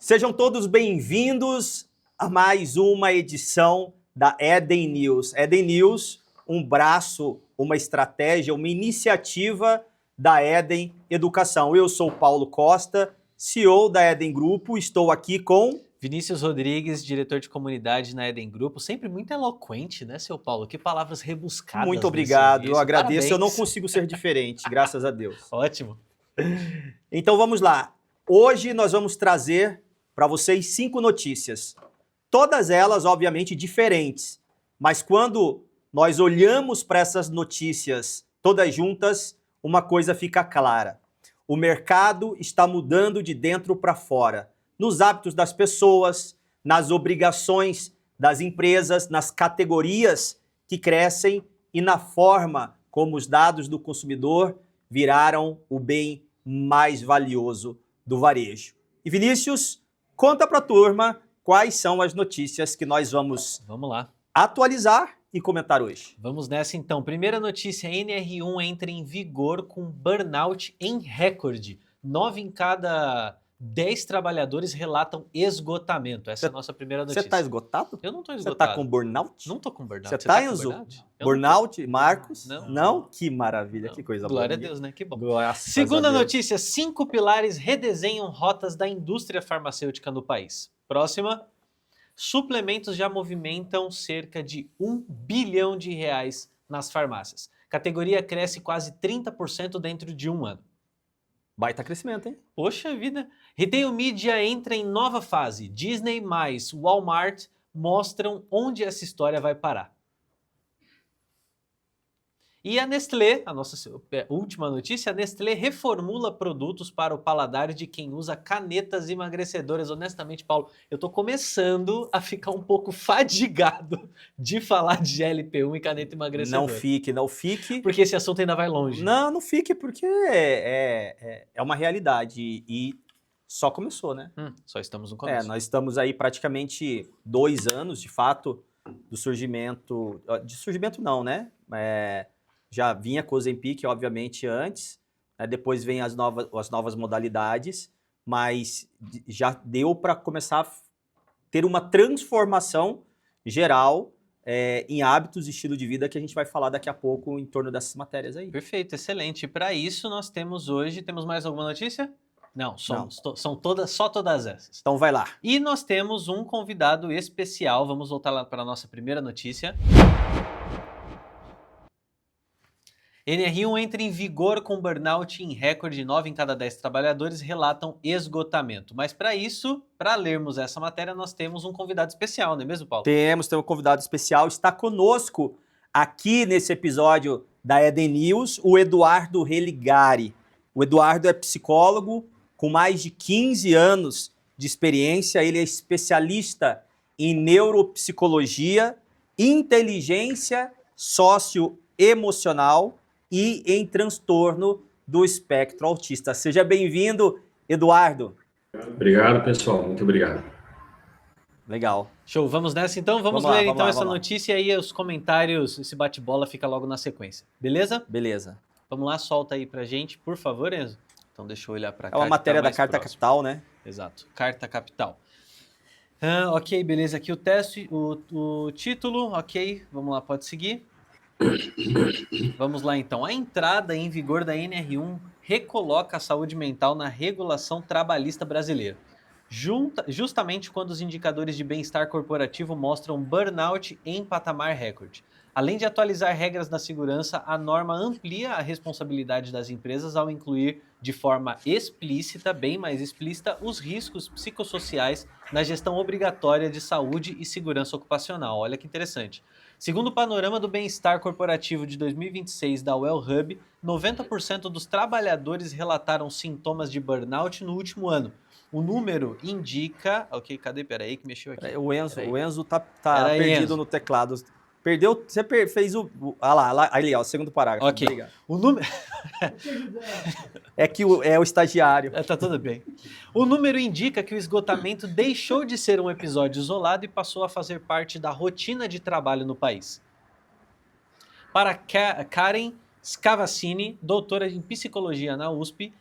Sejam todos bem-vindos a mais uma edição da Eden News. Eden News, um braço, uma estratégia, uma iniciativa da Eden Educação. Eu sou o Paulo Costa, CEO da Eden Grupo, estou aqui com... Vinícius Rodrigues, diretor de comunidade na Eden Grupo, sempre muito eloquente, né, seu Paulo? Que palavras rebuscadas. Muito obrigado, eu agradeço, Parabéns. eu não consigo ser diferente, graças a Deus. Ótimo. Então vamos lá. Hoje nós vamos trazer para vocês 5 notícias. Todas elas, obviamente, diferentes. Mas quando nós olhamos para essas notícias todas juntas, uma coisa fica clara. O mercado está mudando de dentro para fora. Nos hábitos das pessoas, nas obrigações das empresas, nas categorias que crescem e na forma como os dados do consumidor viraram o bem mais valioso do varejo. E Vinícius, conta para a turma quais são as notícias que nós vamos lá atualizar e comentar hoje. Vamos nessa então. Primeira notícia, NR1 entra em vigor com burnout em recorde. 9 em cada 10 trabalhadores relatam esgotamento. Essa é a nossa primeira notícia. Você está esgotado? Eu não estou Você esgotado. está com burnout? Não estou com burnout. Você está, Enzo? Burnout, Marcos? Não? Que maravilha, que coisa boa. Glória a Deus, né? Que bom. Graças Segunda notícia, 5 pilares redesenham rotas da indústria farmacêutica no país. Próxima, suplementos já movimentam cerca de R$1 bilhão nas farmácias. Categoria cresce quase 30% dentro de um ano. Baita crescimento, hein? Poxa vida. Retail Media entra em nova fase. Disney mais Walmart mostram onde essa história vai parar. E a Nestlé, a nossa última notícia, a Nestlé reformula produtos para o paladar de quem usa canetas emagrecedoras. Honestamente, Paulo, eu tô começando a ficar um pouco fadigado de falar de GLP-1 e caneta emagrecedora. Não fique. Porque esse assunto ainda vai longe. Não fique, porque é uma realidade e só começou, né? Só estamos no começo. Nós estamos aí praticamente 2 anos, de fato, do surgimento... De surgimento não, né? Já vinha com o Ozempic, obviamente, antes, né? Depois vem as novas modalidades, mas já deu para começar a ter uma transformação geral em hábitos e estilo de vida que a gente vai falar daqui a pouco em torno dessas matérias aí. Perfeito, excelente. Para isso nós temos hoje, temos mais alguma notícia? Não, são só todas essas. Então vai lá. E nós temos um convidado especial, vamos voltar lá para a nossa primeira notícia. NR1 entra em vigor com burnout em recorde, 9 em cada 10 trabalhadores relatam esgotamento. Mas para isso, para lermos essa matéria, nós temos um convidado especial, não é mesmo, Paulo? Temos um convidado especial, está conosco aqui nesse episódio da Eden News, o Eduardo Religari. O Eduardo é psicólogo com mais de 15 anos de experiência, ele é especialista em neuropsicologia, inteligência socioemocional e em transtorno do espectro autista. Seja bem-vindo, Eduardo. Obrigado, pessoal. Muito obrigado. Legal. Show. Vamos nessa então? Vamos ler então essa notícia e aí os comentários, esse bate-bola fica logo na sequência. Beleza? Beleza. Vamos lá, solta aí pra gente, por favor, Enzo. Então deixa eu olhar pra cá. É uma matéria da Carta Capital, né? Exato. Carta Capital. Ok, beleza. Aqui o texto, o título, ok. Vamos lá, pode seguir. Vamos lá então. A entrada em vigor da NR1 recoloca a saúde mental na regulação trabalhista brasileira. Justamente quando os indicadores de bem-estar corporativo mostram burnout em patamar recorde. Além de atualizar regras da segurança, a norma amplia a responsabilidade das empresas ao incluir de forma explícita, bem mais explícita, os riscos psicossociais na gestão obrigatória de saúde e segurança ocupacional. Olha que interessante. Segundo o panorama do bem-estar corporativo de 2026 da Wellhub, 90% dos trabalhadores relataram sintomas de burnout no último ano. O número indica... Ok, cadê? Peraí que mexeu aqui. O Enzo tá perdido no teclado. Perdeu, você fez o... Ali, ó, o segundo parágrafo. Ok. Obrigado. O número... É que é o estagiário. Tá tudo bem. O número indica que o esgotamento deixou de ser um episódio isolado e passou a fazer parte da rotina de trabalho no país. Para Karen Scavacini, doutora em psicologia na USP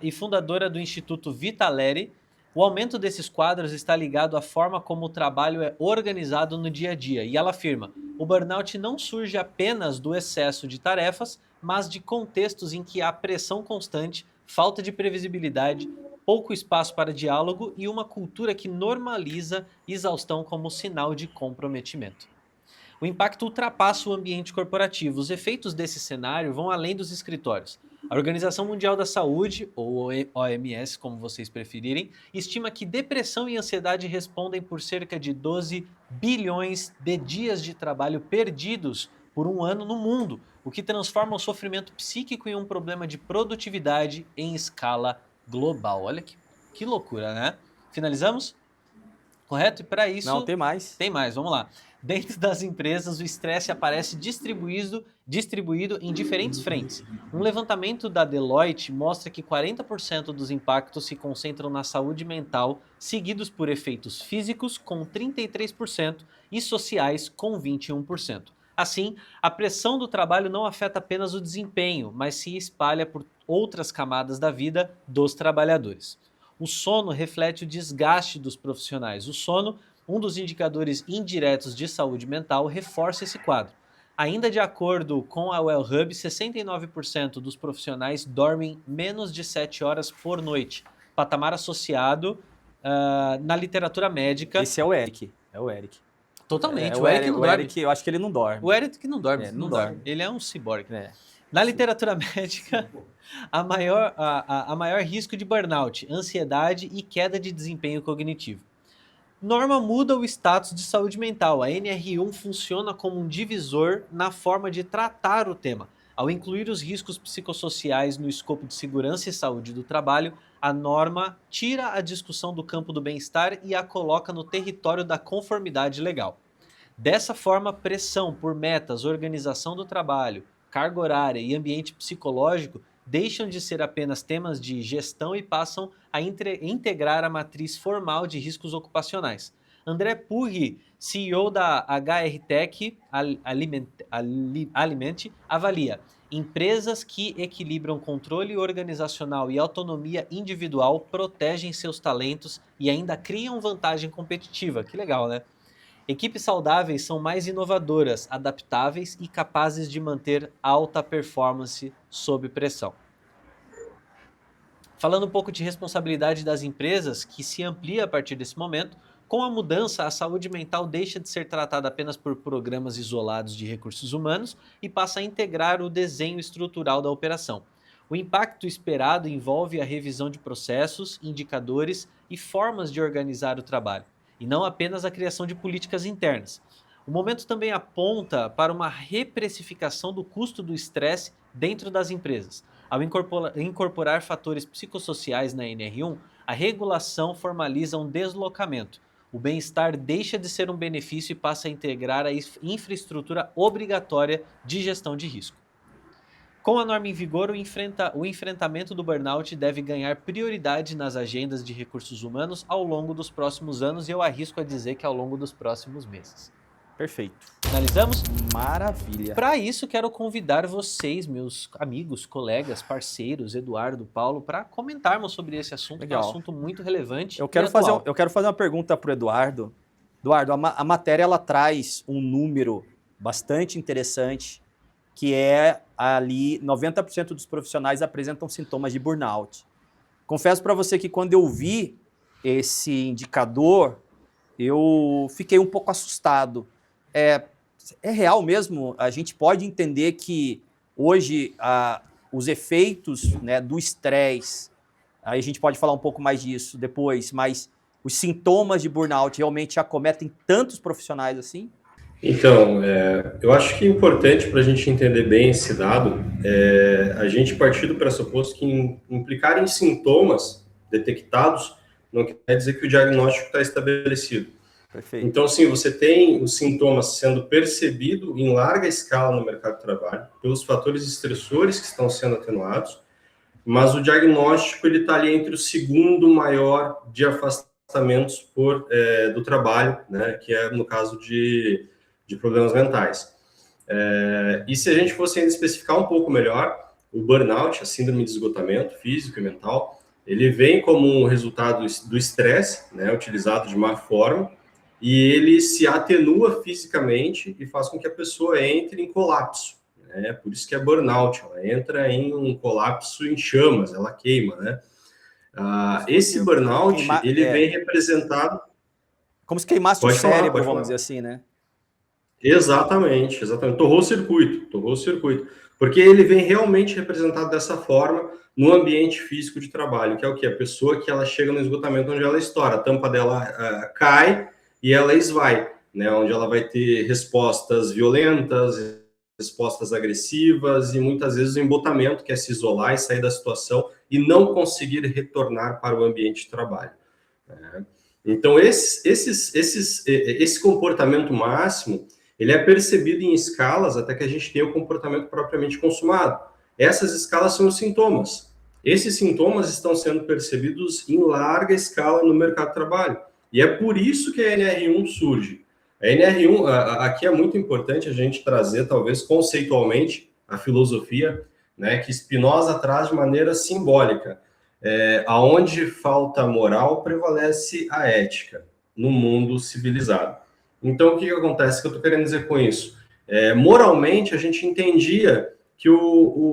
e fundadora do Instituto Vitaleri, O aumento desses quadros está ligado à forma como o trabalho é organizado no dia a dia. E ela afirma: o burnout não surge apenas do excesso de tarefas, mas de contextos em que há pressão constante, falta de previsibilidade, pouco espaço para diálogo e uma cultura que normaliza exaustão como sinal de comprometimento. O impacto ultrapassa o ambiente corporativo. Os efeitos desse cenário vão além dos escritórios. A Organização Mundial da Saúde, ou OMS, como vocês preferirem, estima que depressão e ansiedade respondem por cerca de 12 bilhões de dias de trabalho perdidos por um ano no mundo, o que transforma o sofrimento psíquico em um problema de produtividade em escala global. Olha que loucura, né? Finalizamos? Correto? E para isso... Não, tem mais. Tem mais, vamos lá. Dentro das empresas, o estresse aparece distribuído em diferentes frentes. Um levantamento da Deloitte mostra que 40% dos impactos se concentram na saúde mental, seguidos por efeitos físicos, com 33%, e sociais, com 21%. Assim, a pressão do trabalho não afeta apenas o desempenho, mas se espalha por outras camadas da vida dos trabalhadores. O sono reflete o desgaste dos profissionais. O sono, um dos indicadores indiretos de saúde mental, reforça esse quadro. Ainda de acordo com a Wellhub, 69% dos profissionais dormem menos de 7 horas por noite, patamar associado na literatura médica. Esse é o Eric. É o Eric. Totalmente. O Eric não dorme. Eu acho que ele não dorme. O Eric que não dorme. Não dorme. Ele é um ciborgue. É. Na literatura médica, a maior risco de burnout, ansiedade e queda de desempenho cognitivo. Norma muda o status de saúde mental. A NR1 funciona como um divisor na forma de tratar o tema. Ao incluir os riscos psicossociais no escopo de segurança e saúde do trabalho, a norma tira a discussão do campo do bem-estar e a coloca no território da conformidade legal. Dessa forma, pressão por metas, organização do trabalho, carga horária e ambiente psicológico deixam de ser apenas temas de gestão e passam a integrar a matriz formal de riscos ocupacionais. André Purri, CEO da HR Tech Alimente, avalia: empresas que equilibram controle organizacional e autonomia individual protegem seus talentos e ainda criam vantagem competitiva. Que legal, né? Equipes saudáveis são mais inovadoras, adaptáveis e capazes de manter alta performance sob pressão. Falando um pouco de responsabilidade das empresas, que se amplia a partir desse momento, com a mudança, a saúde mental deixa de ser tratada apenas por programas isolados de recursos humanos e passa a integrar o desenho estrutural da operação. O impacto esperado envolve a revisão de processos, indicadores e formas de organizar o trabalho, e não apenas a criação de políticas internas. O momento também aponta para uma reprecificação do custo do estresse dentro das empresas. Ao incorporar fatores psicossociais na NR1, a regulação formaliza um deslocamento. O bem-estar deixa de ser um benefício e passa a integrar a infraestrutura obrigatória de gestão de risco. Com a norma em vigor, o enfrentamento do burnout deve ganhar prioridade nas agendas de recursos humanos ao longo dos próximos anos e eu arrisco a dizer que ao longo dos próximos meses. Perfeito. Finalizamos? Maravilha. Para isso, quero convidar vocês, meus amigos, colegas, parceiros, Eduardo, Paulo, para comentarmos sobre esse assunto, Legal. que é um assunto muito relevante. Eu quero fazer uma pergunta para o Eduardo. Eduardo, a matéria ela traz um número bastante interessante, que é ali 90% dos profissionais apresentam sintomas de burnout. Confesso para você que quando eu vi esse indicador, eu fiquei um pouco assustado. É real mesmo? A gente pode entender que hoje os efeitos, né, do estresse, aí a gente pode falar um pouco mais disso depois, mas os sintomas de burnout realmente acometem tantos profissionais assim? Então, eu acho que é importante para a gente entender bem esse dado, a gente partir do pressuposto que implicar em sintomas detectados não quer dizer que o diagnóstico está estabelecido. Perfeito. Então, sim, você tem os sintomas sendo percebidos em larga escala no mercado de trabalho, pelos fatores estressores que estão sendo atenuados, mas o diagnóstico ele está ali entre o segundo maior de afastamentos do trabalho, né, que é no caso de problemas mentais. E se a gente fosse ainda especificar um pouco melhor, o burnout, a síndrome de esgotamento físico e mental, ele vem como um resultado do estresse, né, utilizado de má forma, e ele se atenua fisicamente e faz com que a pessoa entre em colapso. Né? Por isso que é burnout, ela entra em um colapso em chamas, ela queima, né? Esse burnout, ele vem representado... Como se queimasse o cérebro, vamos dizer assim, né? Exatamente. Torrou o circuito. Porque ele vem realmente representado dessa forma no ambiente físico de trabalho, que é o quê? A pessoa que ela chega no esgotamento onde ela estoura, a tampa dela cai e ela esvai, né? Onde ela vai ter respostas violentas, respostas agressivas e muitas vezes o embotamento, que é se isolar e sair da situação e não conseguir retornar para o ambiente de trabalho. Né? Então, esse comportamento máximo, ele é percebido em escalas até que a gente tenha o comportamento propriamente consumado. Essas escalas são os sintomas. Esses sintomas estão sendo percebidos em larga escala no mercado de trabalho. E é por isso que a NR1 surge. A NR1, aqui é muito importante a gente trazer, talvez conceitualmente, a filosofia, né, que Spinoza traz de maneira simbólica. Aonde falta a moral, prevalece a ética no mundo civilizado. Então, o que acontece? O que eu estou querendo dizer com isso? Moralmente, a gente entendia que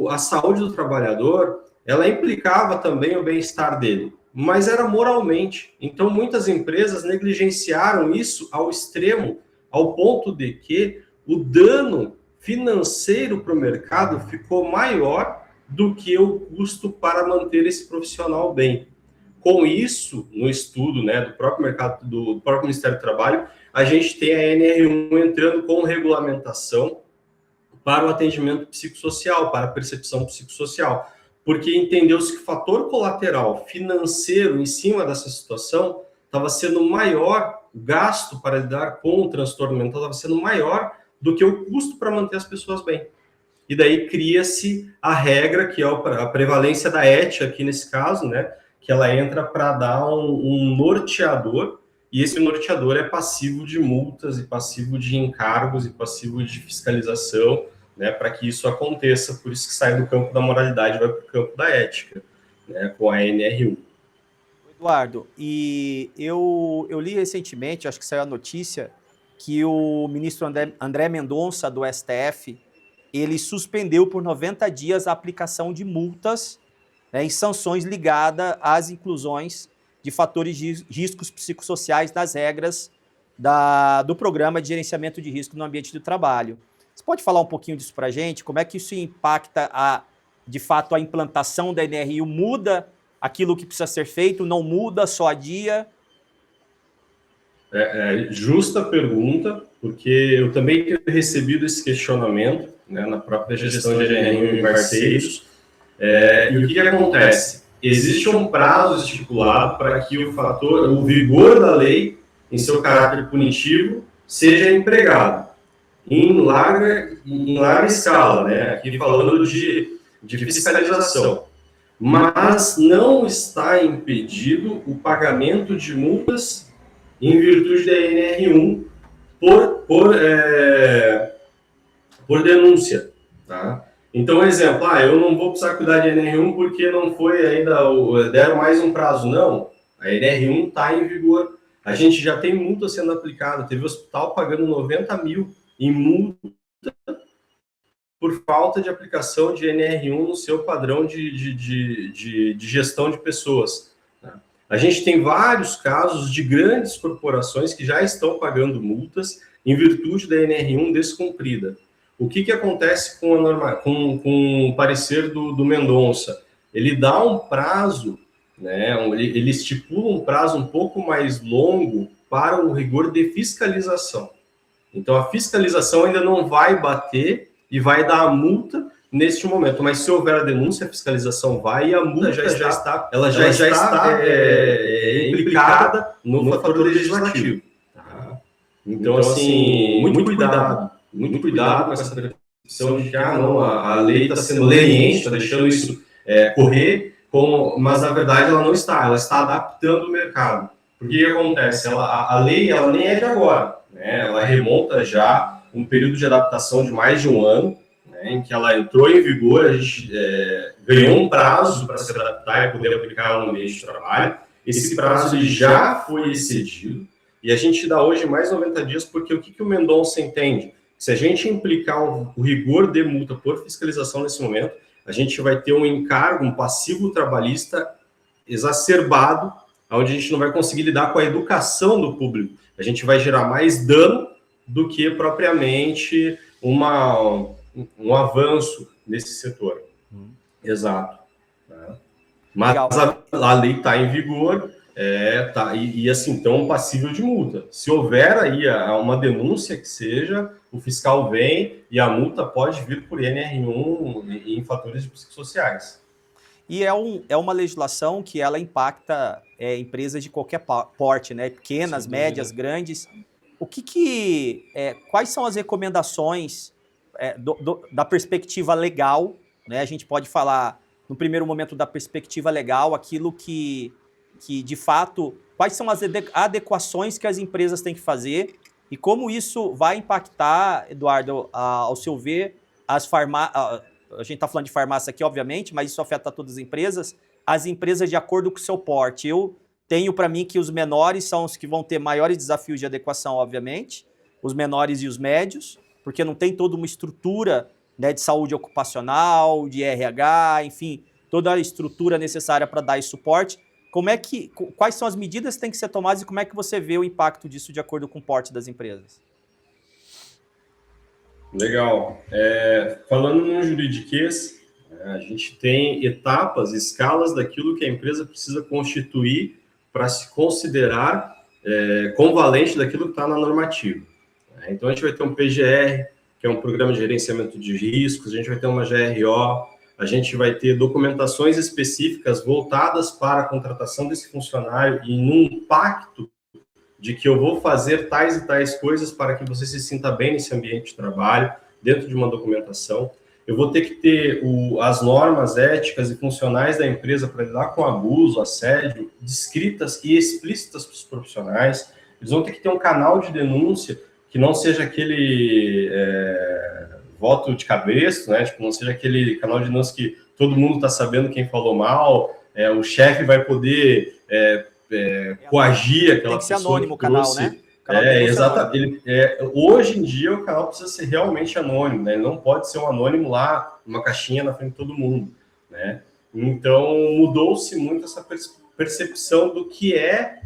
a saúde do trabalhador, ela implicava também o bem-estar dele, mas era moralmente. Então, muitas empresas negligenciaram isso ao extremo, ao ponto de que o dano financeiro para o mercado ficou maior do que o custo para manter esse profissional bem. Com isso, no estudo, né, do próprio mercado, do próprio Ministério do Trabalho, a gente tem a NR1 entrando com regulamentação para o atendimento psicossocial, para a percepção psicossocial, porque entendeu-se que o fator colateral financeiro em cima dessa situação estava sendo maior, o gasto para lidar com o transtorno mental estava sendo maior do que o custo para manter as pessoas bem. E daí cria-se a regra, que é a prevalência da ética aqui nesse caso, né, que ela entra para dar um norteador, e esse norteador é passivo de multas, e passivo de encargos, e passivo de fiscalização, né, para que isso aconteça. Por isso que sai do campo da moralidade e vai para o campo da ética, né, com a NR1. Eduardo, e eu li recentemente, acho que saiu a notícia, que o ministro André Mendonça, do STF, ele suspendeu por 90 dias a aplicação de multas, né, em sanções ligadas às inclusões de fatores de riscos psicossociais nas regras do programa de gerenciamento de risco no ambiente do trabalho. Você pode falar um pouquinho disso para a gente? Como é que isso impacta, de fato, a implantação da NR1? Muda aquilo que precisa ser feito? Não muda, só adia? Justa pergunta, porque eu também tenho recebido esse questionamento, né, na própria gestão de NR1 em parceiros. E o que acontece? Existe um prazo estipulado para que o vigor da lei, em seu caráter punitivo, seja empregado em larga escala, né? Aqui falando de fiscalização. Mas não está impedido o pagamento de multas em virtude da NR1 por denúncia, tá? Então, exemplo, eu não vou precisar cuidar de NR1 porque não foi ainda, deram mais um prazo. Não, a NR1 está em vigor. A gente já tem multa sendo aplicada, teve hospital pagando 90 mil em multa por falta de aplicação de NR1 no seu padrão de gestão de pessoas. Tá? A gente tem vários casos de grandes corporações que já estão pagando multas em virtude da NR1 descumprida. O que acontece com o parecer do Mendonça? Ele dá um prazo, né, ele estipula um prazo um pouco mais longo para o rigor de fiscalização. Então, a fiscalização ainda não vai bater e vai dar a multa neste momento. Mas se houver a denúncia, a fiscalização vai e a multa já está implicada no fator legislativo. Tá? Então, assim, muito cuidado com essa percepção de que a lei está sendo leniente, está deixando isso correr, mas na verdade ela não está, ela está adaptando o mercado. Porque o que acontece? A lei ela nem é de agora, né? Ela remonta já um período de adaptação de mais de um ano, né? né, em que ela entrou em vigor, a gente ganhou um prazo para se adaptar e poder aplicar no ambiente de trabalho. Esse prazo ele já foi excedido e a gente dá hoje mais 90 dias, porque o que o Mendonça entende? Se a gente implicar o rigor de multa por fiscalização nesse momento, a gente vai ter um encargo, um passivo trabalhista exacerbado, onde a gente não vai conseguir lidar com a educação do público. A gente vai gerar mais dano do que propriamente um avanço nesse setor. Exato. Né? Mas a lei está em vigor, e assim, então passível de multa. Se houver aí uma denúncia que seja, o fiscal vem e a multa pode vir por NR1 em fatores psicossociais. E é uma legislação que ela impacta empresas de qualquer porte, né? Pequenas, médias, grandes. Quais são as recomendações da perspectiva legal, né? A gente pode falar, no primeiro momento, da perspectiva legal, aquilo que de fato, quais são as adequações que as empresas têm que fazer e como isso vai impactar, Eduardo, ao seu ver, a gente está falando de farmácia aqui, obviamente, mas isso afeta todas as empresas de acordo com o seu porte. Eu tenho para mim que os menores são os que vão ter maiores desafios de adequação, obviamente, os menores e os médios, porque não tem toda uma estrutura, né, de saúde ocupacional, de RH, enfim, toda a estrutura necessária para dar esse suporte. Quais são as medidas que têm que ser tomadas e como é que você vê o impacto disso de acordo com o porte das empresas? Legal. Falando no juridiquês, a gente tem etapas, escalas daquilo que a empresa precisa constituir para se considerar convalente daquilo que está na normativa. Então, a gente vai ter um PGR, que é um programa de gerenciamento de riscos, a gente vai ter uma GRO, a gente vai ter documentações específicas voltadas para a contratação desse funcionário e num pacto de que eu vou fazer tais e tais coisas para que você se sinta bem nesse ambiente de trabalho, dentro de uma documentação. Eu vou ter que ter as normas éticas e funcionais da empresa para lidar com abuso, assédio, descritas e explícitas para os profissionais. Eles vão ter que ter um canal de denúncia que não seja aquele voto de cabresto, né? Tipo, não seja aquele canal de denúncia que todo mundo está sabendo quem falou mal, o chefe vai poder coagir aquela pessoa. Tem que ser anônimo o canal, né? Exatamente. Hoje em dia o canal precisa ser realmente anônimo, né? Ele não pode ser um anônimo lá, uma caixinha na frente de todo mundo, né? Então mudou-se muito essa percepção do que é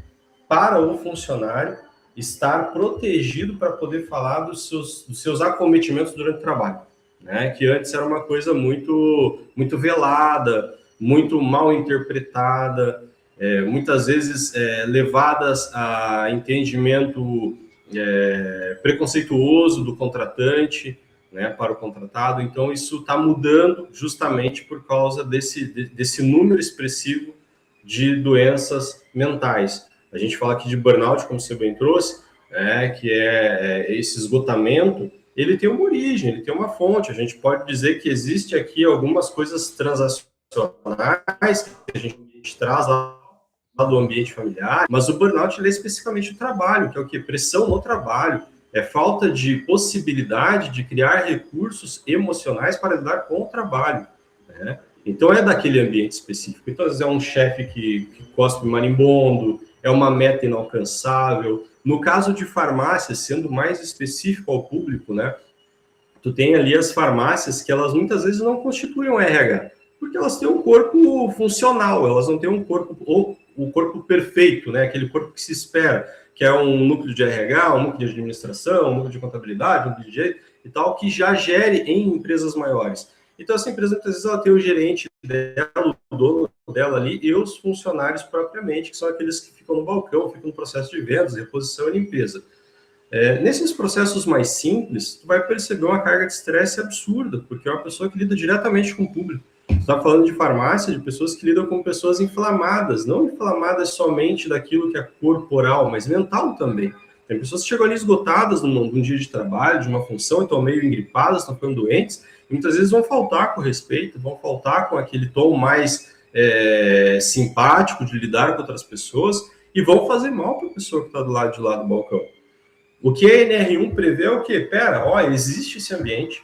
para o funcionário estar protegido para poder falar dos seus acometimentos durante o trabalho, né? Que antes era uma coisa muito, muito velada, muito mal interpretada, muitas vezes levadas a entendimento preconceituoso do contratante, né, para o contratado. Então, isso está mudando justamente por causa desse número expressivo de doenças mentais. A gente fala aqui de burnout, como você bem trouxe, que esse esgotamento, ele tem uma origem, ele tem uma fonte. A gente pode dizer que existe aqui algumas coisas transacionais que a gente traz lá do ambiente familiar, mas o burnout ele é especificamente o trabalho, que é o quê? Pressão no trabalho, falta de possibilidade de criar recursos emocionais para lidar com o trabalho, né? Então é daquele ambiente específico. Então, às vezes é um chefe que cospe marimbondo, é uma meta inalcançável. No caso de farmácias, sendo mais específico ao público, né? Tu tem ali as farmácias que elas muitas vezes não constituem um RH, porque elas têm um corpo funcional, elas não têm um corpo perfeito, né? Aquele corpo que se espera, que é um núcleo de RH, um núcleo de administração, um núcleo de contabilidade, um núcleo de direito e tal, que já gere em empresas maiores. Então, essa empresa, muitas vezes, ela tem o gerente dela, o dono dela ali, e os funcionários propriamente, que são aqueles que ficam no balcão, ficam no processo de vendas, reposição e limpeza. Nesses processos mais simples, tu vai perceber uma carga de estresse absurda, porque é uma pessoa que lida diretamente com o público. Tu está falando de farmácia, de pessoas que lidam com pessoas inflamadas, não inflamadas somente daquilo que é corporal, mas mental também. Tem pessoas que chegam ali esgotadas num dia de trabalho, de uma função, estão meio engripadas, estão ficando doentes, e muitas vezes vão faltar com respeito, vão faltar com aquele tom mais simpático de lidar com outras pessoas, e vão fazer mal para a pessoa que está do lado de lá do balcão. O que a NR1 prevê é o quê? Existe esse ambiente,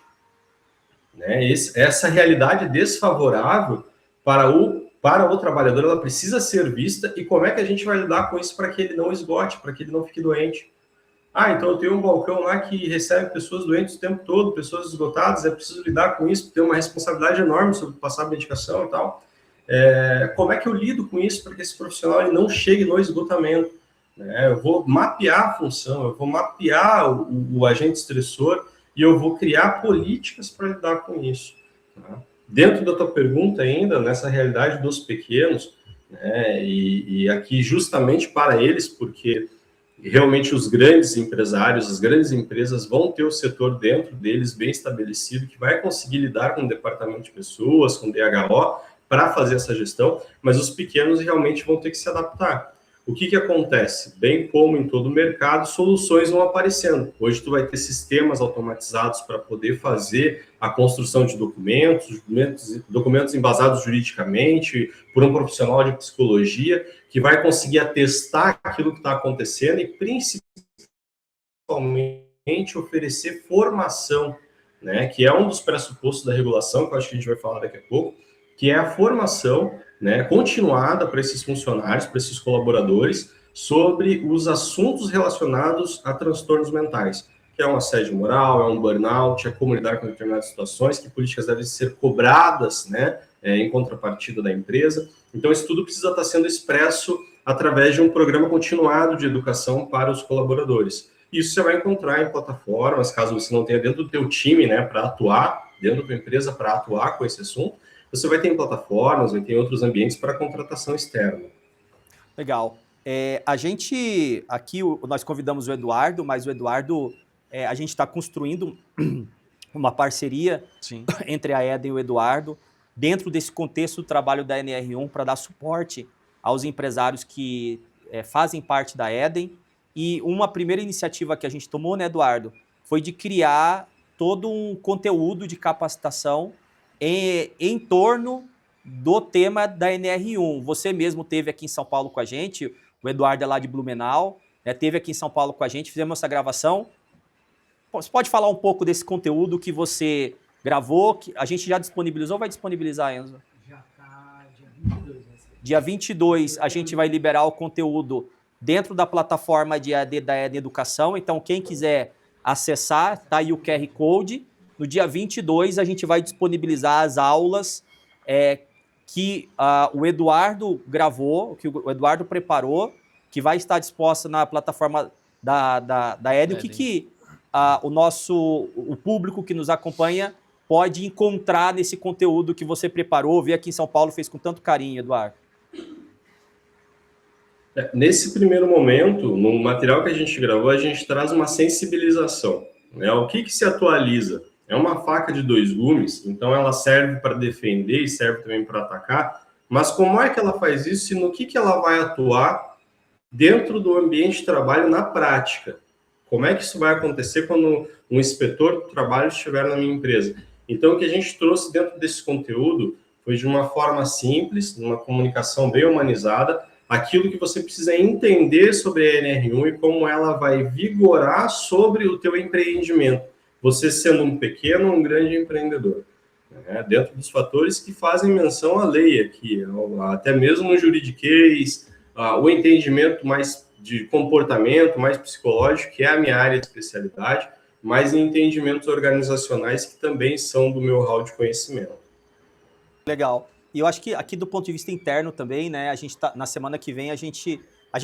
né? Essa realidade desfavorável para o trabalhador, ela precisa ser vista, e como é que a gente vai lidar com isso para que ele não esgote, para que ele não fique doente? Ah, então eu tenho um balcão lá que recebe pessoas doentes o tempo todo, pessoas esgotadas, é preciso lidar com isso, ter uma responsabilidade enorme sobre passar a medicação e tal. Como é que eu lido com isso para que esse profissional ele não chegue no esgotamento? Eu vou mapear a função, eu vou mapear o agente estressor e eu vou criar políticas para lidar com isso. Tá? Dentro da tua pergunta ainda, nessa realidade dos pequenos, né, e aqui justamente para eles, porque realmente os grandes empresários, as grandes empresas vão ter o setor dentro deles bem estabelecido, que vai conseguir lidar com o departamento de pessoas, com o DHO, para fazer essa gestão, mas os pequenos realmente vão ter que se adaptar. O que acontece? Bem como em todo o mercado, soluções vão aparecendo. Hoje tu vai ter sistemas automatizados para poder fazer a construção de documentos embasados juridicamente, por um profissional de psicologia, que vai conseguir atestar aquilo que está acontecendo e, principalmente, oferecer formação, né, que é um dos pressupostos da regulação, que eu acho que a gente vai falar daqui a pouco, que é a formação, né, continuada para esses funcionários, para esses colaboradores, sobre os assuntos relacionados a transtornos mentais, que é um assédio moral, é um burnout, é como lidar com determinadas situações, que políticas devem ser cobradas, né, em contrapartida da empresa. Então, isso tudo precisa estar sendo expresso através de um programa continuado de educação para os colaboradores. Isso você vai encontrar em plataformas, caso você não tenha dentro do teu time, né, para atuar, dentro da tua empresa para atuar com esse assunto, você vai ter em plataformas, vai ter em outros ambientes para contratação externa. Legal. A gente, aqui, nós convidamos o Eduardo, mas o Eduardo, a gente está construindo uma parceria Sim. entre a Eden e o Eduardo, dentro desse contexto do trabalho da NR1, para dar suporte aos empresários que fazem parte da Eden. E uma primeira iniciativa que a gente tomou, né, Eduardo, foi de criar todo um conteúdo de capacitação em torno do tema da NR1. Você mesmo teve aqui em São Paulo com a gente, o Eduardo é lá de Blumenau, né, teve aqui em São Paulo com a gente, fizemos essa gravação. Você pode falar um pouco desse conteúdo que você gravou, que a gente já disponibilizou ou vai disponibilizar, Enzo? Já está dia 22. Dia 22 a gente vai liberar o conteúdo dentro da plataforma da Eden Educação, então quem quiser acessar, tá aí o QR Code. No dia 22 a gente vai disponibilizar as aulas que o Eduardo gravou, que o Eduardo preparou, que vai estar disposta na plataforma da Eden. O que o público que nos acompanha pode encontrar nesse conteúdo que você preparou, veio aqui em São Paulo, fez com tanto carinho, Eduardo? Nesse primeiro momento, no material que a gente gravou, a gente traz uma sensibilização, né? O que se atualiza? É uma faca de dois gumes, então ela serve para defender e serve também para atacar, mas como é que ela faz isso e no que ela vai atuar dentro do ambiente de trabalho na prática? Como é que isso vai acontecer quando um inspetor do trabalho estiver na minha empresa? Então, o que a gente trouxe dentro desse conteúdo foi de uma forma simples, numa comunicação bem humanizada, aquilo que você precisa entender sobre a NR1 e como ela vai vigorar sobre o teu empreendimento. Você sendo um pequeno ou um grande empreendedor. Dentro dos fatores que fazem menção à lei aqui, até mesmo no juridiquês, o entendimento mais de comportamento, mais psicológico, que é a minha área de especialidade, mas em entendimentos organizacionais que também são do meu hall de conhecimento. Legal. E eu acho que aqui do ponto de vista interno também, né, a gente na semana que vem a gente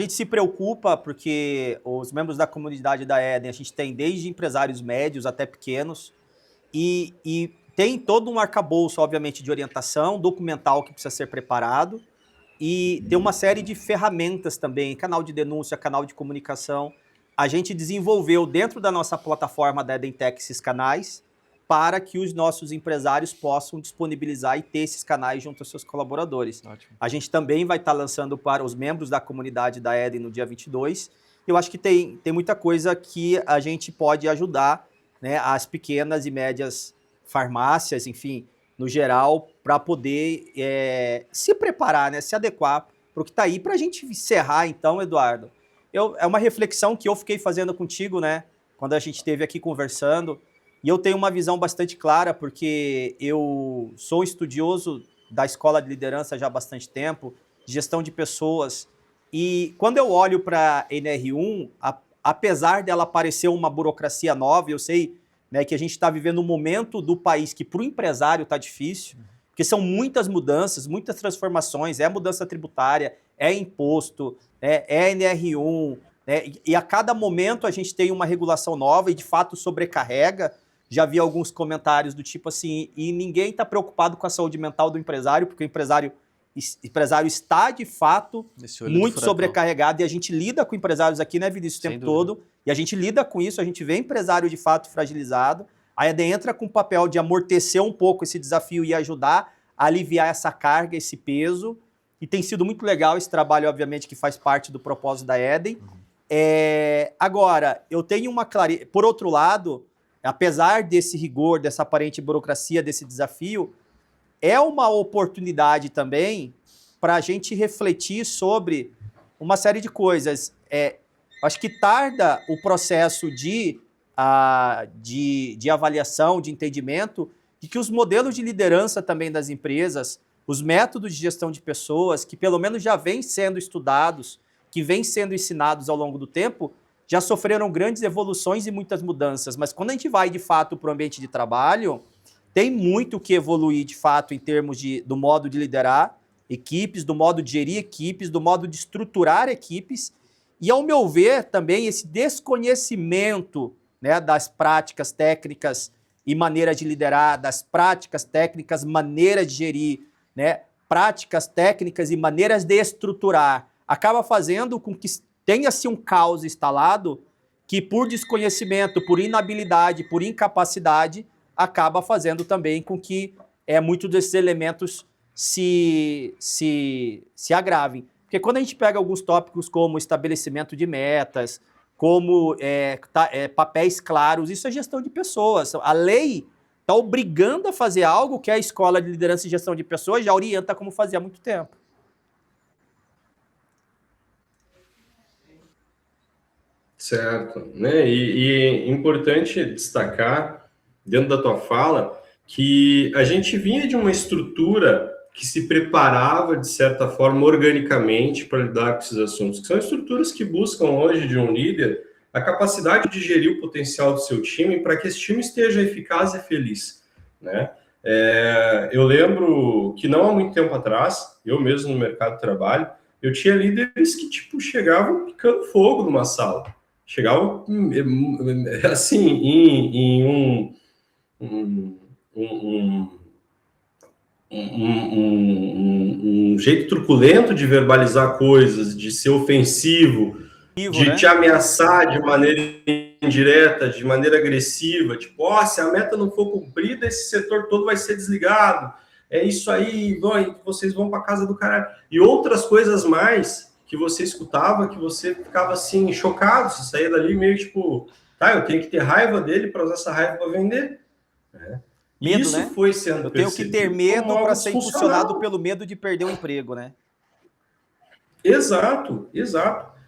se preocupa porque os membros da comunidade da Eden, a gente tem desde empresários médios até pequenos e tem todo um arcabouço, obviamente, de orientação, documental que precisa ser preparado e tem uma série de ferramentas também, canal de denúncia, canal de comunicação. A gente desenvolveu dentro da nossa plataforma da EdenTech esses canais para que os nossos empresários possam disponibilizar e ter esses canais junto aos seus colaboradores. Ótimo. A gente também vai estar lançando para os membros da comunidade da Eden no dia 22. Eu acho que tem muita coisa que a gente pode ajudar, né, as pequenas e médias farmácias, enfim, no geral, para poder se preparar, né, se adequar para o que está aí. Para a gente encerrar, então, Eduardo, é uma reflexão que eu fiquei fazendo contigo, né, quando a gente esteve aqui conversando. E eu tenho uma visão bastante clara, porque eu sou estudioso da escola de liderança já há bastante tempo, de gestão de pessoas. E quando eu olho para a NR1, apesar dela parecer uma burocracia nova, eu sei, né, que a gente está vivendo um momento do país que para o empresário está difícil, porque são muitas mudanças, muitas transformações, é mudança tributária, é imposto, é NR1, né, e a cada momento a gente tem uma regulação nova e de fato sobrecarrega. Já vi alguns comentários do tipo assim, e ninguém está preocupado com a saúde mental do empresário, porque o empresário está, de fato, muito sobrecarregado, e a gente lida com empresários aqui, né, Vinícius, o tempo todo, e a gente lida com isso, a gente vê empresário, de fato, fragilizado, a ED entra com o papel de amortecer um pouco esse desafio e ajudar a aliviar essa carga, esse peso, e tem sido muito legal esse trabalho, obviamente, que faz parte do propósito da Eden. Agora, eu tenho uma clareza, por outro lado, apesar desse rigor, dessa aparente burocracia, desse desafio, é uma oportunidade também para a gente refletir sobre uma série de coisas. Acho que tarda o processo de avaliação, de entendimento, de que os modelos de liderança também das empresas, os métodos de gestão de pessoas, que pelo menos já vêm sendo estudados, que vêm sendo ensinados ao longo do tempo, já sofreram grandes evoluções e muitas mudanças, mas quando a gente vai, de fato, para o ambiente de trabalho, tem muito que evoluir, de fato, em termos do modo de liderar equipes, do modo de gerir equipes, do modo de estruturar equipes, e, ao meu ver, também esse desconhecimento, né, das práticas técnicas e maneira de liderar, das práticas técnicas, maneira de gerir, né, práticas técnicas e maneiras de estruturar, acaba fazendo com que tenha-se um caos instalado que, por desconhecimento, por inabilidade, por incapacidade, acaba fazendo também com que muitos desses elementos se agravem. Porque quando a gente pega alguns tópicos como estabelecimento de metas, como papéis claros, isso é gestão de pessoas. A lei está obrigando a fazer algo que a Escola de Liderança e Gestão de Pessoas já orienta como fazer há muito tempo. Certo, né? E é importante destacar, dentro da tua fala, que a gente vinha de uma estrutura que se preparava, de certa forma, organicamente para lidar com esses assuntos, que são estruturas que buscam hoje de um líder a capacidade de gerir o potencial do seu time para que esse time esteja eficaz e feliz, né? Eu lembro que não há muito tempo atrás, eu mesmo no mercado de trabalho, eu tinha líderes que tipo chegavam picando fogo numa sala. Chegavam, assim, em um jeito truculento de verbalizar coisas, de ser ofensivo, de te ameaçar de maneira indireta, de maneira agressiva, tipo, se a meta não for cumprida, esse setor todo vai ser desligado. É isso aí, vocês vão para casa do caralho. E outras coisas mais que você escutava, que você ficava assim, chocado, você saía dali meio tipo, eu tenho que ter raiva dele para usar essa raiva para vender. Medo, isso, né? foi sendo Eu tenho que ter medo para ser impulsionado pelo medo de perder o emprego, né? Exato.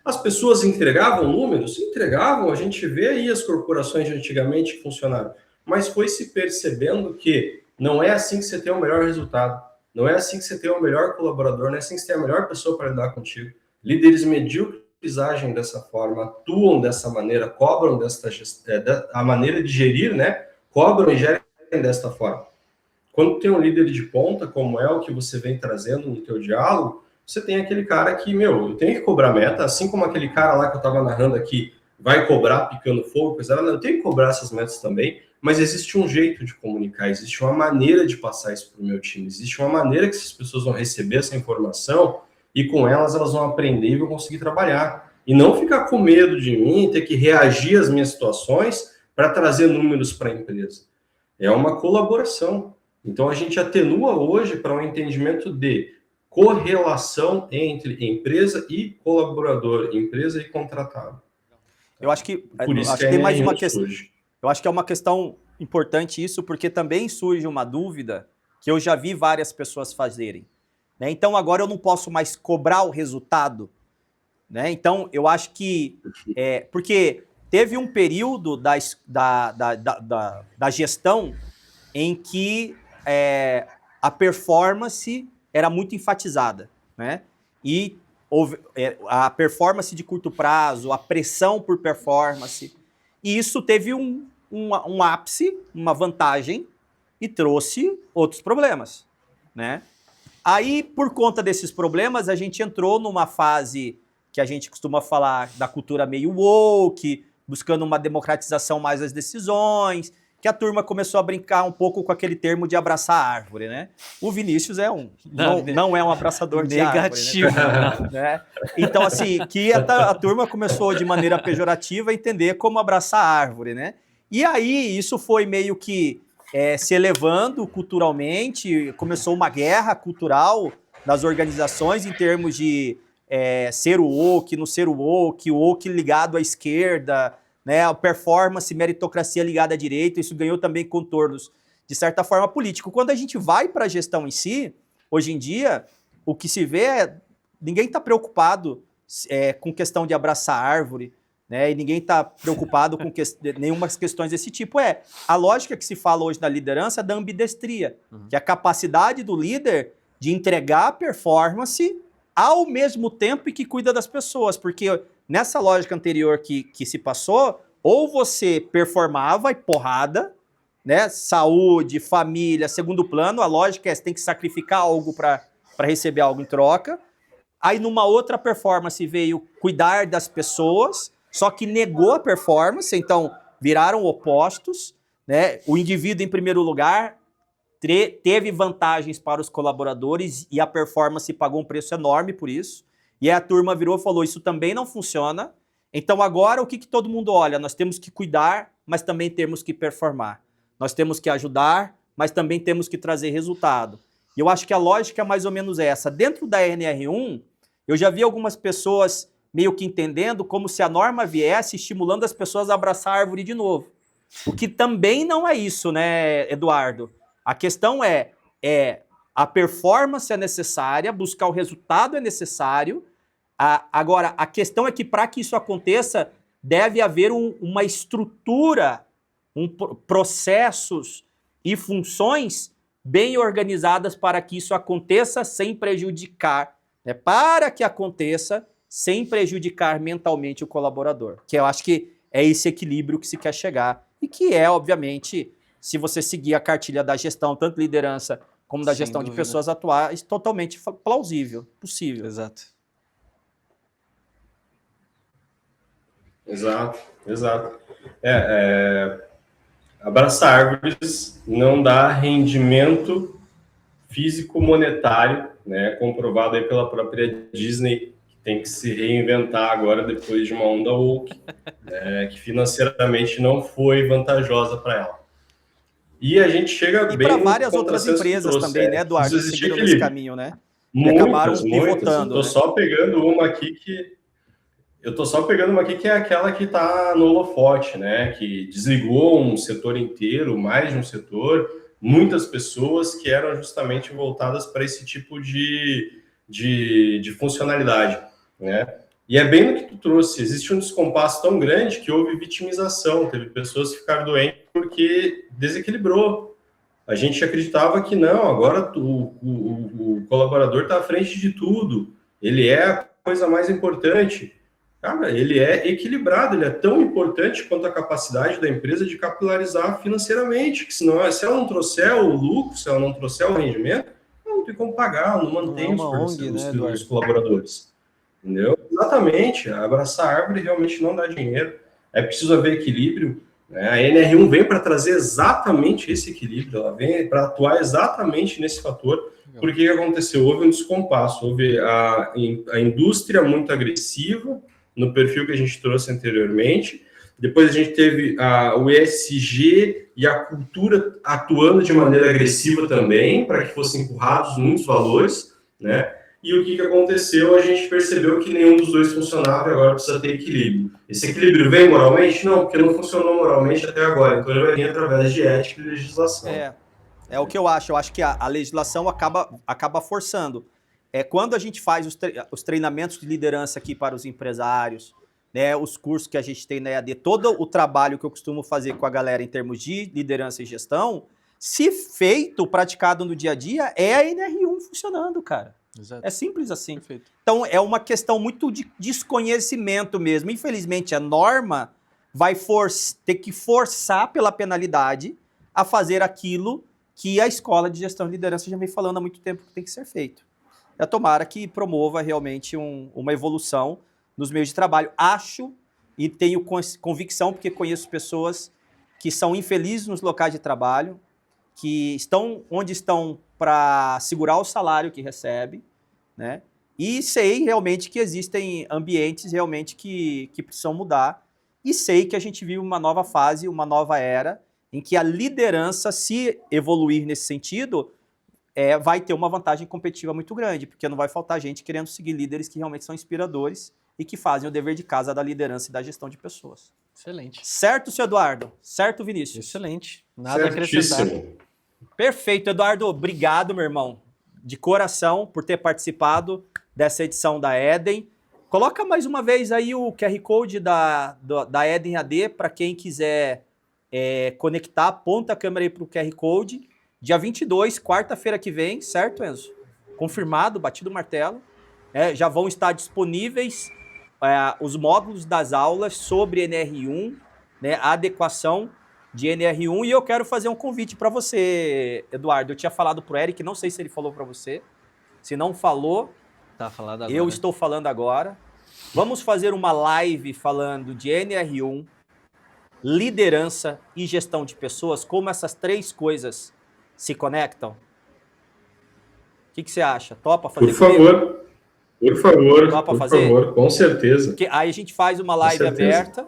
As pessoas entregavam números? Entregavam, a gente vê aí as corporações de antigamente que funcionaram, mas foi se percebendo que não é assim que você tem o melhor resultado, não é assim que você tem o melhor colaborador, não é assim que você tem a melhor pessoa para lidar contigo. Líderes medíocres agem dessa forma, atuam dessa maneira, cobram a maneira de gerir, né? Cobram e gerem desta forma. Quando tem um líder de ponta, como é o que você vem trazendo no teu diálogo, você tem aquele cara que, eu tenho que cobrar meta, assim como aquele cara lá que eu estava narrando aqui, vai cobrar picando fogo, eu tenho que cobrar essas metas também, mas existe um jeito de comunicar, existe uma maneira de passar isso para o meu time, existe uma maneira que essas pessoas vão receber essa informação e com elas vão aprender e vão conseguir trabalhar. E não ficar com medo de mim, ter que reagir às minhas situações para trazer números para a empresa. É uma colaboração. Então, a gente atenua hoje para um entendimento de correlação entre empresa e colaborador, empresa e contratado. Eu acho que tem mais uma questão. Eu acho que é uma questão importante isso, porque também surge uma dúvida que eu já vi várias pessoas fazerem, né? Então, agora eu não posso mais cobrar o resultado, né? Então, eu acho que porque teve um período da gestão em que a performance era muito enfatizada, né? E a performance de curto prazo, a pressão por performance, e isso teve um ápice, uma vantagem, e trouxe outros problemas, né? Aí, por conta desses problemas, a gente entrou numa fase que a gente costuma falar da cultura meio woke, buscando uma democratização mais das decisões, que a turma começou a brincar um pouco com aquele termo de abraçar a árvore, né? O Vinícius não é um abraçador de negativo, árvore, né? Então, assim, que a turma começou de maneira pejorativa a entender como abraçar a árvore, né? E aí, isso foi meio que se elevando culturalmente, começou uma guerra cultural das organizações em termos de ser o woke, não ser o woke ligado à esquerda, né, a performance, meritocracia ligada à direita, isso ganhou também contornos, de certa forma, político. Quando a gente vai para a gestão em si, hoje em dia, o que se vê ninguém está preocupado com questão de abraçar árvore, né, e ninguém está preocupado com nenhuma questões desse tipo. A lógica que se fala hoje na liderança é da ambidestria, que é a capacidade do líder de entregar a performance ao mesmo tempo e que cuida das pessoas, porque nessa lógica anterior que se passou, ou você performava e porrada, né? Saúde, família, segundo plano, a lógica é você tem que sacrificar algo para receber algo em troca. Aí numa outra performance veio cuidar das pessoas, só que negou a performance, então viraram opostos, né? O indivíduo em primeiro lugar teve vantagens para os colaboradores e a performance pagou um preço enorme por isso. E aí a turma virou e falou, isso também não funciona. Então agora o que todo mundo olha? Nós temos que cuidar, mas também temos que performar. Nós temos que ajudar, mas também temos que trazer resultado. E eu acho que a lógica é mais ou menos essa. Dentro da NR1, eu já vi algumas pessoas meio que entendendo como se a norma viesse estimulando as pessoas a abraçar a árvore de novo. O que também não é isso, né, Eduardo? A questão a performance é necessária, buscar o resultado é necessário. Agora, a questão é que para que isso aconteça, deve haver uma estrutura, processos e funções bem organizadas para que isso aconteça sem prejudicar, né? Para que aconteça sem prejudicar mentalmente o colaborador. Que eu acho que é esse equilíbrio que se quer chegar e que obviamente, se você seguir a cartilha da gestão, tanto liderança como da gestão de pessoas atuais, totalmente plausível, possível. Exato. Exato. Abraçar árvores não dá rendimento físico monetário, né, comprovado aí pela própria Disney, que tem que se reinventar agora depois de uma onda woke, né, que financeiramente não foi vantajosa para ela. E a gente chega e bem... E para várias outras empresas também, né, Eduardo, que seguiram nesse caminho, né? Muitas. Pivotando. Eu tô só pegando uma aqui que é aquela que está no holofote, né? Que desligou um setor inteiro, mais de um setor, muitas pessoas que eram justamente voltadas para esse tipo de funcionalidade, né? E é bem no que tu trouxe, existe um descompasso tão grande que houve vitimização, teve pessoas que ficaram doentes porque desequilibrou. A gente acreditava que não, agora o colaborador está à frente de tudo, ele é a coisa mais importante. Cara, ele é equilibrado, ele é tão importante quanto a capacidade da empresa de capilarizar financeiramente, que senão, se ela não trouxer o lucro, se ela não trouxer o rendimento, não tem como pagar, não mantém os colaboradores. Entendeu? Exatamente, abraçar a árvore realmente não dá dinheiro, é preciso haver equilíbrio, né? A NR1 vem para trazer exatamente esse equilíbrio, ela vem para atuar exatamente nesse fator. Porque que aconteceu? Houve um descompasso, houve a indústria muito agressiva, no perfil que a gente trouxe anteriormente, depois a gente teve o ESG e a cultura atuando de maneira agressiva também, para que fossem empurrados muitos valores, né? E o que aconteceu? A gente percebeu que nenhum dos dois funcionava e agora precisa ter equilíbrio. Esse equilíbrio vem moralmente? Não, porque não funcionou moralmente até agora. Então ele vai vir através de ética e legislação. É o que eu acho. Eu acho que a legislação acaba forçando. Quando a gente faz os treinamentos de liderança aqui para os empresários, né, os cursos que a gente tem na EAD, todo o trabalho que eu costumo fazer com a galera em termos de liderança e gestão, se feito, praticado no dia a dia, é a NR1 funcionando, cara. Exato. É simples assim. Perfeito. Então, é uma questão muito de desconhecimento mesmo. Infelizmente, a norma vai ter que forçar pela penalidade a fazer aquilo que a escola de gestão e liderança já vem falando há muito tempo que tem que ser feito. Tomara que promova realmente uma evolução nos meios de trabalho. Acho e tenho convicção, porque conheço pessoas que são infelizes nos locais de trabalho, que estão onde estão para segurar o salário que recebe, né? E sei realmente que existem ambientes realmente que precisam mudar. E sei que a gente vive uma nova fase, uma nova era, em que a liderança, se evoluir nesse sentido, vai ter uma vantagem competitiva muito grande, porque não vai faltar gente querendo seguir líderes que realmente são inspiradores e que fazem o dever de casa da liderança e da gestão de pessoas. Excelente. Certo, seu Eduardo? Certo, Vinícius? Excelente. Nada a acrescentar. Certíssimo. Perfeito, Eduardo. Obrigado, meu irmão, de coração, por ter participado dessa edição da Eden. Coloca mais uma vez aí o QR Code da Eden AD para quem quiser conectar. Aponta a câmera aí para o QR Code. Dia 22, quarta-feira que vem, certo, Enzo? Confirmado, batido o martelo. Já vão estar disponíveis os módulos das aulas sobre NR1, né, a adequação de NR1. E eu quero fazer um convite para você, Eduardo. Eu tinha falado para o Eric, não sei se ele falou para você. Se não falou, Tá falado agora. eu estou falando agora. Vamos fazer uma live falando de NR1, liderança e gestão de pessoas, como essas três coisas se conectam. O que você acha? Topa fazer Por favor. Por favor, Topa por fazer? favor, com certeza. Porque aí a gente faz uma live certeza. aberta,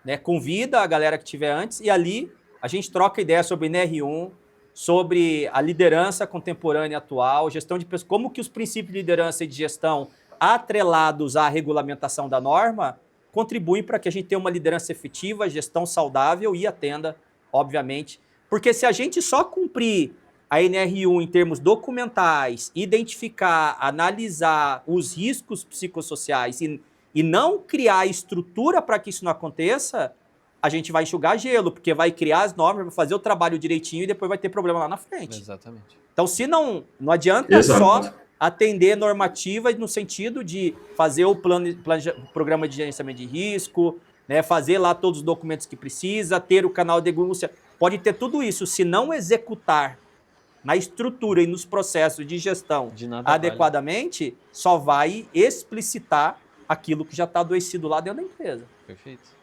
né? Convida a galera que estiver antes e ali a gente troca ideia sobre NR1, sobre a liderança contemporânea atual, gestão de pessoas, como que os princípios de liderança e de gestão atrelados à regulamentação da norma contribuem para que a gente tenha uma liderança efetiva, gestão saudável e atenda, obviamente. Porque se a gente só cumprir a NR1 em termos documentais, identificar, analisar os riscos psicossociais e não criar estrutura para que isso não aconteça, a gente vai enxugar gelo, porque vai criar as normas, vai fazer o trabalho direitinho e depois vai ter problema lá na frente. Exatamente. Então, se não adianta só atender normativa no sentido de fazer o programa de gerenciamento de risco, né, fazer lá todos os documentos que precisa, ter o canal de denúncia, pode ter tudo isso. Se não executar na estrutura e nos processos de gestão adequadamente, só vai explicitar aquilo que já está adoecido lá dentro da empresa. Perfeito.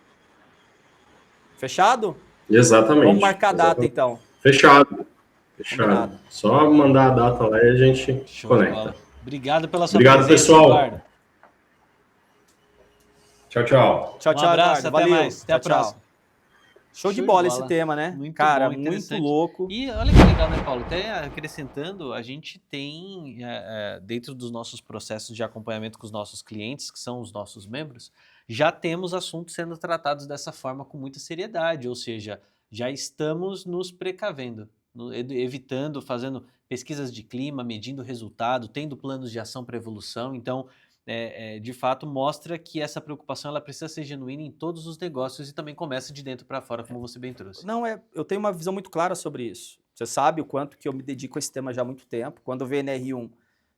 Fechado? Exatamente. Vamos marcar a data, então. Fechado. Combinado. Só mandar a data lá e a gente conecta. Obrigado pela sua Obrigado, presença, pessoal. Eduardo. Tchau, tchau. Tchau, Um abraço, Eduardo. até Valeu. mais. Até a próxima. Show de bola esse tema, né? Muito Cara, bom, muito louco. E olha que legal, né, Paulo? Até acrescentando, a gente tem, dentro dos nossos processos de acompanhamento com os nossos clientes, que são os nossos membros, já temos assuntos sendo tratados dessa forma com muita seriedade, ou seja, já estamos nos precavendo, evitando, fazendo pesquisas de clima, medindo o resultado, tendo planos de ação para evolução. Então, de fato, mostra que essa preocupação ela precisa ser genuína em todos os negócios e também começa de dentro para fora, como você bem trouxe. Não, eu tenho uma visão muito clara sobre isso. Você sabe o quanto que eu me dedico a esse tema já há muito tempo. Quando o VNR1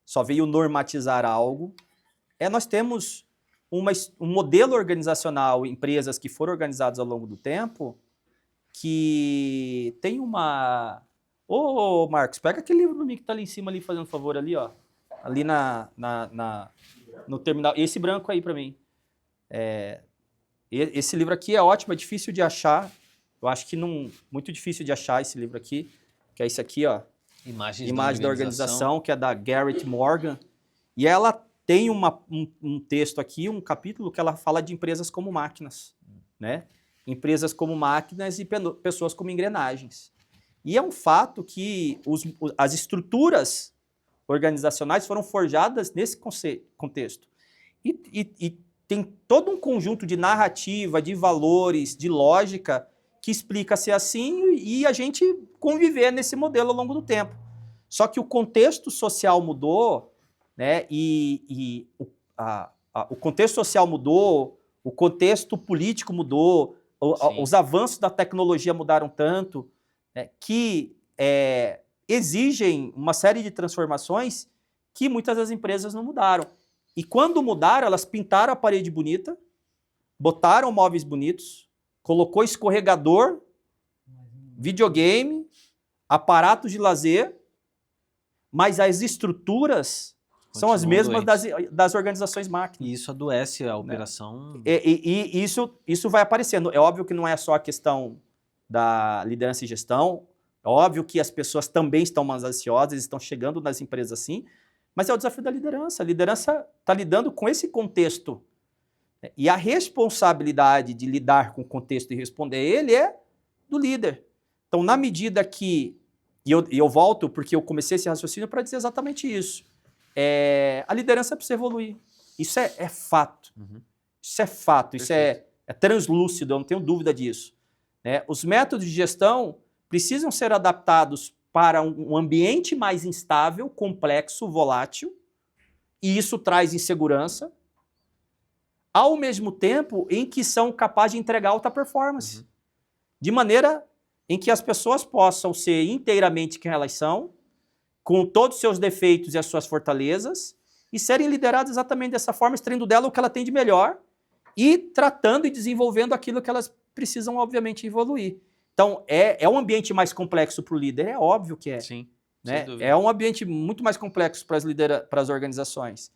só veio normatizar algo, nós temos um modelo organizacional, empresas que foram organizadas ao longo do tempo, que tem uma... Ô, Marcos, pega aquele livro do mim que tá ali em cima, ali, fazendo um favor ali, ó. Ali no terminal. Esse branco aí para mim. Esse livro aqui é ótimo, é difícil de achar. Eu acho que muito difícil de achar esse livro aqui, que é esse aqui, ó. Imagens da Organização, que é da Garrett Morgan. E ela tem um texto aqui, um capítulo, que ela fala de empresas como máquinas, né? Empresas como máquinas e pessoas como engrenagens. E é um fato que as estruturas organizacionais foram forjadas nesse contexto. E tem todo um conjunto de narrativa, de valores, de lógica que explica ser assim e a gente conviver nesse modelo ao longo do tempo. Só que o contexto social mudou, né? O contexto social mudou, o contexto político mudou, Sim. os avanços da tecnologia mudaram tanto, que exigem uma série de transformações que muitas das empresas não mudaram. E quando mudaram, elas pintaram a parede bonita, botaram móveis bonitos, colocou escorregador, videogame, aparatos de lazer, mas as estruturas são as Continuam mesmas doentes. das organizações máquinas. E isso adoece a operação. E isso vai aparecendo. É óbvio que não é só a questão da liderança e gestão, é óbvio que as pessoas também estão mais ansiosas, estão chegando nas empresas assim, mas é o desafio da liderança. A liderança está lidando com esse contexto. E a responsabilidade de lidar com o contexto e responder a ele é do líder. Então, na medida que... E eu volto porque eu comecei esse raciocínio para dizer exatamente isso. A liderança precisa evoluir. Isso é fato. Uhum. Isso é fato. Isso é translúcido, eu não tenho dúvida disso. Os métodos de gestão precisam ser adaptados para um ambiente mais instável, complexo, volátil, e isso traz insegurança, ao mesmo tempo em que são capazes de entregar alta performance. De maneira em que as pessoas possam ser inteiramente quem elas são, com todos os seus defeitos e as suas fortalezas, e serem lideradas exatamente dessa forma, extraindo dela o que ela tem de melhor e tratando e desenvolvendo aquilo que elas precisam, obviamente, evoluir. Então, é um ambiente mais complexo para o líder, é óbvio que é. Sim, né? sem dúvida. É um ambiente muito mais complexo para as organizações.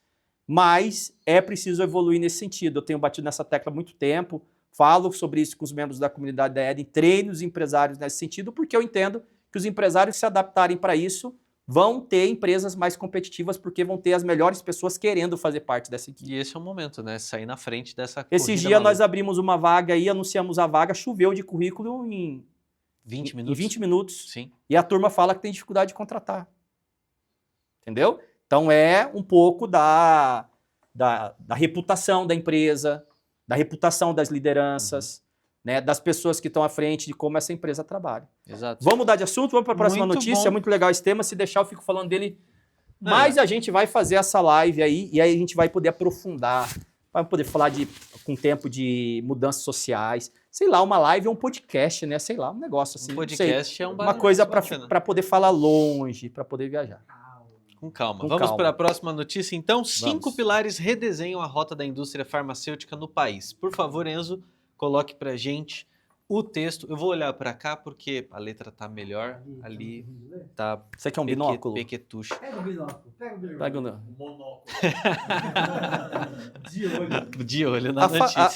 Mas é preciso evoluir nesse sentido. Eu tenho batido nessa tecla há muito tempo, falo sobre isso com os membros da comunidade da Eden, treino os empresários nesse sentido, porque eu entendo que os empresários se adaptarem para isso vão ter empresas mais competitivas, porque vão ter as melhores pessoas querendo fazer parte dessa equipe. E esse é o momento, né? Sair na frente dessa Esses corrida dias nós maluca. abrimos uma vaga aí, anunciamos a vaga, choveu de currículo em 20 em minutos. 20 minutos. Sim. E a turma fala que tem dificuldade de contratar. Entendeu? Então é um pouco da reputação da empresa, da reputação das lideranças, né, das pessoas que estão à frente de como essa empresa trabalha. Exato. Vamos mudar de assunto, vamos para a próxima Muito notícia. bom. É muito legal esse tema. Se deixar, eu fico falando dele. Não, Mas a gente vai fazer essa live aí, e aí a gente vai poder aprofundar, vai poder falar com tempo de mudanças sociais. Sei lá, uma live ou um podcast, né? Sei lá, um negócio assim. Um não sei. podcast é Uma coisa bacana. para poder falar longe, para poder viajar. Com calma. Com Vamos calma. para a próxima notícia, então. 5 Vamos. pilares redesenham a rota da indústria farmacêutica no país. Por favor, Enzo, coloque pra gente o texto. Eu vou olhar para cá porque a letra tá melhor. Ali tá Você quer um binóculo? pequetucho. Pega o binóculo, pega o binóculo. Pega o- Monóculo. De olho. De olho na A, Fa- notícia.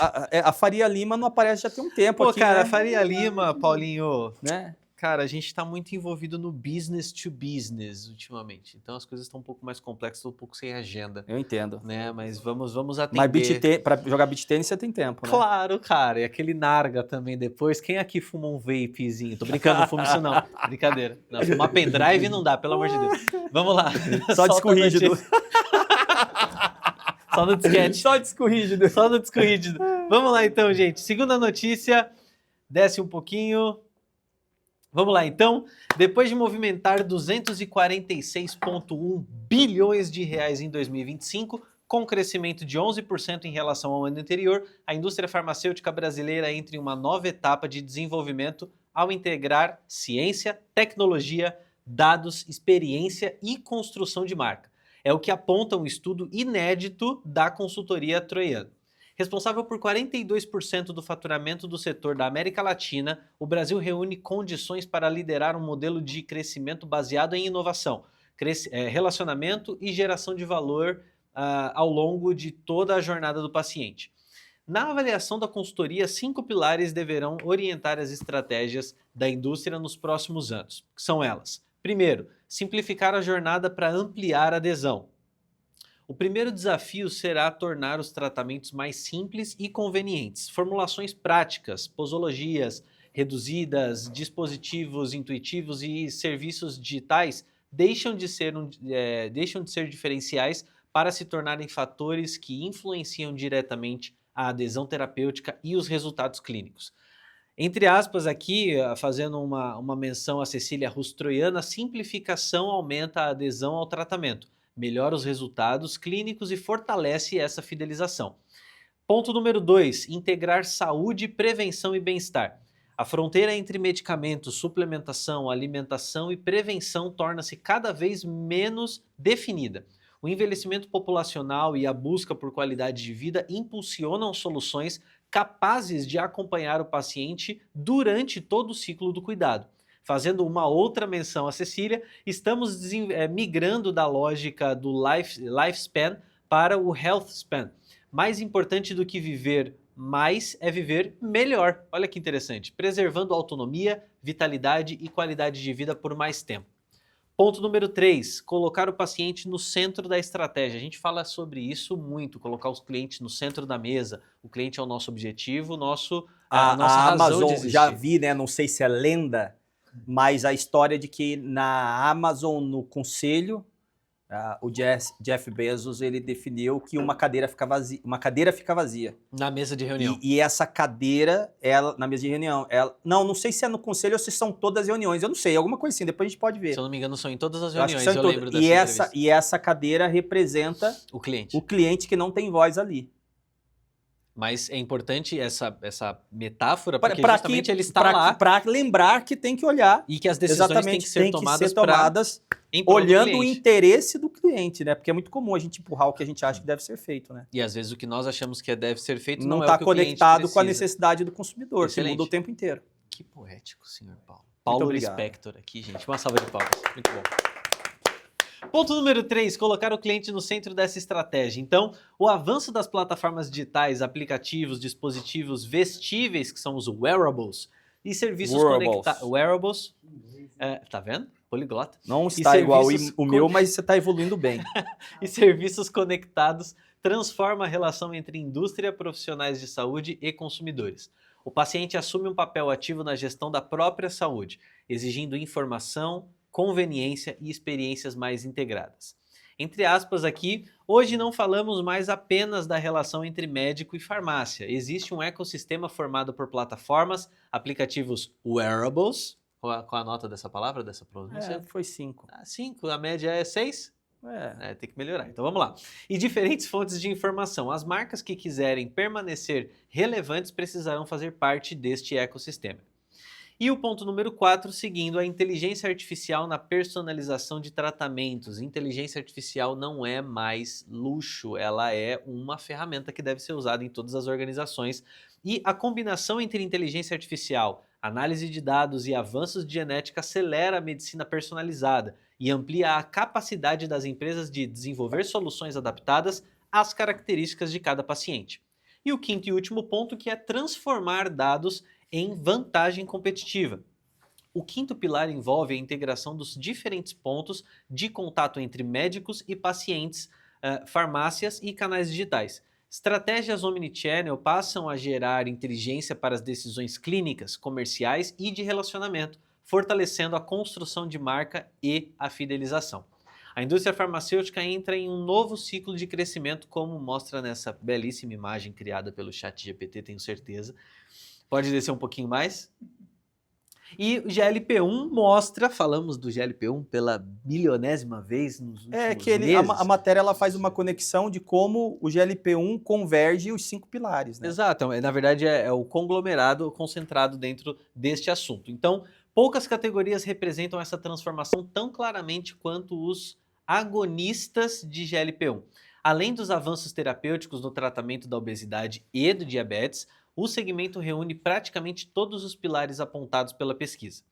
a Faria Lima não aparece já tem um tempo Pô, aqui, cara, né? Faria Lima, Paulinho, Né? cara, a gente tá muito envolvido no business to business ultimamente. Então as coisas estão um pouco mais complexas, tô um pouco sem agenda, Eu entendo. né? Mas vamos atender. Mas para jogar beach tênis você tem tempo, né? Claro, cara. E aquele narga também depois. Quem aqui fuma um vapezinho? Tô brincando, não fumo isso não. Brincadeira. Não, fumar pendrive não dá, pelo amor de Deus. Vamos lá. Só disco Solta a rígido. notícia. Só no disquete. Só disco rígido. Só no disco rígido. Vamos lá então, gente. Segunda notícia. Desce um pouquinho. Vamos lá então. Depois de movimentar 246,1 bilhões de reais em 2025, com crescimento de 11% em relação ao ano anterior, a indústria farmacêutica brasileira entra em uma nova etapa de desenvolvimento ao integrar ciência, tecnologia, dados, experiência e construção de marca. É o que aponta um estudo inédito da consultoria Troiano. Responsável por 42% do faturamento do setor da América Latina, o Brasil reúne condições para liderar um modelo de crescimento baseado em inovação, relacionamento e geração de valor ao longo de toda a jornada do paciente. Na avaliação da consultoria, 5 pilares deverão orientar as estratégias da indústria nos próximos anos. Que são elas: primeiro, simplificar a jornada para ampliar a adesão. O primeiro desafio será tornar os tratamentos mais simples e convenientes. Formulações práticas, posologias reduzidas, dispositivos intuitivos e serviços digitais deixam de ser diferenciais para se tornarem fatores que influenciam diretamente a adesão terapêutica e os resultados clínicos. Entre aspas aqui, fazendo uma menção a Cecília Russo Troiano, a simplificação aumenta a adesão ao tratamento, melhora os resultados clínicos e fortalece essa fidelização. Ponto número 2, integrar saúde, prevenção e bem-estar. A fronteira entre medicamentos, suplementação, alimentação e prevenção torna-se cada vez menos definida. O envelhecimento populacional e a busca por qualidade de vida impulsionam soluções capazes de acompanhar o paciente durante todo o ciclo do cuidado. Fazendo uma outra menção a Cecília, estamos migrando da lógica do lifespan para o health span. Mais importante do que viver mais é viver melhor. Olha que interessante. Preservando autonomia, vitalidade e qualidade de vida por mais tempo. Ponto número 3, colocar o paciente no centro da estratégia. A gente fala sobre isso muito, colocar os clientes no centro da mesa. O cliente é o nosso objetivo, a nossa A razão de Amazon, existir. já vi, né? Não sei se é lenda, mas a história de que na Amazon, no conselho, o Jeff Bezos, ele definiu que uma cadeira fica vazia. Na mesa de reunião. E essa cadeira, na mesa de reunião, não sei se é no conselho ou se são todas as reuniões, eu não sei, alguma coisa assim, depois a gente pode ver. Se eu não me engano, são em todas as Eu acho que reuniões, são eu em lembro todas. dessa entrevista. E essa cadeira representa O cliente. o cliente que não tem voz ali. Mas é importante essa metáfora, Pra- porque pra justamente que- ele está pra- lá pra lembrar que tem que olhar, e que as decisões têm exatamente, que ser tomadas em prol do olhando o cliente. interesse do cliente, né? Porque é muito comum a gente empurrar o que a gente acha que deve ser feito, né? E às vezes o que nós achamos que deve ser feito Não não é está o que o cliente conectado com a precisa. necessidade do consumidor, Excelente. que muda o tempo inteiro. Que poético, senhor Paulo. Paulo obrigado. Spector aqui, gente. Uma salva de palmas. Muito bom. Ponto número 3, colocar o cliente no centro dessa estratégia. Então, o avanço das plataformas digitais, aplicativos, dispositivos vestíveis, que são os wearables, e serviços conectados. Wearables, tá vendo? Poliglota. Não está igual serviços o meu, mas você está evoluindo bem. E serviços conectados transforma a relação entre indústria, profissionais de saúde e consumidores. O paciente assume um papel ativo na gestão da própria saúde, exigindo informação, conveniência e experiências mais integradas. Entre aspas aqui, hoje não falamos mais apenas da relação entre médico e farmácia. Existe um ecossistema formado por plataformas, aplicativos wearables. Qual a nota dessa palavra, dessa pronúncia? Foi 5. 5, a média é 6? Tem que melhorar. Então vamos lá. E diferentes fontes de informação. As marcas que quiserem permanecer relevantes precisarão fazer parte deste ecossistema. E o ponto número 4, seguindo a inteligência artificial na personalização de tratamentos. Inteligência artificial não é mais luxo, ela é uma ferramenta que deve ser usada em todas as organizações. E a combinação entre inteligência artificial, análise de dados e avanços de genética acelera a medicina personalizada e amplia a capacidade das empresas de desenvolver soluções adaptadas às características de cada paciente. E o quinto e último ponto, que é transformar dados em vantagem competitiva. O quinto pilar envolve a integração dos diferentes pontos de contato entre médicos e pacientes, farmácias e canais digitais. Estratégias omnichannel passam a gerar inteligência para as decisões clínicas, comerciais e de relacionamento, fortalecendo a construção de marca e a fidelização. A indústria farmacêutica entra em um novo ciclo de crescimento, como mostra nessa belíssima imagem criada pelo ChatGPT, tenho certeza. Pode descer um pouquinho mais. E o GLP-1 mostra, falamos do GLP-1 pela milionésima vez nos últimos meses. A matéria ela faz uma conexão de como o GLP-1 converge os 5 pilares, né? Exato, na verdade é o conglomerado concentrado dentro deste assunto. Então, poucas categorias representam essa transformação tão claramente quanto os agonistas de GLP-1. Além dos avanços terapêuticos no tratamento da obesidade e do diabetes, o segmento reúne praticamente todos os pilares apontados pela pesquisa.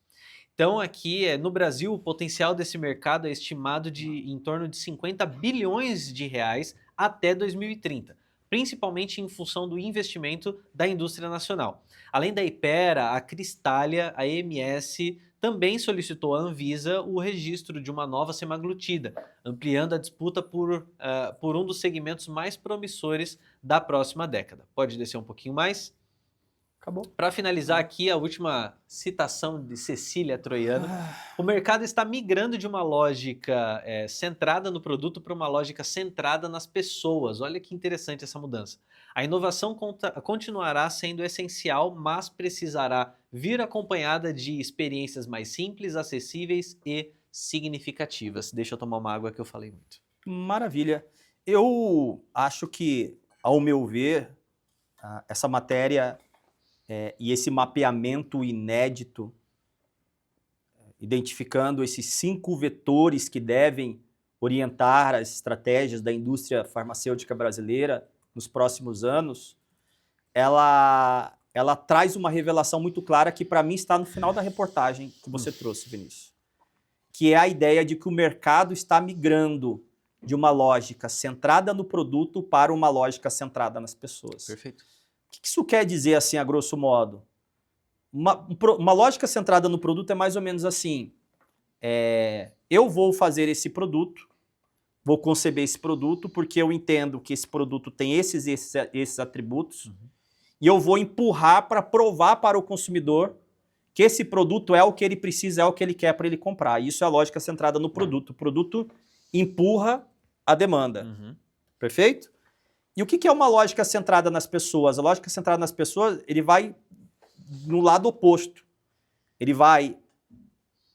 Então aqui, no Brasil, o potencial desse mercado é estimado em torno de 50 bilhões de reais até 2030, principalmente em função do investimento da indústria nacional. Além da Hypera, a Cristália, a EMS também solicitou à Anvisa o registro de uma nova semaglutida, ampliando a disputa por um dos segmentos mais promissores da próxima década. Pode descer um pouquinho mais? Acabou. Para finalizar aqui, a última citação de Cecília Troiano. O mercado está migrando de uma lógica centrada no produto para uma lógica centrada nas pessoas. Olha que interessante essa mudança. A inovação continuará sendo essencial, mas precisará vir acompanhada de experiências mais simples, acessíveis e significativas. Deixa eu tomar uma água que eu falei muito. Maravilha. Eu acho que, ao meu ver, essa matéria e esse mapeamento inédito, identificando esses 5 vetores que devem orientar as estratégias da indústria farmacêutica brasileira nos próximos anos, ela traz uma revelação muito clara que, para mim, está no final da reportagem que você trouxe, Vinícius, que é a ideia de que o mercado está migrando de uma lógica centrada no produto para uma lógica centrada nas pessoas. Perfeito. O que isso quer dizer, assim, a grosso modo? Uma lógica centrada no produto é mais ou menos assim, eu vou fazer esse produto, vou conceber esse produto porque eu entendo que esse produto tem esses atributos, e eu vou empurrar para provar para o consumidor que esse produto é o que ele precisa, é o que ele quer para ele comprar. Isso é a lógica centrada no produto. O produto empurra a demanda. Perfeito? E o que é uma lógica centrada nas pessoas? A lógica centrada nas pessoas, ele vai no lado oposto. Ele vai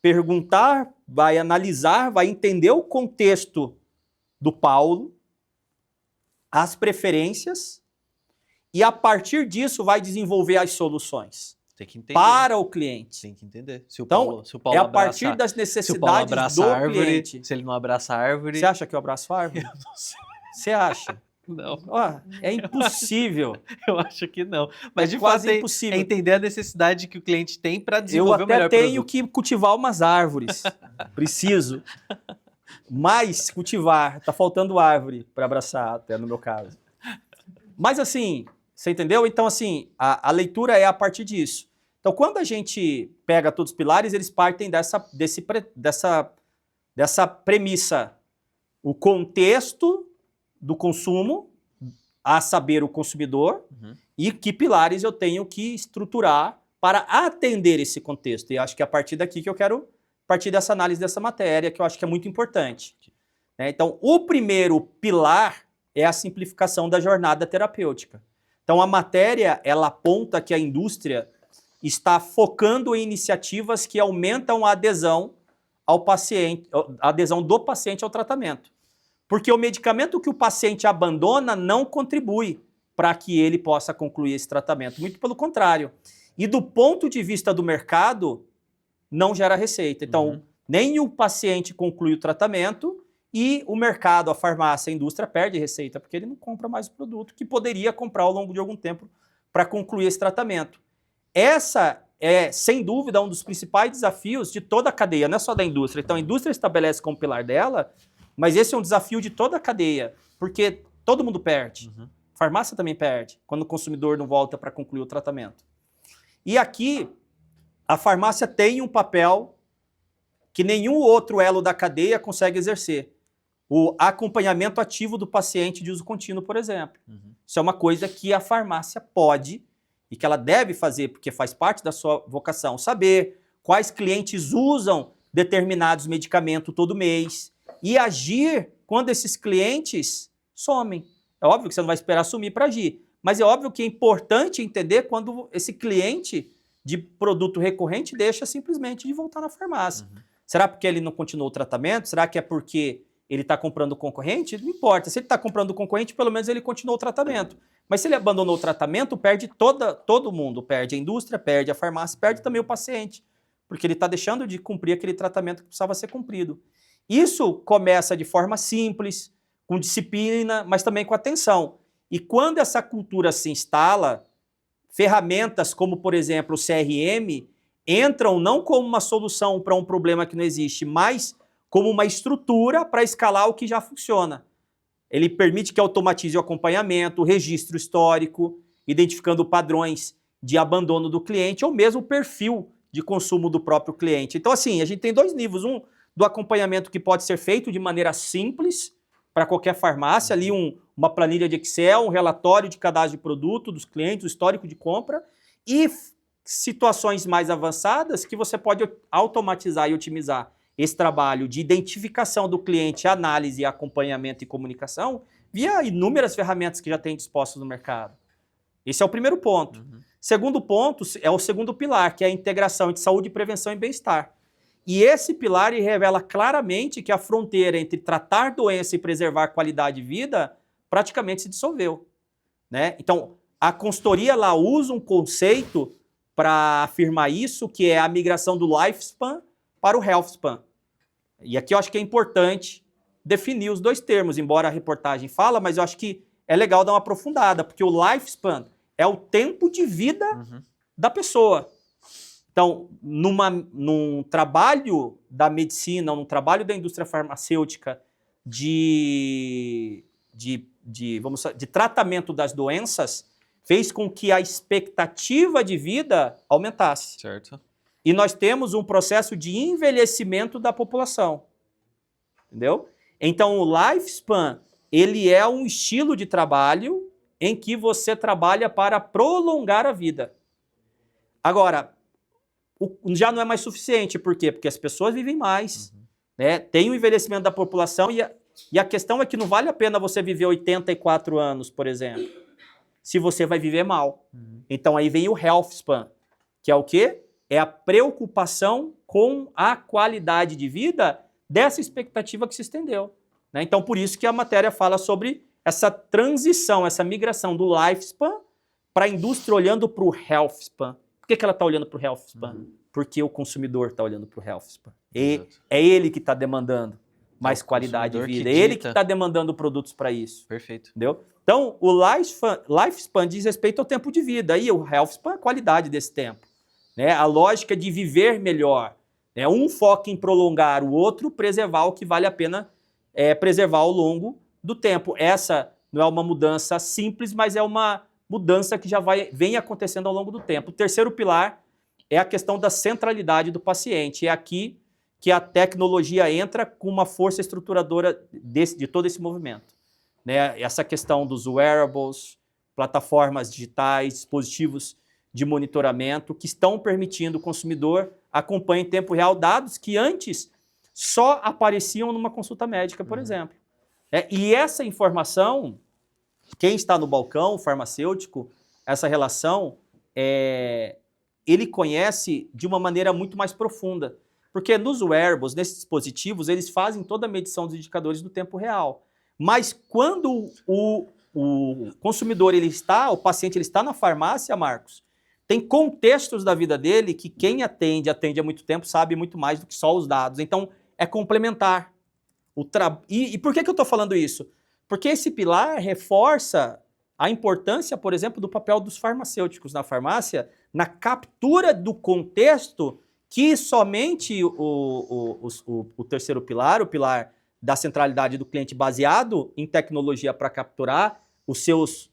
perguntar, vai analisar, vai entender o contexto do Paulo, as preferências, e a partir disso vai desenvolver as soluções. Tem que entender. Para o cliente. Tem que entender. Se o Então, Paulo é a partir das necessidades do cliente. Se ele não abraça a árvore... Você acha que eu abraço a árvore? Eu não sei. Você acha? Não. Ó, é impossível. Eu acho que não. Mas, de quase fato, impossível. é entender a necessidade que o cliente tem para desenvolver Eu o melhor até tenho produto. que cultivar umas árvores. Preciso. Mas cultivar. Tá faltando árvore para abraçar, até no meu caso. Mas assim, você entendeu? Então, assim, a leitura é a partir disso. Então, quando a gente pega todos os pilares, eles partem dessa premissa. O contexto do consumo, a saber, o consumidor, e que pilares eu tenho que estruturar para atender esse contexto. E acho que é a partir daqui que eu quero partir dessa análise dessa matéria, que eu acho que é muito importante. Então, o primeiro pilar é a simplificação da jornada terapêutica. Então, a matéria, ela aponta que a indústria está focando em iniciativas que aumentam a adesão ao paciente, a adesão do paciente ao tratamento. Porque o medicamento que o paciente abandona não contribui para que ele possa concluir esse tratamento. Muito pelo contrário. E do ponto de vista do mercado, não gera receita. Então, nem o paciente conclui o tratamento e o mercado, a farmácia, a indústria perde receita, porque ele não compra mais o produto que poderia comprar ao longo de algum tempo para concluir esse tratamento. Essa é, sem dúvida, um dos principais desafios de toda a cadeia, não é só da indústria. Então, a indústria estabelece como pilar dela, mas esse é um desafio de toda a cadeia, porque todo mundo perde. A farmácia também perde, quando o consumidor não volta para concluir o tratamento. E aqui, a farmácia tem um papel que nenhum outro elo da cadeia consegue exercer. O acompanhamento ativo do paciente de uso contínuo, por exemplo. Isso é uma coisa que a farmácia pode e que ela deve fazer, porque faz parte da sua vocação, saber quais clientes usam determinados medicamentos todo mês e agir quando esses clientes somem. É óbvio que você não vai esperar sumir para agir, mas é óbvio que é importante entender quando esse cliente de produto recorrente deixa simplesmente de voltar na farmácia. Será porque ele não continuou o tratamento? Será que é porque ele está comprando concorrente? Não importa. Se ele está comprando concorrente, pelo menos ele continuou o tratamento. Mas se ele abandonou o tratamento, perde todo mundo. Perde a indústria, perde a farmácia, perde também o paciente. Porque ele está deixando de cumprir aquele tratamento que precisava ser cumprido. Isso começa de forma simples, com disciplina, mas também com atenção. E quando essa cultura se instala, ferramentas como, por exemplo, o CRM, entram não como uma solução para um problema que não existe, mas como uma estrutura para escalar o que já funciona. Ele permite que automatize o acompanhamento, o registro histórico, identificando padrões de abandono do cliente ou mesmo o perfil de consumo do próprio cliente. Então, assim, a gente tem 2 níveis. Um do acompanhamento que pode ser feito de maneira simples para qualquer farmácia, ali uma planilha de Excel, um relatório de cadastro de produto dos clientes, o histórico de compra, e situações mais avançadas que você pode automatizar e otimizar esse trabalho de identificação do cliente, análise, acompanhamento e comunicação via inúmeras ferramentas que já tem dispostas no mercado. Esse é o primeiro ponto. Segundo ponto é o segundo pilar, que é a integração de saúde, prevenção e bem-estar. E esse pilar revela claramente que a fronteira entre tratar doença e preservar a qualidade de vida praticamente se dissolveu. Né? Então, a consultoria ela usa um conceito para afirmar isso, que é a migração do lifespan para o healthspan. E aqui eu acho que é importante definir os dois termos, embora a reportagem fala, mas eu acho que é legal dar uma aprofundada, porque o lifespan é o tempo de vida da pessoa. Então, num trabalho da medicina, num trabalho da indústria farmacêutica de tratamento das doenças, fez com que a expectativa de vida aumentasse. Certo. E nós temos um processo de envelhecimento da população. Entendeu? Então, o lifespan, ele é um estilo de trabalho em que você trabalha para prolongar a vida. Agora, já não é mais suficiente. Por quê? Porque as pessoas vivem mais. Né? Tem o envelhecimento da população e a questão é que não vale a pena você viver 84 anos, por exemplo, se você vai viver mal. Então, aí vem o healthspan, que é o quê? É a preocupação com a qualidade de vida dessa expectativa que se estendeu. Né? Então, por isso que a matéria fala sobre essa transição, essa migração do lifespan para a indústria olhando para o healthspan. Por que ela está olhando para o healthspan? Porque o consumidor está olhando para o healthspan. E é ele que está demandando mais qualidade de vida. É ele que está demandando produtos para isso. Perfeito. Entendeu? Então, o lifespan diz respeito ao tempo de vida. E o healthspan é a qualidade desse tempo. Né? A lógica de viver melhor. Né? Um foca em prolongar, o outro preservar o que vale a pena preservar ao longo do tempo. Essa não é uma mudança simples, mas é uma mudança que já vem acontecendo ao longo do tempo. O terceiro pilar é a questão da centralidade do paciente. É aqui que a tecnologia entra com uma força estruturadora de todo esse movimento. Né? Essa questão dos wearables, plataformas digitais, dispositivos de monitoramento que estão permitindo o consumidor acompanhar em tempo real dados que antes só apareciam numa consulta médica, por exemplo. E essa informação, quem está no balcão, o farmacêutico, essa relação, ele conhece de uma maneira muito mais profunda. Porque nos wearables, nesses dispositivos, eles fazem toda a medição dos indicadores do tempo real. Mas quando o consumidor, o paciente, ele está na farmácia, Marcos, tem contextos da vida dele que quem atende há muito tempo, sabe muito mais do que só os dados. Então, é complementar. E por que eu estou falando isso? Porque esse pilar reforça a importância, por exemplo, do papel dos farmacêuticos na farmácia, na captura do contexto que somente o terceiro pilar, o pilar da centralidade do cliente baseado em tecnologia para capturar os seus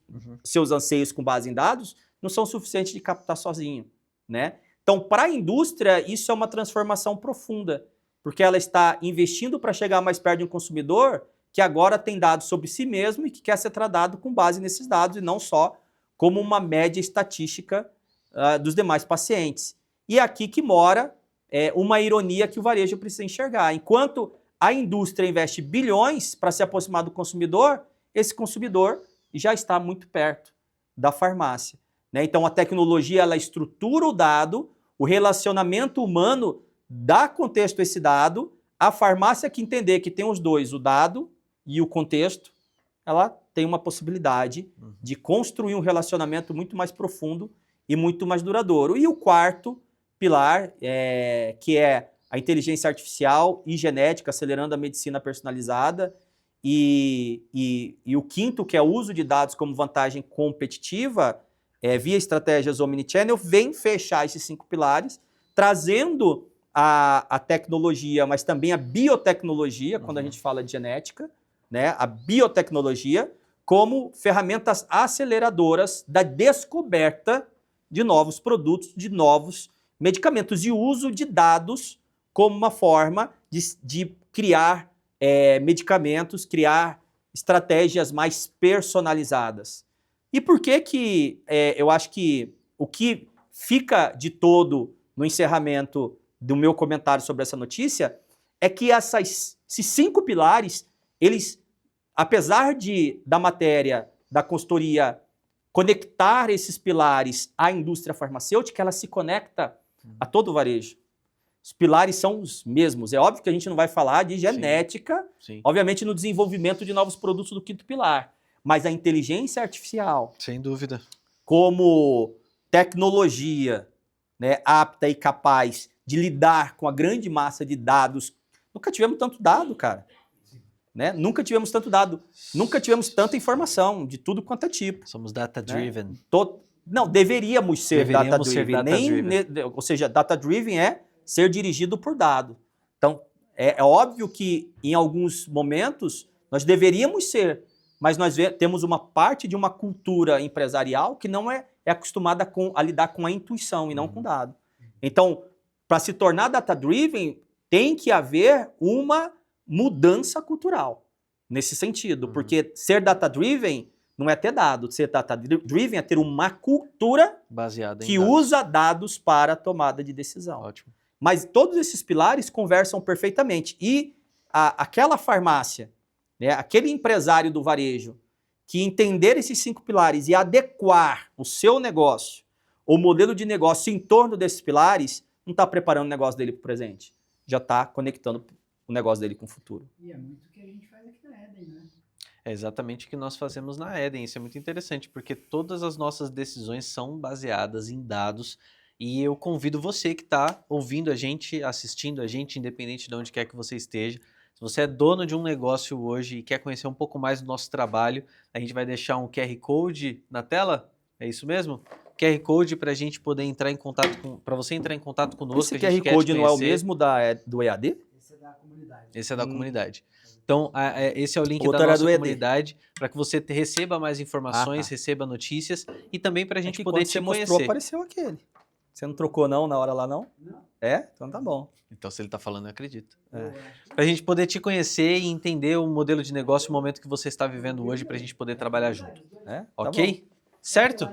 anseios com base em dados, não são suficientes de captar sozinho. Né? Então, para a indústria, isso é uma transformação profunda, porque ela está investindo para chegar mais perto de um consumidor que agora tem dados sobre si mesmo e que quer ser tratado com base nesses dados e não só como uma média estatística dos demais pacientes. E é aqui que mora uma ironia que o varejo precisa enxergar. Enquanto a indústria investe bilhões para se aproximar do consumidor, esse consumidor já está muito perto da farmácia. Né? Então, a tecnologia ela estrutura o dado, o relacionamento humano dá contexto a esse dado, a farmácia que entender que tem os dois, o dado e o contexto, ela tem uma possibilidade de construir um relacionamento muito mais profundo e muito mais duradouro. E o quarto pilar, que é a inteligência artificial e genética, acelerando a medicina personalizada, e o quinto, que é o uso de dados como vantagem competitiva, via estratégias omnichannel, vem fechar esses 5 pilares, trazendo a tecnologia, mas também a biotecnologia, quando a gente fala de genética, né, a biotecnologia como ferramentas aceleradoras da descoberta de novos produtos, de novos medicamentos e o uso de dados como uma forma de criar medicamentos, criar estratégias mais personalizadas. E por que eu acho que o que fica de todo no encerramento do meu comentário sobre essa notícia é que esses 5 pilares, eles, apesar da matéria da consultoria conectar esses pilares à indústria farmacêutica, ela se conecta a todo o varejo. Os pilares são os mesmos. É óbvio que a gente não vai falar de genética, Sim. obviamente no desenvolvimento de novos produtos do 5º pilar, mas a inteligência artificial, sem dúvida, como tecnologia, né, apta e capaz de lidar com a grande massa de dados. Nunca tivemos tanto dado, cara. Né? Nunca tivemos tanto dado. Nunca tivemos tanta informação de tudo quanto é tipo. Somos data-driven. Não, deveríamos ser Deveríamos ser data-driven. data-driven. Ou seja, data-driven é ser dirigido por dado. Então, é óbvio que em alguns momentos nós deveríamos ser, mas nós temos uma parte de uma cultura empresarial que não é acostumada a lidar com a intuição e não com dado. Então, para se tornar data-driven, tem que haver uma mudança cultural nesse sentido, porque ser data-driven não é ter dado, ser data-driven é ter uma cultura Baseada em que dados. usa dados para a tomada de decisão. Ótimo. Mas todos esses pilares conversam perfeitamente. E aquela farmácia, né, aquele empresário do varejo, que entender esses 5 pilares e adequar o seu negócio, o modelo de negócio em torno desses pilares, não está preparando o negócio dele para o presente. Já está conectando o negócio dele com o futuro. E é muito o que a gente faz aqui na Eden, né? É exatamente o que nós fazemos na Eden. Isso é muito interessante, porque todas as nossas decisões são baseadas em dados. E eu convido você que está ouvindo a gente, assistindo a gente, independente de onde quer que você esteja. Se você é dono de um negócio hoje e quer conhecer um pouco mais do nosso trabalho, a gente vai deixar um QR Code na tela. É isso mesmo? QR Code para a gente poder entrar em contato para você entrar em contato conosco. Esse QR Code não é o mesmo do EAD? Esse é da comunidade. Esse é da comunidade. Então, esse é o link Outra da era nossa do ED. comunidade, para que você receba mais informações, Ah, tá. receba notícias e também para a gente que poder quando te você conhecer. mostrou, apareceu aquele. Você não trocou não na hora lá não? Não. É? Então tá bom. Então, se ele está falando, eu acredito. É. Para a gente poder te conhecer e entender o modelo de negócio, o momento que você está vivendo hoje, para a gente poder trabalhar junto. É? Tá Ok? bom. Certo?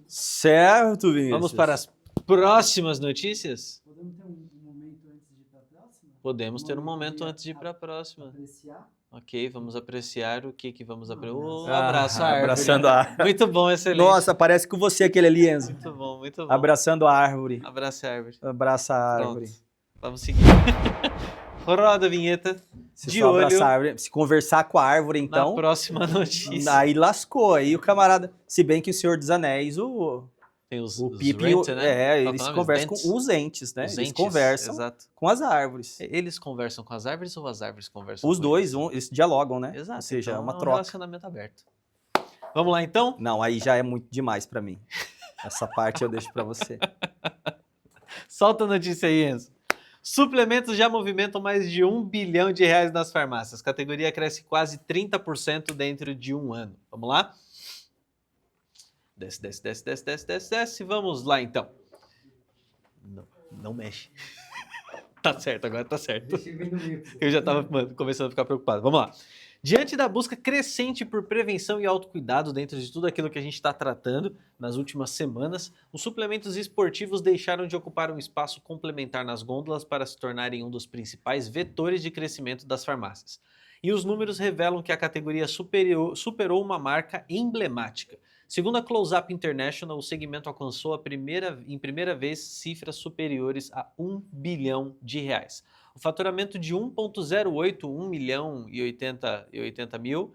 Certo, Vinícius. Vamos para as próximas notícias? Podemos ter um momento antes de ir para a próxima? Podemos ter um momento antes de ir para a próxima. Apreciar? Ok, vamos apreciar o que vamos apreciar. abraço. Abraço a árvore. Abraçando a árvore. Muito bom, excelente. Nossa, parece com você aquele ali, Enzo. Muito bom, muito bom. Abraçando a árvore. Abraço a árvore. Abraça a Pronto. árvore. Vamos seguir. Roda a vinheta. Se De só olho abraçar a árvore, se conversar com a árvore, Na então, próxima notícia. aí lascou. Aí o camarada, se bem que o Senhor dos Anéis, o Tem os Pipe, Rent, né? eles Qual que é o nome? conversam Dentes? com os entes, né? Os Eles entes, conversam Exato. com as árvores. Eles conversam com as árvores ou as árvores conversam Os com dois, eles? eles dialogam, né? Exato. Ou seja, então é uma um troca. relacionamento aberto. Vamos lá, então? Não, aí já é muito demais pra mim. Essa parte eu deixo pra você. Solta a notícia aí, Enzo. Suplementos já movimentam mais de R$1 bilhão nas farmácias. Categoria cresce quase 30% dentro de um ano. Vamos lá? Desce. Vamos lá, então. Não mexe. Tá certo, agora tá certo. Deixa ele bem no meio. Eu já estava começando a ficar preocupado. Vamos lá. Diante da busca crescente por prevenção e autocuidado dentro de tudo aquilo que a gente está tratando nas últimas semanas, os suplementos esportivos deixaram de ocupar um espaço complementar nas gôndolas para se tornarem um dos principais vetores de crescimento das farmácias. E os números revelam que a categoria superou uma marca emblemática. Segundo a Close Up International, o segmento alcançou em primeira vez cifras superiores a R$1 bilhão. O faturamento de 1,08 milhão e 80 mil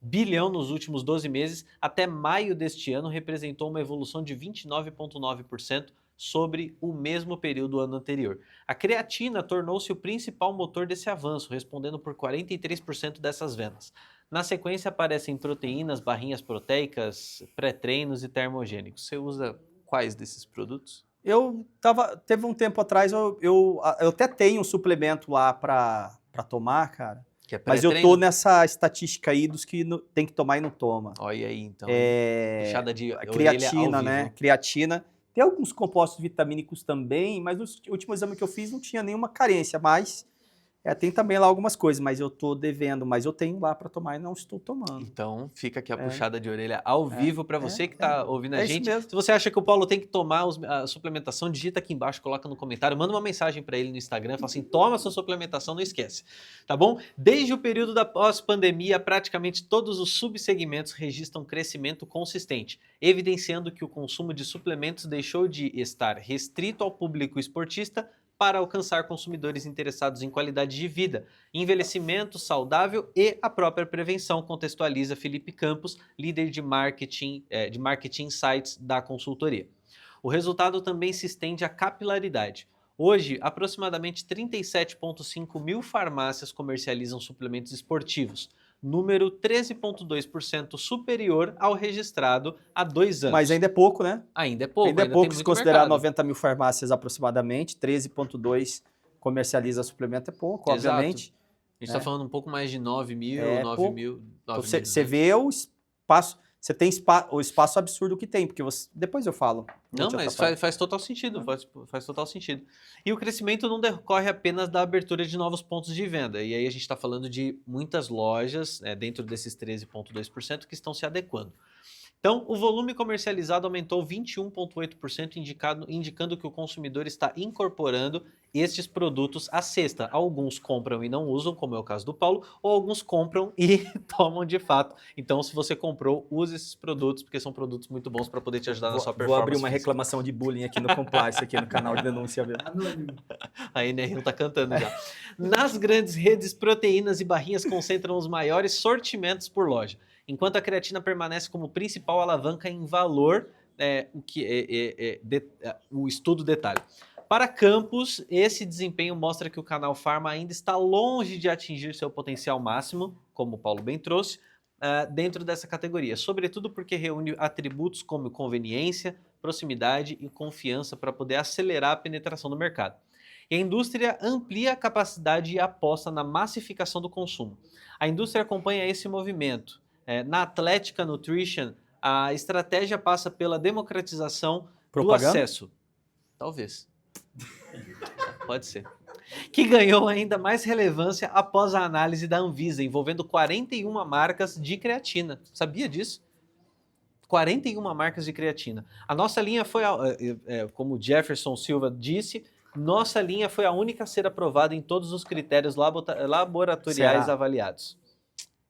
bilhão nos últimos 12 meses, até maio deste ano, representou uma evolução de 29,9% sobre o mesmo período do ano anterior. A creatina tornou-se o principal motor desse avanço, respondendo por 43% dessas vendas. Na sequência aparecem proteínas, barrinhas proteicas, pré-treinos e termogênicos. Você usa quais desses produtos? Teve um tempo atrás, eu até tenho um suplemento lá pra tomar, cara. Que é Mas eu pré-treino? tô nessa estatística aí dos que tem que tomar e não toma. Olha aí, então. É, de a orelha creatina, ao né? vivo. Creatina. Tem alguns compostos vitamínicos também, mas no último exame que eu fiz não tinha nenhuma carência, mas tem também lá algumas coisas, mas eu tô devendo, mas eu tenho lá para tomar e não estou tomando. Então, fica aqui a puxada de orelha ao vivo para você que está ouvindo a isso gente. mesmo. Se você acha que o Paulo tem que tomar a suplementação, digita aqui embaixo, coloca no comentário, manda uma mensagem para ele no Instagram, fala assim, toma sua suplementação, não esquece, tá bom? Desde o período da pós-pandemia, praticamente todos os subsegmentos registram crescimento consistente, evidenciando que o consumo de suplementos deixou de estar restrito ao público esportista para alcançar consumidores interessados em qualidade de vida, envelhecimento saudável e a própria prevenção, contextualiza Felipe Campos, líder de marketing insights da consultoria. O resultado também se estende à capilaridade. Hoje, aproximadamente 37,5 mil farmácias comercializam suplementos esportivos, número 13,2% superior ao registrado há 2 anos. Mas ainda é pouco, né? Ainda é pouco. Ainda é tem pouco se muito considerar mercado. 90 mil farmácias aproximadamente, 13,2 comercializa suplemento, é pouco, Exato. obviamente. A gente está falando um pouco mais de 9 mil, É 9 pouco. mil. Então, você vê o espaço, você tem o espaço absurdo que tem, porque depois eu falo. Não, Vou te mas atrapalhar. faz total sentido, faz total sentido. E o crescimento não decorre apenas da abertura de novos pontos de venda. E aí a gente está falando de muitas lojas, dentro desses 13,2%, que estão se adequando. Então, o volume comercializado aumentou 21,8%, indicando que o consumidor está incorporando estes produtos à cesta. Alguns compram e não usam, como é o caso do Paulo, ou alguns compram e tomam de fato. Então, se você comprou, use esses produtos, porque são produtos muito bons para poder te ajudar na sua performance. Vou abrir uma física. reclamação de bullying aqui no Compliance, aqui no canal de denúncia. Viu? Anônimo. A NR1 tá cantando já. Nas grandes redes, proteínas e barrinhas concentram os maiores sortimentos por loja, enquanto a creatina permanece como principal alavanca em valor, o estudo detalha. Para Campos, esse desempenho mostra que o canal Farma ainda está longe de atingir seu potencial máximo, como o Paulo bem trouxe, dentro dessa categoria, sobretudo porque reúne atributos como conveniência, proximidade e confiança para poder acelerar a penetração no mercado. E a indústria amplia a capacidade e aposta na massificação do consumo. A indústria acompanha esse movimento. Na Atlética Nutrition, a estratégia passa pela democratização do acesso. Talvez. Pode ser. Que ganhou ainda mais relevância após a análise da Anvisa, envolvendo 41 marcas de creatina. Sabia disso? 41 marcas de creatina. A nossa linha foi, como o Jefferson Silva disse, nossa linha foi a única a ser aprovada em todos os critérios laboratoriais avaliados.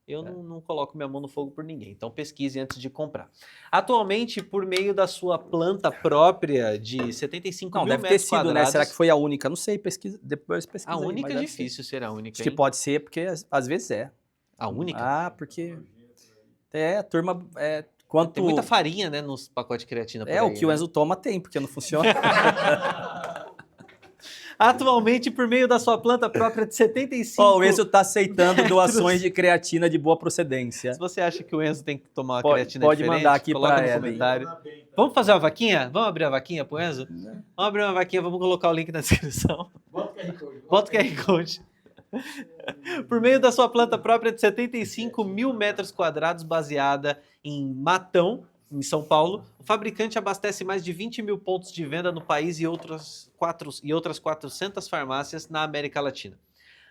Eu não coloco minha mão no fogo por ninguém, então pesquise antes de comprar. Atualmente, por meio da sua planta própria de 75 mil deve ter metros sido, né? quadrados... Será que foi a única? Não sei, depois pesquisa A aí, única mas é deve difícil ser a única, Acho que hein? pode ser, porque às vezes é. A única? Ah, porque... a turma... quanto... Tem muita farinha, né, nos pacotes de creatina por aí, o que o né? Enzo toma tem, porque não funciona. Atualmente, por meio da sua planta própria de 75... O Enzo está aceitando doações de creatina de boa procedência. Se você acha que o Enzo tem que tomar uma creatina pode diferente, mandar aqui coloca pra no ela. comentário. Vamos fazer uma vaquinha? Vamos abrir a vaquinha pro Enzo? Vamos abrir uma vaquinha, vamos colocar o link na descrição. Bota o QR Code. Bota o QR Code. Por meio da sua planta própria de 75 mil metros quadrados, baseada em Matão, em São Paulo, o fabricante abastece mais de 20 mil pontos de venda no país e outras 400 farmácias na América Latina.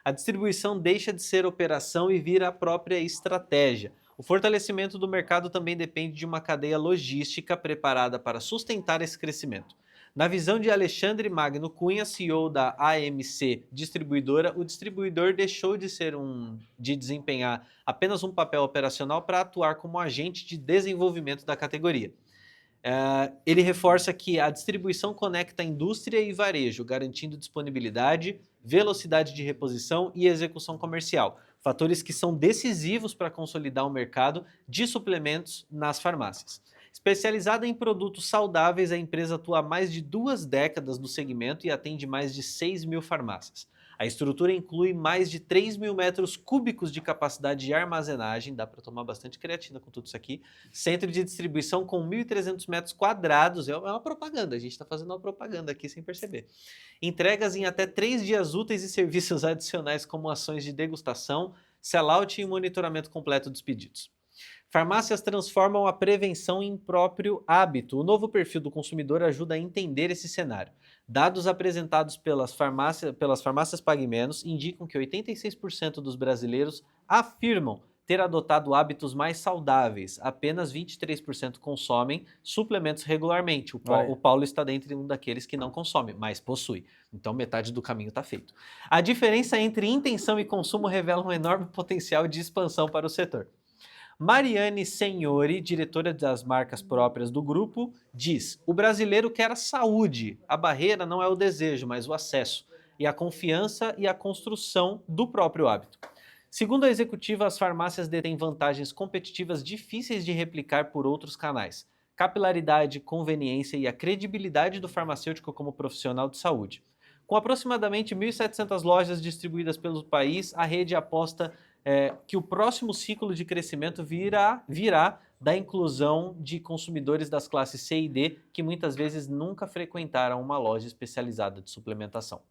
A distribuição deixa de ser operação e vira a própria estratégia. O fortalecimento do mercado também depende de uma cadeia logística preparada para sustentar esse crescimento. Na visão de Alexandre Magno Cunha, CEO da AMC Distribuidora, o distribuidor deixou de desempenhar apenas um papel operacional para atuar como agente de desenvolvimento da categoria. Ele reforça que a distribuição conecta indústria e varejo, garantindo disponibilidade, velocidade de reposição e execução comercial, fatores que são decisivos para consolidar o mercado de suplementos nas farmácias. Especializada em produtos saudáveis, a empresa atua há mais de 2 décadas no segmento e atende mais de 6 mil farmácias. A estrutura inclui mais de 3 mil metros cúbicos de capacidade de armazenagem, dá para tomar bastante creatina com tudo isso aqui, centro de distribuição com 1.300 metros quadrados, é uma propaganda, a gente está fazendo uma propaganda aqui sem perceber. Entregas em até 3 dias úteis e serviços adicionais como ações de degustação, sell-out e monitoramento completo dos pedidos. Farmácias transformam a prevenção em próprio hábito. O novo perfil do consumidor ajuda a entender esse cenário. Dados apresentados pelas farmácias Pague Menos indicam que 86% dos brasileiros afirmam ter adotado hábitos mais saudáveis. Apenas 23% consomem suplementos regularmente. O Paulo está dentre um daqueles que não consome, mas possui. Então metade do caminho está feito. A diferença entre intenção e consumo revela um enorme potencial de expansão para o setor. Mariane Senhori, diretora das marcas próprias do grupo, diz: o brasileiro quer a saúde. A barreira não é o desejo, mas o acesso. e a confiança e a construção do próprio hábito. Segundo a executiva, as farmácias detêm vantagens competitivas difíceis de replicar por outros canais: capilaridade, conveniência e a credibilidade do farmacêutico como profissional de saúde. Com aproximadamente 1.700 lojas distribuídas pelo país, a rede aposta que o próximo ciclo de crescimento virá da inclusão de consumidores das classes C e D que muitas vezes nunca frequentaram uma loja especializada de suplementação.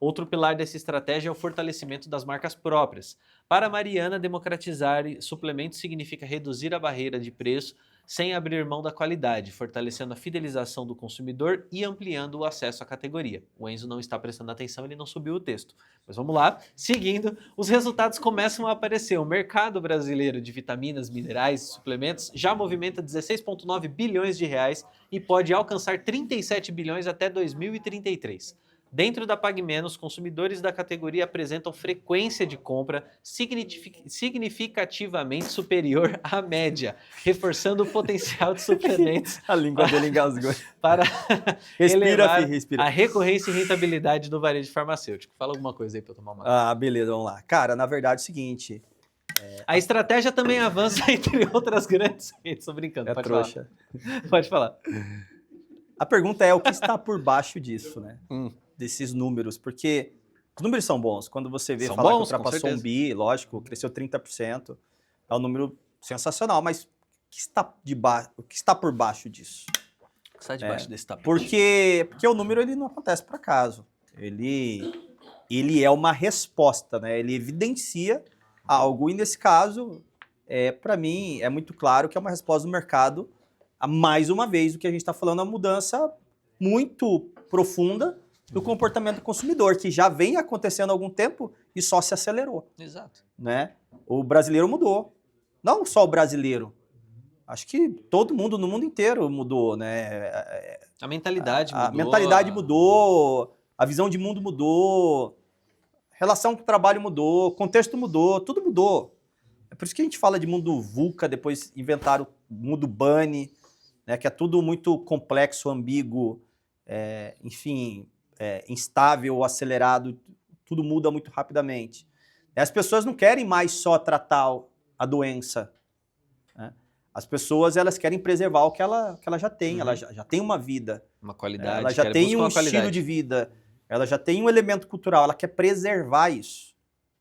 Outro pilar dessa estratégia é o fortalecimento das marcas próprias. Para Mariana, democratizar suplementos significa reduzir a barreira de preço sem abrir mão da qualidade, fortalecendo a fidelização do consumidor e ampliando o acesso à categoria. O Enzo não está prestando atenção, ele não subiu o texto. Mas vamos lá, seguindo, os resultados começam a aparecer. O mercado brasileiro de vitaminas, minerais e suplementos já movimenta 16,9 bilhões de reais e pode alcançar 37 bilhões até 2033. Dentro da PagMenos, consumidores da categoria apresentam frequência de compra significativamente superior à média, reforçando o potencial de suplementos A língua dele engasgou. para Respira, elevar filho, respira. a recorrência e rentabilidade do varejo farmacêutico. Fala alguma coisa aí para eu tomar uma. Ah, beleza, vamos lá. Cara, na verdade é o seguinte, A estratégia também avança entre outras grandes redes. Tô brincando, é pode trouxa. falar. Pode falar. A pergunta é o que está por baixo disso, né? Hum. Desses números, porque os números são bons. Quando você vê São falar bons, que com ultrapassou certeza. 1 bi, lógico, cresceu 30%, é um número sensacional, mas o que está o que está por baixo disso? Sai debaixo desse tapete. Porque o número ele não acontece por acaso. Ele é uma resposta, né? Ele evidencia algo, e nesse caso, para mim, é muito claro que é uma resposta do mercado a, mais uma vez, o que a gente está falando é uma mudança muito profunda do comportamento do consumidor, que já vem acontecendo há algum tempo e só se acelerou, Exato. né? O brasileiro mudou. Não só o brasileiro. Acho que todo mundo no mundo inteiro mudou, né? A mentalidade A mudou. mentalidade mudou, a visão de mundo mudou, relação com o trabalho mudou, contexto mudou, tudo mudou. É por isso que a gente fala de mundo VUCA, depois inventaram o mundo BANI, né, que é tudo muito complexo, ambíguo, enfim, instável, acelerado, tudo muda muito rapidamente. As pessoas não querem mais só tratar a doença, né? As pessoas elas querem preservar o que ela já tem, ela já tem uma vida. Uma qualidade. Ela já tem um estilo de vida, ela já tem um elemento cultural, ela quer preservar isso,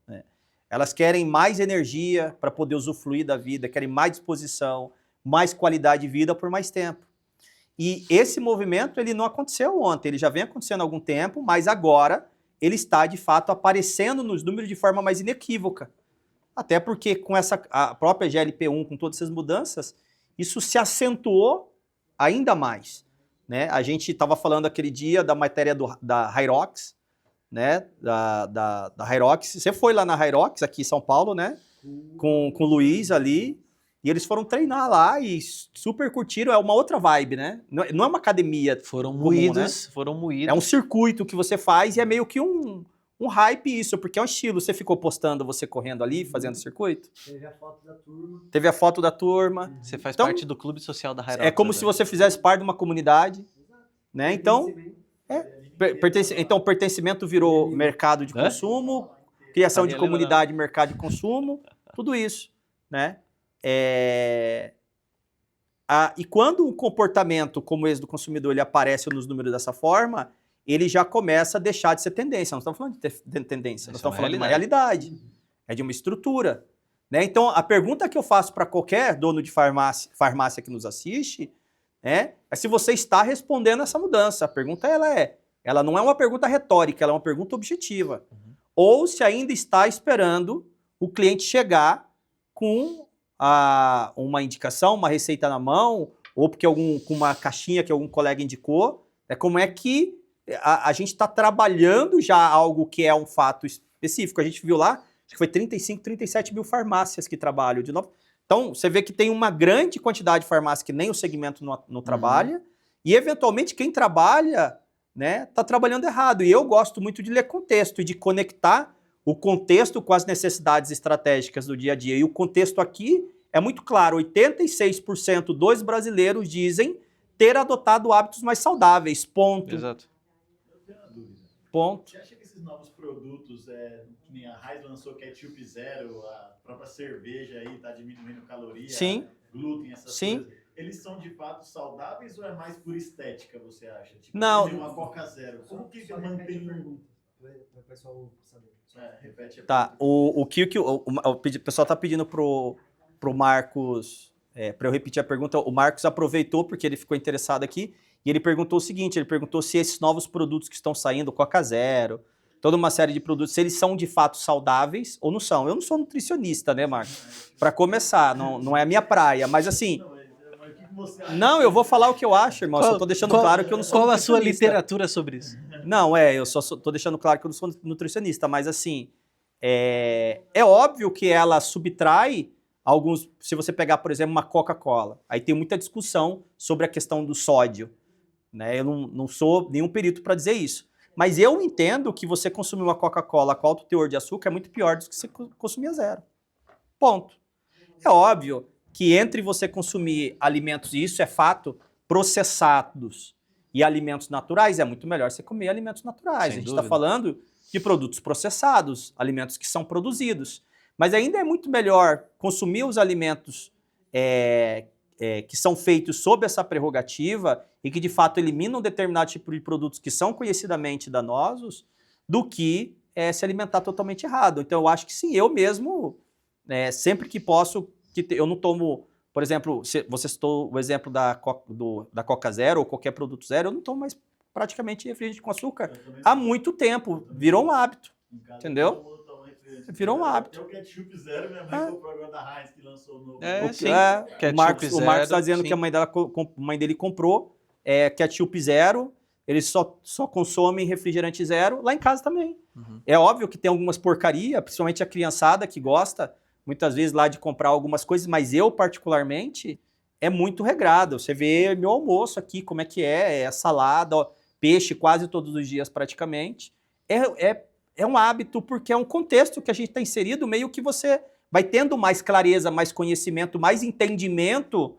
né? Elas querem mais energia para poder usufruir da vida, querem mais disposição, mais qualidade de vida por mais tempo. E esse movimento ele não aconteceu ontem, ele já vem acontecendo há algum tempo, mas agora ele está de fato aparecendo nos números de forma mais inequívoca. Até porque com a própria GLP-1, com todas essas mudanças, isso se acentuou ainda mais, né? A gente estava falando aquele dia da matéria da Hyrox, né? Da Hyrox. Você foi lá na Hyrox, aqui em São Paulo, né? Com o Luiz ali, e eles foram treinar lá e super curtiram. É uma outra vibe, né? Não é uma academia. Foram comum, moídos, né? foram moídos. É um circuito que você faz e é meio que um hype isso, porque é um estilo. Você ficou postando você correndo ali, fazendo circuito? Teve a foto da turma. Teve a foto da turma. Você faz Então, parte do clube social da Hyrox. É como se você fizesse parte de uma comunidade, né? Então, pertencimento virou mercado de consumo, criação de comunidade, mercado de consumo, tudo isso, né? E quando um comportamento como esse do consumidor ele aparece nos números dessa forma, ele já começa a deixar de ser tendência. Nós estamos falando de tendência, nós estamos falando de uma realidade, é de uma estrutura, né? Então, a pergunta que eu faço para qualquer dono de farmácia que nos assiste é se você está respondendo essa mudança. A pergunta ela não é uma pergunta retórica, ela é uma pergunta objetiva. Ou se ainda está esperando o cliente chegar com uma indicação, uma receita na mão, ou porque com uma caixinha que algum colega indicou, como é que a gente está trabalhando já algo que é um fato específico. A gente viu lá, acho que foi 35, 37 mil farmácias que trabalham de novo. Então, você vê que tem uma grande quantidade de farmácias que nem o segmento não trabalha, e eventualmente quem trabalha, né, está trabalhando errado. E eu gosto muito de ler contexto e de conectar o contexto com as necessidades estratégicas do dia a dia. E o contexto aqui é muito claro, 86% dos brasileiros dizem ter adotado hábitos mais saudáveis, ponto. Exato. Eu tenho uma dúvida. Ponto. Você acha que esses novos produtos, que nem a Heinz lançou ketchup zero, a própria cerveja aí tá diminuindo caloria, Sim. glúten, essas Sim. coisas, eles são de fato saudáveis ou é mais por estética, você acha? Tipo, Não. por exemplo, uma Coca Zero, como que Só mantém repete a um... pergunta, para o pessoal saber. repete a Tá, pergunta. o pessoal tá pedindo pro Marcos, para eu repetir a pergunta, o Marcos aproveitou porque ele ficou interessado aqui, e ele perguntou o seguinte, ele perguntou se esses novos produtos que estão saindo, Coca Zero, toda uma série de produtos, se eles são de fato saudáveis ou não são. Eu não sou nutricionista, né, Marcos? Para começar, não é a minha praia, mas assim... Mas o que você acha? Não, eu vou falar o que eu acho, irmão, só tô deixando claro que eu não sou Qual a sua nutricionista. literatura sobre isso? Não, eu só tô deixando claro que eu não sou nutricionista, mas assim, é óbvio que ela subtrai alguns, se você pegar, por exemplo, uma Coca-Cola, aí tem muita discussão sobre a questão do sódio, né? Eu não sou nenhum perito para dizer isso, mas eu entendo que você consumir uma Coca-Cola com alto teor de açúcar é muito pior do que você consumir a zero. Ponto. É óbvio que entre você consumir alimentos, e isso é fato, processados e alimentos naturais, é muito melhor você comer alimentos naturais. Sem a gente dúvida. está falando de produtos processados, alimentos que são produzidos. Mas ainda é muito melhor consumir os alimentos que são feitos sob essa prerrogativa e que de fato eliminam determinado tipo de produtos que são conhecidamente danosos, do que se alimentar totalmente errado. Então eu acho que sim, eu mesmo, sempre que posso, eu não tomo, por exemplo, você citou o exemplo da Coca Zero ou qualquer produto zero, eu não tomo mais praticamente refrigerante com açúcar há muito tempo, virou um hábito, entendeu? Virou um hábito. Até o ketchup zero, minha mãe comprou agora da Heinz, que lançou o novo. Sim. O Ketchup Marcos zero, está dizendo sim. que a mãe dele comprou ketchup zero, eles só consomem refrigerante zero, lá em casa também. Uhum. É óbvio que tem algumas porcaria, principalmente a criançada que gosta, muitas vezes lá de comprar algumas coisas, mas eu particularmente, é muito regrado. Você vê meu almoço aqui, como é que é salada, ó, peixe quase todos os dias praticamente. É um hábito porque é um contexto que a gente está inserido, meio que você vai tendo mais clareza, mais conhecimento, mais entendimento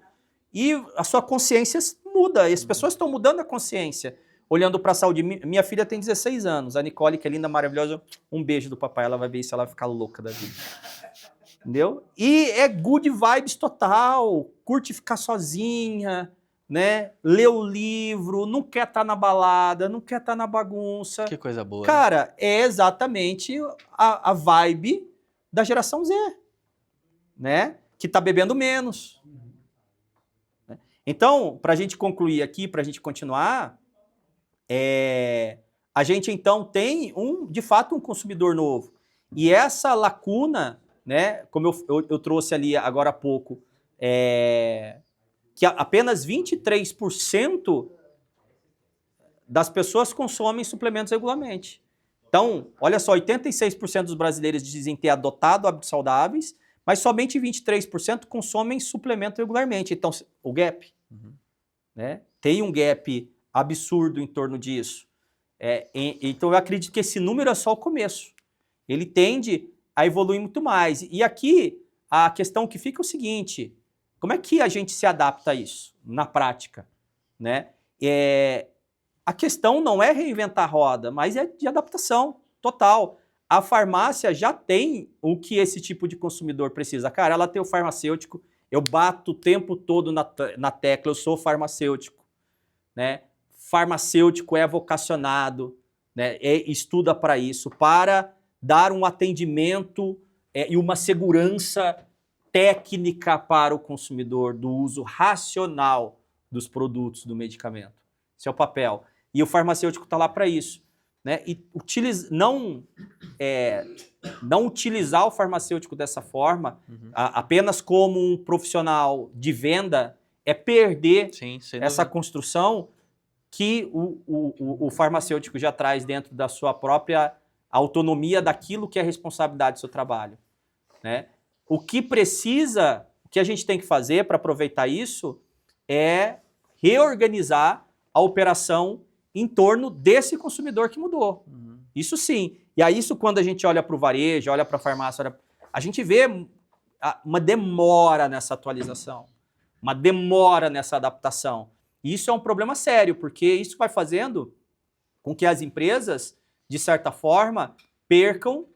e a sua consciência muda. As pessoas estão mudando a consciência, olhando para a saúde. Minha filha tem 16 anos, a Nicole, que é linda, maravilhosa, um beijo do papai, ela vai ver isso, ela vai ficar louca da vida. Entendeu? E é good vibes total, curte ficar sozinha, né? Lê o livro, não quer estar na balada, não quer estar na bagunça. Que coisa boa. Cara, é exatamente a vibe da geração Z, né? Que tá bebendo menos. Né? Então, para a gente concluir aqui, para a gente continuar, a gente então tem de fato um consumidor novo. E essa lacuna, né? Como eu trouxe ali agora há pouco, que apenas 23% das pessoas consomem suplementos regularmente. Então, olha só, 86% dos brasileiros dizem ter adotado hábitos saudáveis, mas somente 23% consomem suplemento regularmente. Então, o gap, né? Tem um gap absurdo em torno disso. Então, eu acredito que esse número é só o começo. Ele tende a evoluir muito mais. E aqui, a questão que fica é o seguinte: como é que a gente se adapta a isso na prática, né? A questão não é reinventar a roda, mas é de adaptação total. A farmácia já tem o que esse tipo de consumidor precisa. Cara, ela tem o farmacêutico, eu bato o tempo todo na tecla, eu sou farmacêutico, né? Farmacêutico é vocacionado, né? Estuda para isso, para dar um atendimento e uma segurança técnica para o consumidor do uso racional dos produtos, do medicamento. Esse é o papel. E o farmacêutico está lá para isso. Né? E não utilizar o farmacêutico dessa forma, apenas como um profissional de venda, é perder essa construção que o farmacêutico já traz dentro da sua própria autonomia daquilo que é responsabilidade do seu trabalho. Né? O que a gente tem que fazer para aproveitar isso é reorganizar a operação em torno desse consumidor que mudou. Isso sim. E aí isso quando a gente olha para o varejo, olha para a farmácia, a gente vê uma demora nessa atualização, uma demora nessa adaptação. E isso é um problema sério, porque isso vai fazendo com que as empresas de certa forma, percam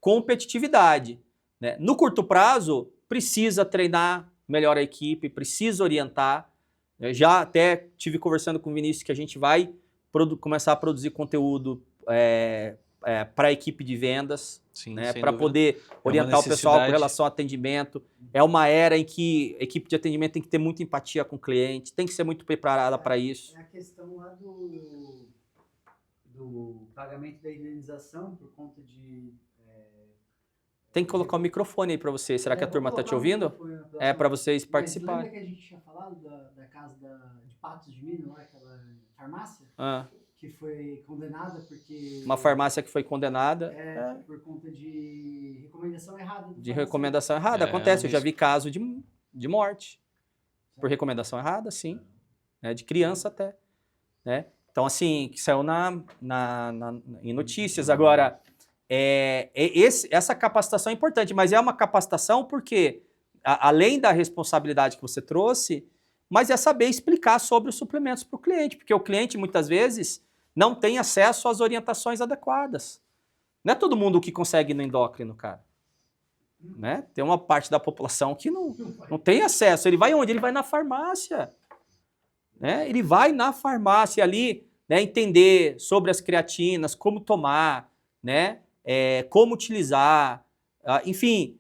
competitividade, né? No curto prazo, precisa treinar melhor a equipe, precisa orientar. Eu já até tive conversando com o Vinícius que a gente vai começar a produzir conteúdo para a equipe de vendas, Sim, né, sem para dúvida. poder orientar o pessoal com necessidade. relação ao atendimento. É uma era em que a equipe de atendimento tem que ter muita empatia com o cliente, tem que ser muito preparada para isso. É a questão lá do pagamento da indenização por conta de... Tem que colocar o microfone aí para você. Será que a vou turma está te colocar o ouvindo? microfone na É próxima. para vocês Mas participarem. lembra que a gente tinha falado da casa de Patos de Minas, lá, aquela farmácia, Ah, que foi condenada porque... uma farmácia que foi condenada por conta de recomendação errada. do de farmacêutico. recomendação errada. É, Acontece, eu já risco. vi caso de morte por recomendação errada, sim. Né, de criança até. Né? Então, assim, que saiu em notícias. Agora, essa capacitação é importante, mas é uma capacitação porque, além da responsabilidade que você trouxe, mas é saber explicar sobre os suplementos para o cliente, porque o cliente, muitas vezes, não tem acesso às orientações adequadas. Não é todo mundo que consegue ir no endócrino, cara. Né? Tem uma parte da população que não tem acesso. Ele vai onde? Ele vai na farmácia. Né? Ele vai na farmácia ali, né, entender sobre as creatinas, como tomar, né, como utilizar, enfim,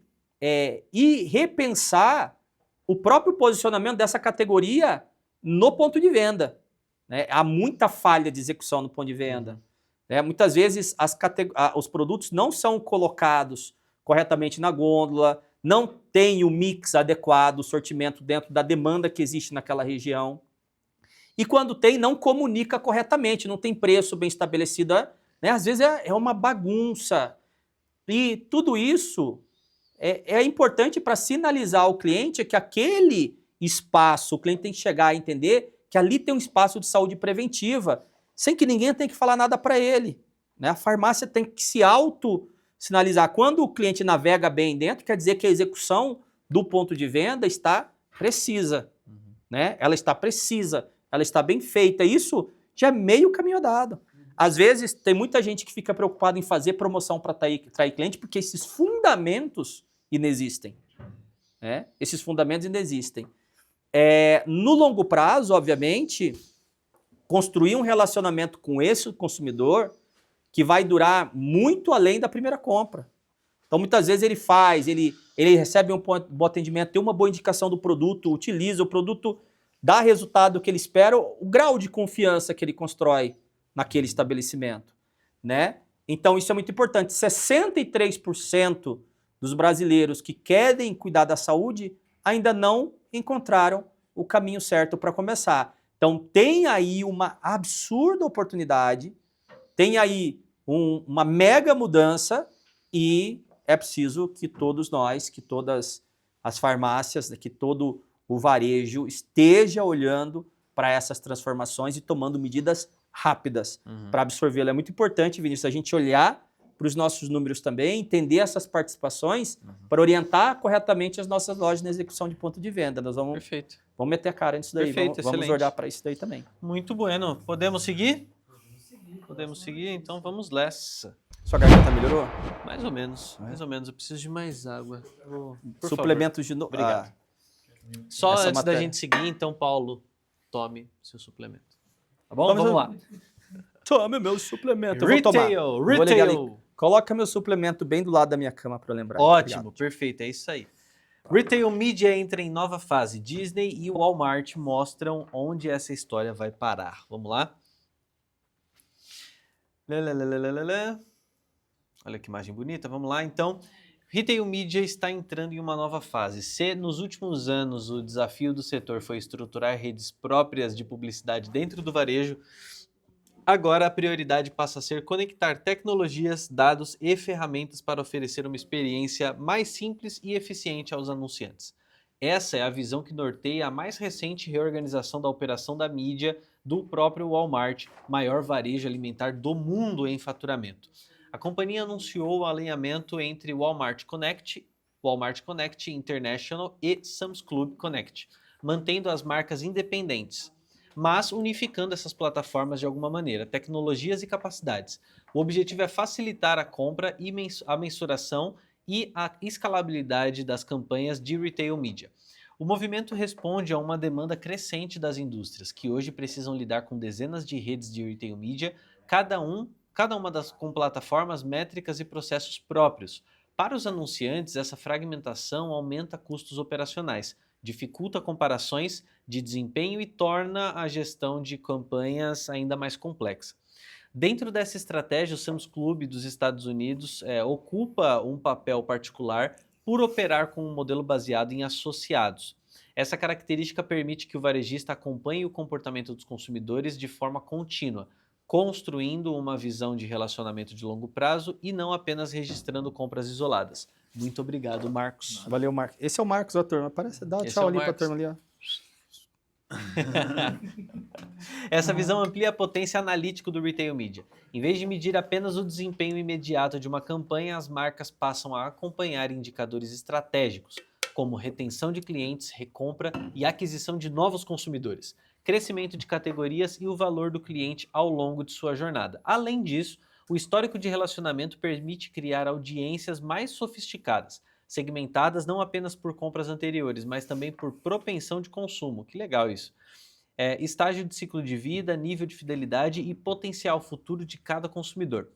e repensar o próprio posicionamento dessa categoria no ponto de venda. Né? Há muita falha de execução no ponto de venda. Né? Muitas vezes os produtos não são colocados corretamente na gôndola, não tem o mix adequado, o sortimento dentro da demanda que existe naquela região. E quando tem, não comunica corretamente, não tem preço bem estabelecido. Né? Às vezes é uma bagunça. E tudo isso é importante para sinalizar ao cliente que aquele espaço, o cliente tem que chegar a entender que ali tem um espaço de saúde preventiva, sem que ninguém tenha que falar nada para ele. Né? A farmácia tem que se auto-sinalizar. Quando o cliente navega bem dentro, quer dizer que a execução do ponto de venda está precisa. Né? Ela está precisa. Ela está bem feita. Isso já é meio caminho andado. Às vezes, tem muita gente que fica preocupada em fazer promoção para atrair cliente porque esses fundamentos inexistem. Né? Esses fundamentos inexistem. No longo prazo, obviamente, construir um relacionamento com esse consumidor que vai durar muito além da primeira compra. Então, muitas vezes ele recebe um bom atendimento, tem uma boa indicação do produto, utiliza o produto, dá resultado que ele espera, o grau de confiança que ele constrói naquele estabelecimento, né? Então, isso é muito importante. 63% dos brasileiros que querem cuidar da saúde ainda não encontraram o caminho certo para começar. Então, tem aí uma absurda oportunidade, tem aí uma mega mudança e é preciso que todos nós, que todas as farmácias, que todo o varejo esteja olhando para essas transformações e tomando medidas rápidas para absorvê-la. É muito importante, Vinícius, a gente olhar para os nossos números também, entender essas participações para orientar corretamente as nossas lojas na execução de ponto de venda. Nós vamos meter a cara nisso daí, Perfeito, vamos olhar para isso daí também. Muito bueno. Podemos seguir? Podemos seguir, então vamos nessa. Sua garganta melhorou? Mais ou menos, mais ou menos. Eu preciso de mais água. Por Suplementos de novo. Obrigado. Só Essa antes matéria. da gente seguir, então, Paulo, tome seu suplemento. Tá bom? Vamos lá. Tome meu suplemento. Eu vou tomar. Retail, Vou ligar ali. retail. Coloca meu suplemento bem do lado da minha cama para eu lembrar. Ótimo, Obrigado. perfeito, é isso aí. Retail Media entra em nova fase. Disney e Walmart mostram onde essa história vai parar. Vamos lá? Lalalala. Olha que imagem bonita, vamos lá então. Retail Media está entrando em uma nova fase. Se nos últimos anos o desafio do setor foi estruturar redes próprias de publicidade dentro do varejo, agora a prioridade passa a ser conectar tecnologias, dados e ferramentas para oferecer uma experiência mais simples e eficiente aos anunciantes. Essa é a visão que norteia a mais recente reorganização da operação da mídia do próprio Walmart, maior varejo alimentar do mundo em faturamento. A companhia anunciou o alinhamento entre Walmart Connect International e Sam's Club Connect, mantendo as marcas independentes, mas unificando essas plataformas de alguma maneira, tecnologias e capacidades. O objetivo é facilitar a compra e a mensuração e a escalabilidade das campanhas de retail media. O movimento responde a uma demanda crescente das indústrias, que hoje precisam lidar com dezenas de redes de retail media, cada uma com plataformas, métricas e processos próprios. Para os anunciantes, essa fragmentação aumenta custos operacionais, dificulta comparações de desempenho e torna a gestão de campanhas ainda mais complexa. Dentro dessa estratégia, o Sam's Club dos Estados Unidos ocupa um papel particular por operar com um modelo baseado em associados. Essa característica permite que o varejista acompanhe o comportamento dos consumidores de forma contínua, construindo uma visão de relacionamento de longo prazo e não apenas registrando compras isoladas. Muito obrigado, Marcos. Valeu, Marcos. Esse é o Marcos da turma. Dá um Esse tchau é o ali pra Marcos. turma ali, ó. Essa visão amplia a potência analítica do retail media. Em vez de medir apenas o desempenho imediato de uma campanha, as marcas passam a acompanhar indicadores estratégicos, como retenção de clientes, recompra e aquisição de novos consumidores, crescimento de categorias e o valor do cliente ao longo de sua jornada. Além disso, o histórico de relacionamento permite criar audiências mais sofisticadas, segmentadas não apenas por compras anteriores, mas também por propensão de consumo. Que legal isso. Estágio de ciclo de vida, nível de fidelidade e potencial futuro de cada consumidor.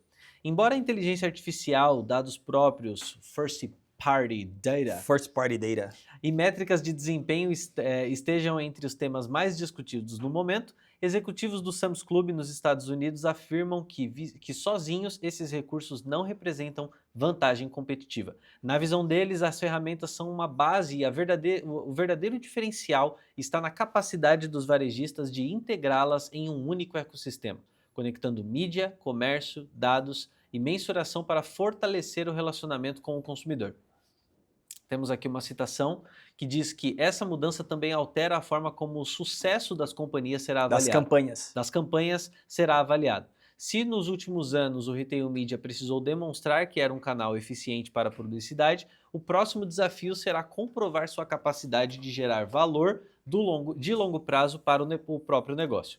Embora a inteligência artificial, dados próprios, first party data e métricas de desempenho estejam entre os temas mais discutidos no momento, executivos do Sam's Club nos Estados Unidos afirmam que sozinhos esses recursos não representam vantagem competitiva. Na visão deles, as ferramentas são uma base e o verdadeiro diferencial está na capacidade dos varejistas de integrá-las em um único ecossistema, conectando mídia, comércio, dados e mensuração para fortalecer o relacionamento com o consumidor. Temos aqui uma citação que diz que essa mudança também altera a forma como o sucesso das companhias será avaliado. Das campanhas será avaliado. Se nos últimos anos o retail media precisou demonstrar que era um canal eficiente para a publicidade, o próximo desafio será comprovar sua capacidade de gerar valor de longo prazo para o próprio negócio.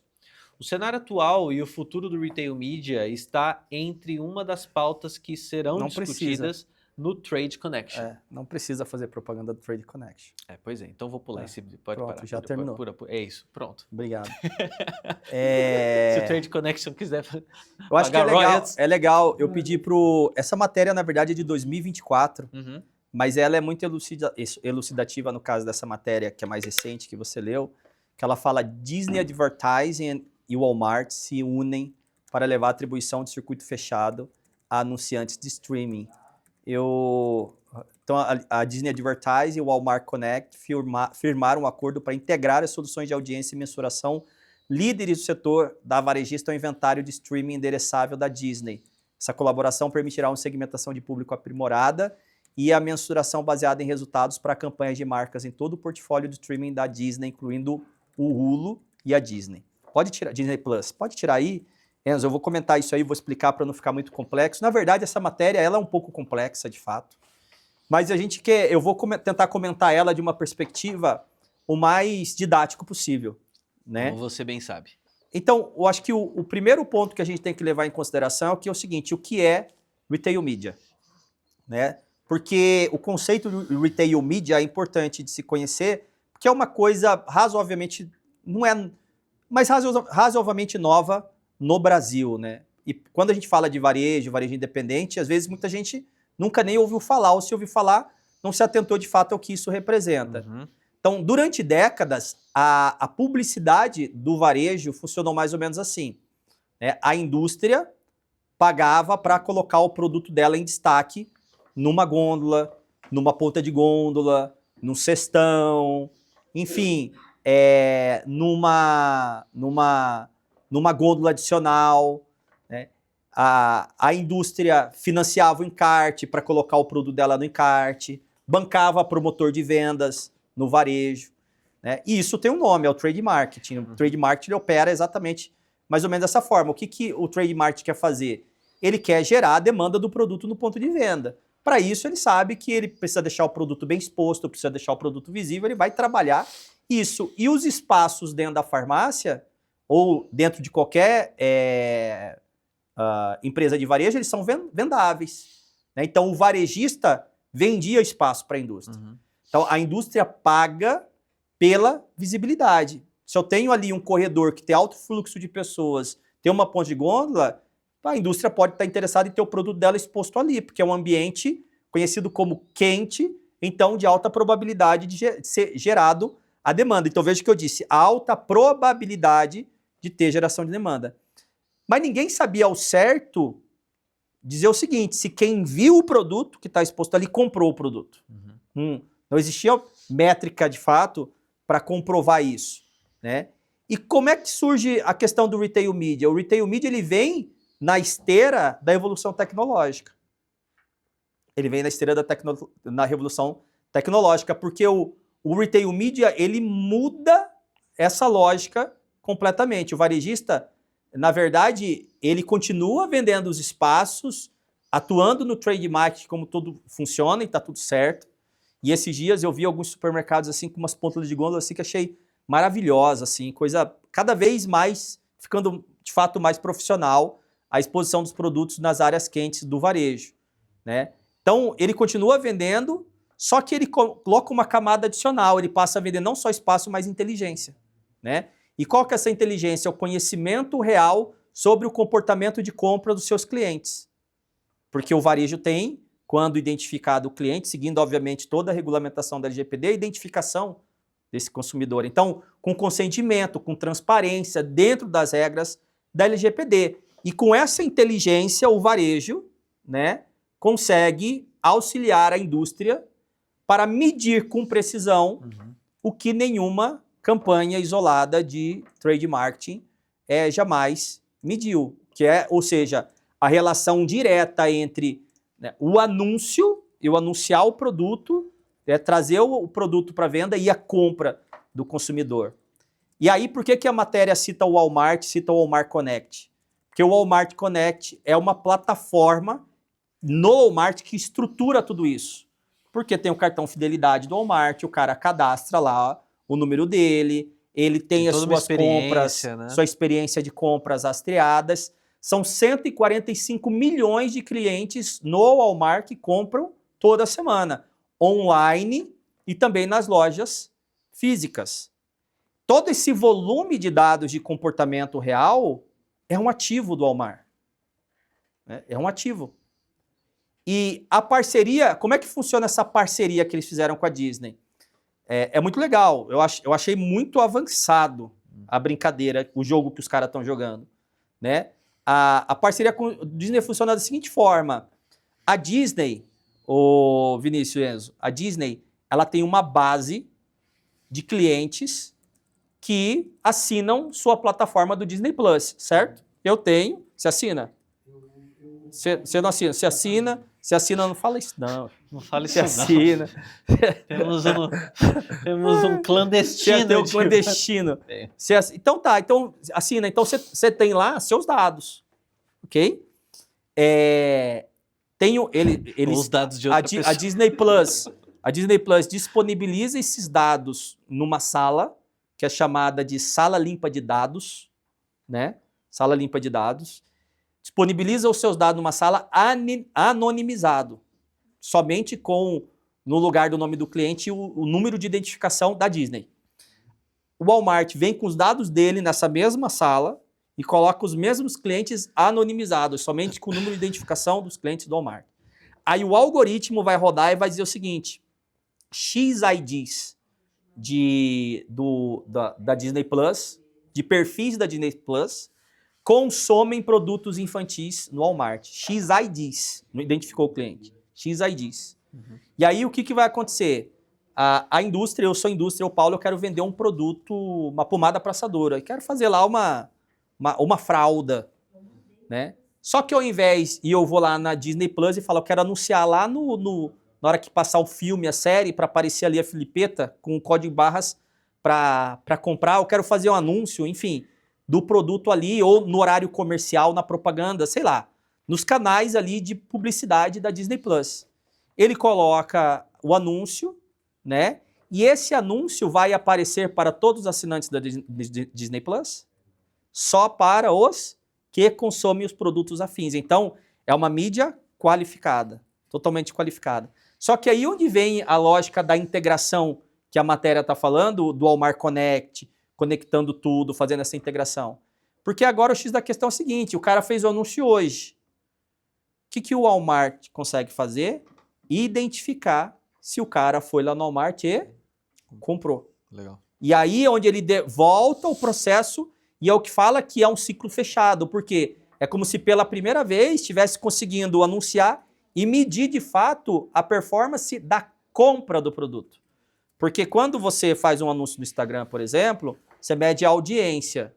O cenário atual e o futuro do retail media está entre uma das pautas que serão discutidas no Trade Connection. Não precisa fazer propaganda do Trade Connection. Pois é, então vou pular esse vídeo. Pode pronto, parar. já terminou. É isso, pronto. Obrigado. Se o Trade Connection quiser eu acho que pagar royalties. é legal. Eu pedi essa matéria, na verdade, é de 2024, mas ela é muito elucidativa no caso dessa matéria, que é mais recente, que você leu, que ela fala Disney Advertising e Walmart se unem para levar a atribuição de circuito fechado a anunciantes de streaming. Então, a Disney Advertising e o Walmart Connect firmaram um acordo para integrar as soluções de audiência e mensuração líderes do setor da varejista ao inventário de streaming endereçável da Disney. Essa colaboração permitirá uma segmentação de público aprimorada e a mensuração baseada em resultados para campanhas de marcas em todo o portfólio de streaming da Disney, incluindo o Hulu e a Disney. Pode tirar, Disney Plus, pode tirar aí. Enzo, eu vou comentar isso aí, vou explicar para não ficar muito complexo. Na verdade, essa matéria ela é um pouco complexa, de fato. Mas eu vou tentar comentar ela de uma perspectiva o mais didático possível, né? Como você bem sabe. Então, eu acho que o primeiro ponto que a gente tem que levar em consideração é o seguinte, o que é retail media, né? Porque o conceito de retail media é importante de se conhecer, porque é uma coisa razoavelmente, não é, mas razoavelmente nova no Brasil, né? E quando a gente fala de varejo independente, às vezes muita gente nunca nem ouviu falar, ou se ouviu falar, não se atentou de fato ao que isso representa. Então, durante décadas, a publicidade do varejo funcionou mais ou menos assim, né? A indústria pagava para colocar o produto dela em destaque numa gôndola, numa ponta de gôndola, num cestão, enfim, numa gôndola adicional, né? A indústria financiava o encarte para colocar o produto dela no encarte, bancava promotor de vendas no varejo, né? E isso tem um nome, é o trade marketing. O trade marketing opera exatamente mais ou menos dessa forma. O que o trade marketing quer fazer? Ele quer gerar a demanda do produto no ponto de venda. Para isso, ele sabe que ele precisa deixar o produto bem exposto, precisa deixar o produto visível, ele vai trabalhar isso. E os espaços dentro da farmácia ou dentro de qualquer empresa de varejo, eles são vendáveis. Né? Então, o varejista vendia espaço para a indústria. Uhum. Então, a indústria paga pela visibilidade. Se eu tenho ali um corredor que tem alto fluxo de pessoas, tem uma ponte de gôndola, a indústria pode estar interessada em ter o produto dela exposto ali, porque é um ambiente conhecido como quente, então de alta probabilidade de ser gerado a demanda. Então veja que eu disse, alta probabilidade de ter geração de demanda. Mas ninguém sabia ao certo dizer o seguinte, se quem viu o produto que está exposto ali comprou o produto. Uhum. Não existia métrica de fato para comprovar isso. Né? E como é que surge a questão do retail media? O retail media ele vem na esteira da evolução tecnológica. Ele vem na esteira na revolução tecnológica, porque o retail media ele muda essa lógica completamente. O varejista, na verdade, ele continua vendendo os espaços, atuando no trade market como tudo funciona e está tudo certo. E esses dias eu vi alguns supermercados assim com umas pontas de gôndola assim que achei maravilhosa, assim, coisa cada vez mais ficando de fato mais profissional a exposição dos produtos nas áreas quentes do varejo, né? Então, ele continua vendendo, só que ele coloca uma camada adicional, ele passa a vender não só espaço, mas inteligência, né? E qual que é essa inteligência? É o conhecimento real sobre o comportamento de compra dos seus clientes. Porque o varejo tem, quando identificado o cliente, seguindo, obviamente, toda a regulamentação da LGPD, a identificação desse consumidor. Então, com consentimento, com transparência, dentro das regras da LGPD. E com essa inteligência, o varejo, né, consegue auxiliar a indústria para medir com precisão o que nenhuma campanha isolada de trade marketing jamais mediu. Que é, ou seja, a relação direta entre, né, o anúncio, eu anunciar o produto, trazer o produto para venda e a compra do consumidor. E aí, por que a matéria cita o Walmart, cita o Walmart Connect? Porque o Walmart Connect é uma plataforma no Walmart que estrutura tudo isso. Porque tem o cartão fidelidade do Walmart, o cara cadastra lá o número dele, ele tem as suas compras, né? Sua experiência de compras rastreadas. São 145 milhões de clientes no Walmart que compram toda semana, online e também nas lojas físicas. Todo esse volume de dados de comportamento real é um ativo do Walmart. É um ativo. E a parceria, como é que funciona essa parceria que eles fizeram com a Disney? É muito legal. Eu achei muito avançado a brincadeira, o jogo que os caras estão jogando. Né? A parceria com a Disney funciona da seguinte forma. A Disney, o Vinícius e Enzo, a Disney, ela tem uma base de clientes que assinam sua plataforma do Disney Plus, certo? Eu tenho, você assina? Você não assina, você assina, não fala isso não. Não fala isso você assina. Temos um clandestino. Você tem um clandestino. Então tá, então assina, então você tem lá seus dados, ok? Os dados de outra pessoa. A Disney Plus disponibiliza esses dados numa sala, que é chamada de sala limpa de dados, né? Sala limpa de dados. Disponibiliza os seus dados numa sala anonimizado, somente no lugar do nome do cliente, o número de identificação da Disney. O Walmart vem com os dados dele nessa mesma sala e coloca os mesmos clientes anonimizados, somente com o número de identificação dos clientes do Walmart. Aí o algoritmo vai rodar e vai dizer o seguinte, X IDs da Disney Plus, de perfis da Disney Plus, consomem produtos infantis no Walmart. X IDs, não identificou o cliente. X IDs. Uhum. E aí o que vai acontecer? A indústria, eu sou indústria, o Paulo, eu quero vender um produto, uma pomada passadora. Eu quero fazer lá uma fralda, né? Só que ao invés, e eu vou lá na Disney Plus e falo, eu quero anunciar lá na hora que passar o filme, a série, para aparecer ali a Filipeta com o código de barras para comprar, eu quero fazer um anúncio, enfim, do produto ali, ou no horário comercial, na propaganda, sei lá, nos canais ali de publicidade da Disney Plus. Ele coloca o anúncio, né? E esse anúncio vai aparecer para todos os assinantes da Disney Plus? só para os que consomem os produtos afins. Então, é uma mídia qualificada, totalmente qualificada. Só que aí onde vem a lógica da integração que a matéria está falando, do Walmart Connect, conectando tudo, fazendo essa integração. Porque agora o X da questão é o seguinte, o cara fez o anúncio hoje. O que o Walmart consegue fazer? Identificar se o cara foi lá no Walmart e comprou. Legal. E aí é onde ele volta o processo e é o que fala que é um ciclo fechado, porque é como se pela primeira vez estivesse conseguindo anunciar e medir de fato a performance da compra do produto. Porque quando você faz um anúncio no Instagram, por exemplo, você mede a audiência.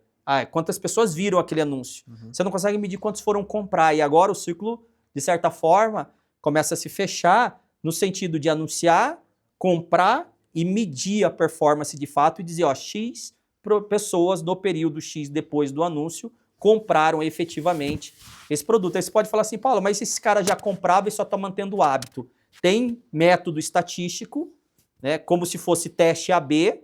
Quantas pessoas viram aquele anúncio. Você não consegue medir quantos foram comprar. E agora o ciclo, de certa forma, começa a se fechar no sentido de anunciar, comprar e medir a performance de fato e dizer, ó, X pessoas no período X depois do anúncio compraram efetivamente esse produto. Aí você pode falar assim, Paulo, mas esse cara já comprava e só está mantendo o hábito. Tem método estatístico, né, como se fosse teste AB,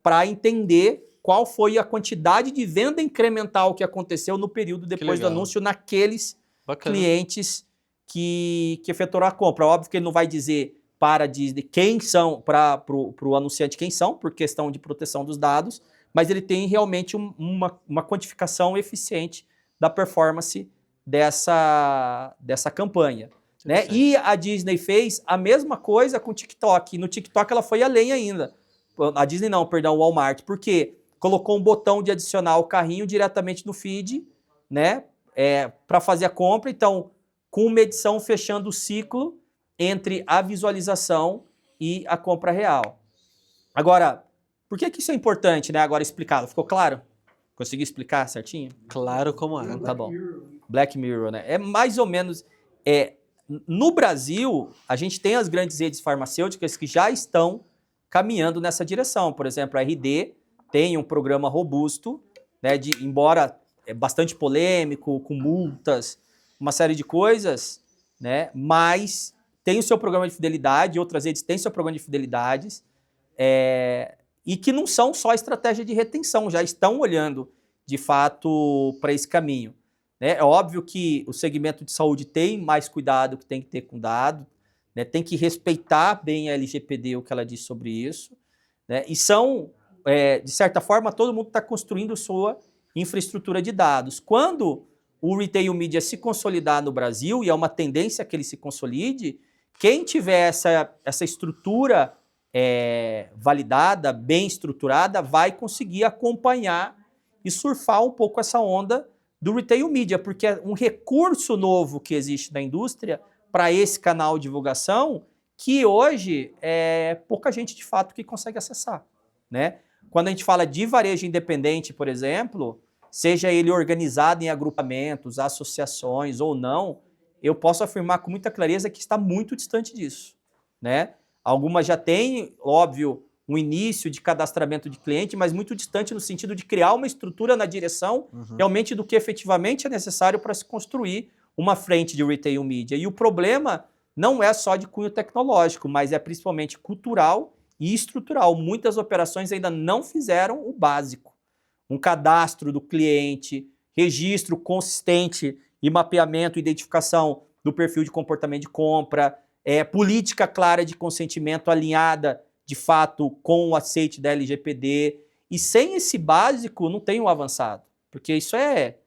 para entender qual foi a quantidade de venda incremental que aconteceu no período depois do anúncio naqueles clientes que efetuaram a compra. Óbvio que ele não vai dizer para a Disney quem são, para o anunciante quem são, por questão de proteção dos dados, mas ele tem realmente uma quantificação eficiente da performance dessa campanha. Né? E a Disney fez a mesma coisa com o TikTok. No TikTok ela foi além ainda. A Disney não, perdão, o Walmart. Por quê? Colocou um botão de adicionar o carrinho diretamente no feed, né? Para fazer a compra. Então, com uma edição fechando o ciclo entre a visualização e a compra real. Agora, por que isso é importante, né? Agora explicado. Ficou claro? Consegui explicar certinho? Claro como é. Tá bom. Black Mirror, né? É mais ou menos... No Brasil, a gente tem as grandes redes farmacêuticas que já estão caminhando nessa direção. Por exemplo, a RD tem um programa robusto, né, embora bastante polêmico, com multas, uma série de coisas, né, mas tem o seu programa de fidelidade, outras redes têm seu programa de fidelidades, e que não são só estratégia de retenção, já estão olhando, de fato, para esse caminho. É óbvio que o segmento de saúde tem mais cuidado que tem que ter com dado, né? Tem que respeitar bem a LGPD, o que ela diz sobre isso, né? E de certa forma, todo mundo está construindo sua infraestrutura de dados. Quando o retail media se consolidar no Brasil, e é uma tendência que ele se consolide, quem tiver essa estrutura validada, bem estruturada, vai conseguir acompanhar e surfar um pouco essa onda do retail media, porque é um recurso novo que existe na indústria para esse canal de divulgação que hoje pouca gente de fato que consegue acessar, né? Quando a gente fala de varejo independente, por exemplo, seja ele organizado em agrupamentos, associações ou não, eu posso afirmar com muita clareza que está muito distante disso, né? Algumas já têm, óbvio, um início de cadastramento de cliente, mas muito distante no sentido de criar uma estrutura na direção realmente do que efetivamente é necessário para se construir uma frente de retail media. E o problema não é só de cunho tecnológico, mas é principalmente cultural e estrutural. Muitas operações ainda não fizeram o básico. Um cadastro do cliente, registro consistente e mapeamento, identificação do perfil de comportamento de compra, política clara de consentimento alinhada de fato, com o aceite da LGPD. E sem esse básico, não tem um avançado. Porque isso é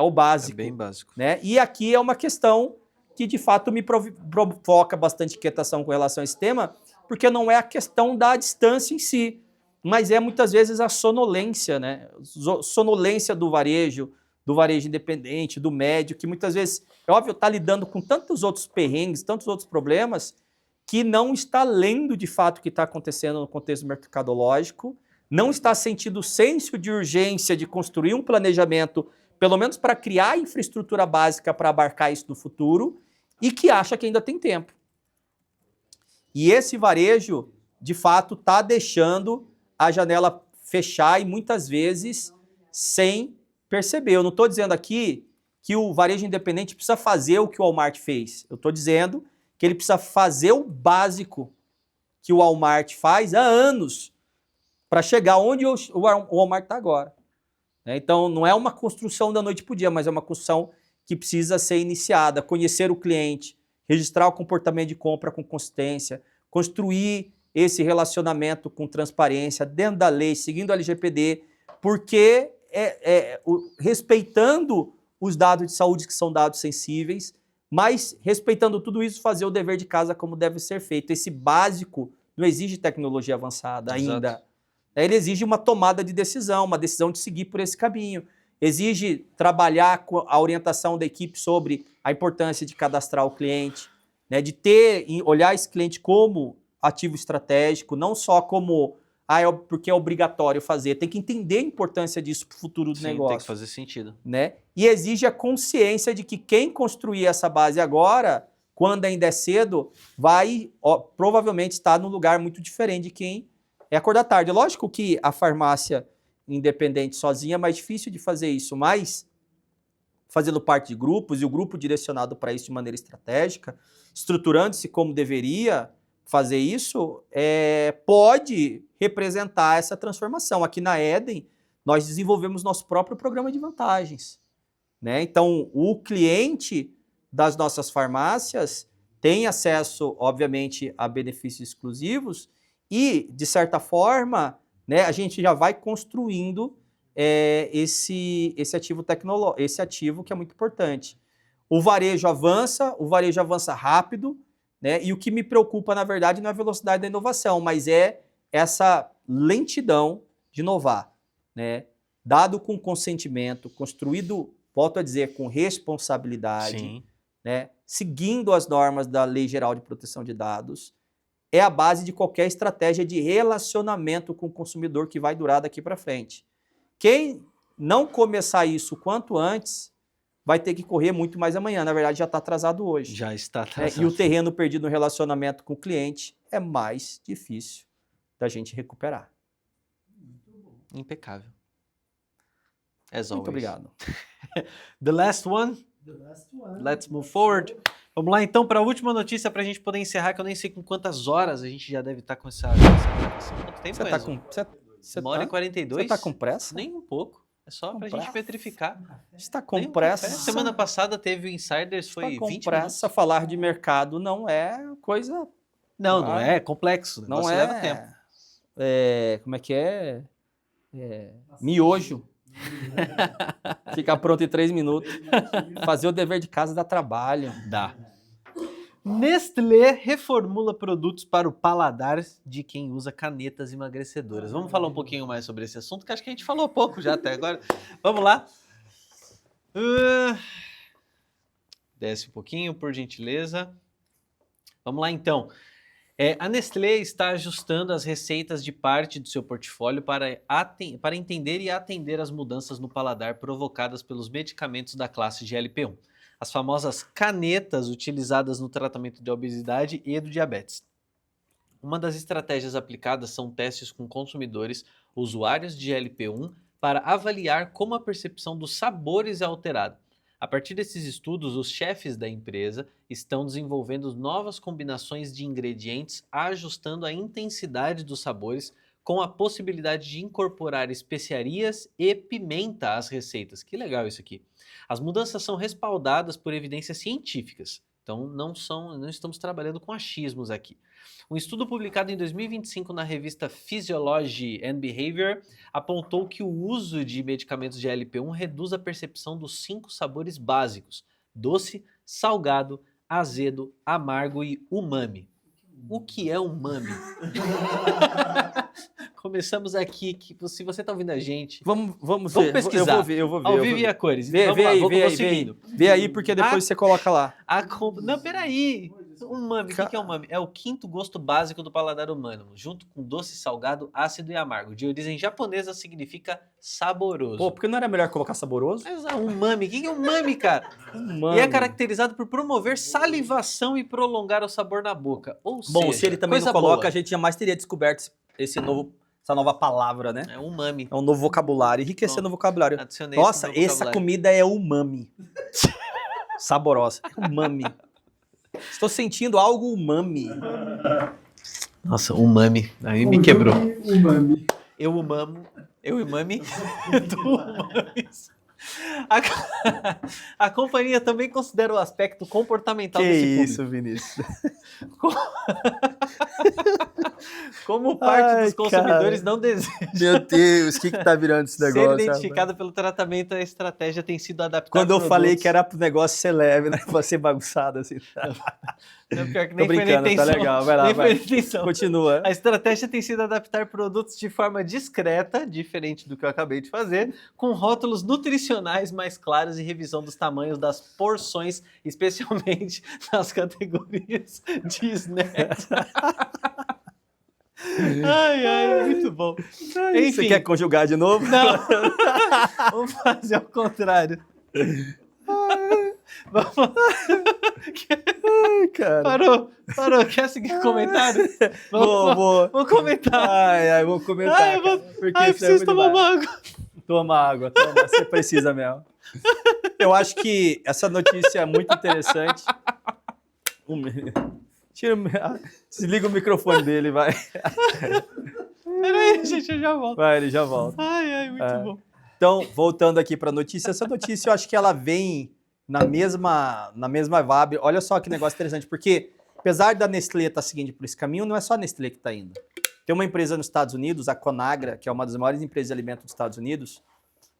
o básico. É bem básico. Né? E aqui é uma questão que, de fato, me provoca bastante inquietação com relação a esse tema, porque não é a questão da distância em si, mas é, muitas vezes, a sonolência, né? Sonolência do varejo independente, do médio, que muitas vezes, é óbvio, está lidando com tantos outros perrengues, tantos outros problemas, que não está lendo de fato o que está acontecendo no contexto mercadológico, não está sentindo o senso de urgência de construir um planejamento, pelo menos para criar a infraestrutura básica para abarcar isso no futuro, e que acha que ainda tem tempo. E esse varejo, de fato, está deixando a janela fechar e muitas vezes sem perceber. Eu não estou dizendo aqui que o varejo independente precisa fazer o que o Walmart fez. Eu estou dizendo que ele precisa fazer o básico que o Walmart faz há anos para chegar onde o Walmart está agora. né? Então, não é uma construção da noite para o dia, mas é uma construção que precisa ser iniciada. Conhecer o cliente, registrar o comportamento de compra com consistência, construir esse relacionamento com transparência, dentro da lei, seguindo a LGPD, porque respeitando os dados de saúde, que são dados sensíveis, mas respeitando tudo isso, fazer o dever de casa como deve ser feito. Esse básico não exige tecnologia avançada ainda. Exato. Ele exige uma tomada de decisão, uma decisão de seguir por esse caminho. Exige trabalhar com a orientação da equipe sobre a importância de cadastrar o cliente, né, de olhar esse cliente como ativo estratégico, não só como porque é obrigatório fazer, tem que entender a importância disso para o futuro do Sim, negócio. tem que fazer sentido. Né? E exige a consciência de que quem construir essa base agora, quando ainda é cedo, vai provavelmente estar num lugar muito diferente de quem é acordar tarde. Lógico que a farmácia independente sozinha é mais difícil de fazer isso, mas fazendo parte de grupos e o grupo direcionado para isso de maneira estratégica, estruturando-se como deveria fazer isso, pode representar essa transformação. Aqui na Eden, nós desenvolvemos nosso próprio programa de vantagens, né? Então, o cliente das nossas farmácias tem acesso, obviamente, a benefícios exclusivos e, de certa forma, né, a gente já vai construindo esse ativo tecnológico, esse ativo que é muito importante. O varejo avança rápido, né? E o que me preocupa, na verdade, não é a velocidade da inovação, mas é essa lentidão de inovar, né? Dado com consentimento, construído, volto a dizer, com responsabilidade, Sim. né? Seguindo as normas da Lei Geral de Proteção de Dados, é a base de qualquer estratégia de relacionamento com o consumidor que vai durar daqui para frente. Quem não começar isso quanto antes vai ter que correr muito mais amanhã. Na verdade, já está atrasado hoje. Já está atrasado. E o terreno perdido no relacionamento com o cliente é mais difícil da gente recuperar. Impecável. As always. Muito obrigado. The last one. The last one. Let's move forward. Vamos lá então para a última notícia para a gente poder encerrar, que eu nem sei com quantas horas a gente já deve estar com essa gravação. Quanto tempo Você é tá isso? com... Uma hora e 42? Você tá com pressa? Nem um pouco. É só pra gente petrificar. Você tá Nem com um pressa? café. Semana passada teve o Insiders, foi Tá com 20 pressa. minutos. Falar de mercado não é coisa... Não é complexo. O Não negócio é... leva tempo. Como é que é? Miojo. Ficar pronto em 3 minutos. Fazer o dever de casa dá trabalho. Dá. Nestlé reformula produtos para o paladar de quem usa canetas emagrecedoras. Vamos falar um pouquinho mais sobre esse assunto, que acho que a gente falou pouco já até agora. Vamos lá. Desce um pouquinho, por gentileza. Vamos lá, então. A Nestlé está ajustando as receitas de parte do seu portfólio para entender e atender as mudanças no paladar provocadas pelos medicamentos da classe GLP-1. As famosas canetas utilizadas no tratamento de obesidade e do diabetes. Uma das estratégias aplicadas são testes com consumidores, usuários de GLP-1, para avaliar como a percepção dos sabores é alterada. A partir desses estudos, os chefes da empresa estão desenvolvendo novas combinações de ingredientes, ajustando a intensidade dos sabores, com a possibilidade de incorporar especiarias e pimenta às receitas. Que legal isso aqui. As mudanças são respaldadas por evidências científicas, então não estamos trabalhando com achismos aqui. Um estudo publicado em 2025 na revista Physiology and Behavior apontou que o uso de medicamentos de GLP-1 reduz a percepção dos 5 sabores básicos: doce, salgado, azedo, amargo e umami. O que é umami? Começamos aqui, se você está ouvindo a gente... Vamos pesquisar. Eu vou ver. Ao vivo e a cores. Vê aí, vê aí, porque depois você coloca lá. Não, peraí. Umami, o que é umami? É o 5º gosto básico do paladar humano, junto com doce, salgado, ácido e amargo. De origem japonesa, significa saboroso. Pô, porque não era melhor colocar saboroso? Mas umami, o que é umami, cara? Umami. E é caracterizado por promover salivação e prolongar o sabor na boca. Ou Bom, seja, se ele também coisa não coloca, boa. a gente jamais teria descoberto essa nova palavra, né? É umami. É um novo vocabulário, enriquecendo o vocabulário. Adicionei Nossa, esse no essa vocabulário. comida é umami. Saborosa. Umami. Estou sentindo algo umami. Nossa, umami. Aí me quebrou. Umami. Eu umamo. Eu e Mami. Do Mames. A companhia também considera o aspecto comportamental Que desse público. isso, Vinícius. Como parte Ai, dos consumidores cara. não deseja Meu Deus, o que tá virando esse ser negócio? identificado pelo tratamento, a estratégia tem sido adaptada. Quando eu falei produtos. que era pro negócio ser leve, né? Pra ser bagunçado assim. Não, pior que Tô nem foi na brincando, tá intenção. legal. Vai lá, Nem vai. foi na intenção. Continua. A estratégia tem sido adaptar produtos de forma discreta, diferente do que eu acabei de fazer, com rótulos nutricionais mais claros e revisão dos tamanhos das porções, especialmente nas categorias de snacks. Ai, muito bom. Você Enfim. quer conjugar de novo? Não. Vamos fazer ao contrário. Vamos. Ai, cara. Parou. Quer seguir o comentário? Vou. Vou comentar. Ai, vou comentar. Ai, eu vou- cara, porque Ai, eu isso é preciso muito tomar demais. uma água. Toma água, toma. Você precisa mesmo. Eu acho que essa notícia é muito interessante. Desliga o microfone dele, vai. Peraí, gente, eu já volto. Vai, ele já volta. Ai, muito bom. Então, voltando aqui para a notícia, essa notícia eu acho que ela vem na mesma vibe. Olha só que negócio interessante, porque apesar da Nestlé estar seguindo por esse caminho, não é só a Nestlé que está indo. Tem uma empresa nos Estados Unidos, a Conagra, que é uma das maiores empresas de alimentos dos Estados Unidos,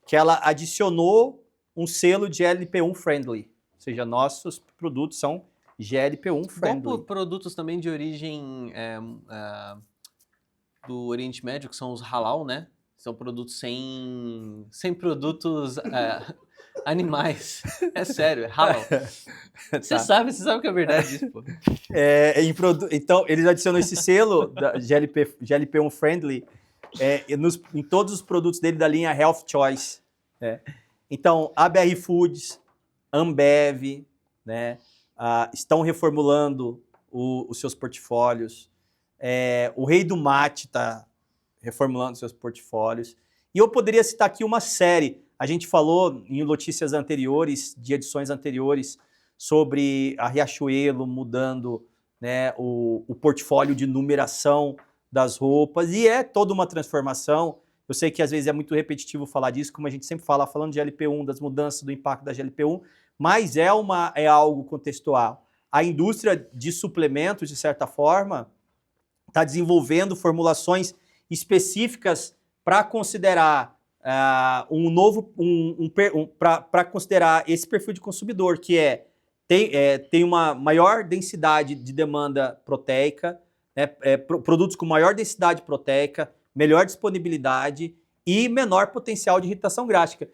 que ela adicionou um selo de GLP-1 friendly. Ou seja, nossos produtos são GLP-1 friendly. Igual produtos também de origem do Oriente Médio, que são os halal, né? São produtos sem produtos animais. É sério, é halal. Você sabe que é verdade isso, pô. Então, eles adicionam esse selo da GLP-1 friendly em todos os produtos dele da linha Health Choice. Né? Então, a BR Foods, Ambev, né, estão reformulando os seus portfólios. O Rei do Mate está reformulando seus portfólios. E eu poderia citar aqui uma série. A gente falou em notícias anteriores, de edições anteriores, sobre a Riachuelo mudando, né, o portfólio de numeração das roupas. E é toda uma transformação. Eu sei que às vezes é muito repetitivo falar disso, como a gente sempre fala, falando de GLP-1, das mudanças, do impacto da GLP-1, mas é algo contextual. A indústria de suplementos, de certa forma, está desenvolvendo formulações específicas para considerar para considerar esse perfil de consumidor, que tem uma maior densidade de demanda proteica, né, produtos com maior densidade proteica, melhor disponibilidade e menor potencial de irritação gástrica.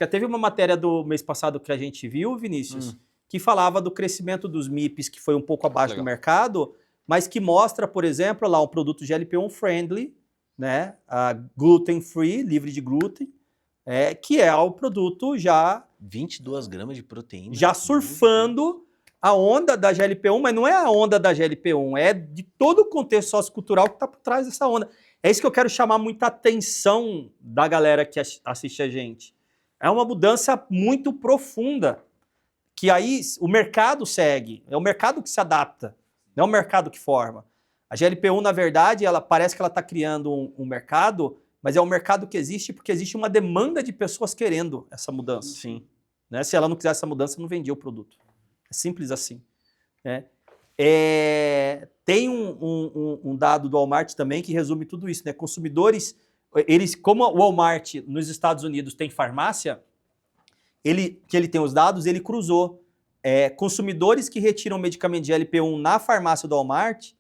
Teve uma matéria do mês passado que a gente viu, Vinícius, que falava do crescimento dos MIPs, que foi um pouco abaixo do mercado, mas que mostra, por exemplo, lá um produto GLP-1 friendly, né, gluten free, livre de glúten, que é o produto já 22 gramas de proteína. Já surfando a onda da GLP-1, mas não é a onda da GLP-1, é de todo o contexto sociocultural que está por trás dessa onda. É isso que eu quero chamar muita atenção da galera que assiste a gente. É uma mudança muito profunda, que aí o mercado segue, é o mercado que se adapta, não é o mercado que forma. A GLP-1, na verdade, ela parece que ela está criando um mercado, mas é um mercado que existe porque existe uma demanda de pessoas querendo essa mudança. Sim. Né? Se ela não quisesse essa mudança, não vendia o produto. É simples assim. Né? Tem um dado do Walmart também que resume tudo isso. Né? Consumidores, como o Walmart nos Estados Unidos tem farmácia, que ele tem os dados, ele cruzou. Consumidores que retiram medicamento de GLP-1 na farmácia do Walmart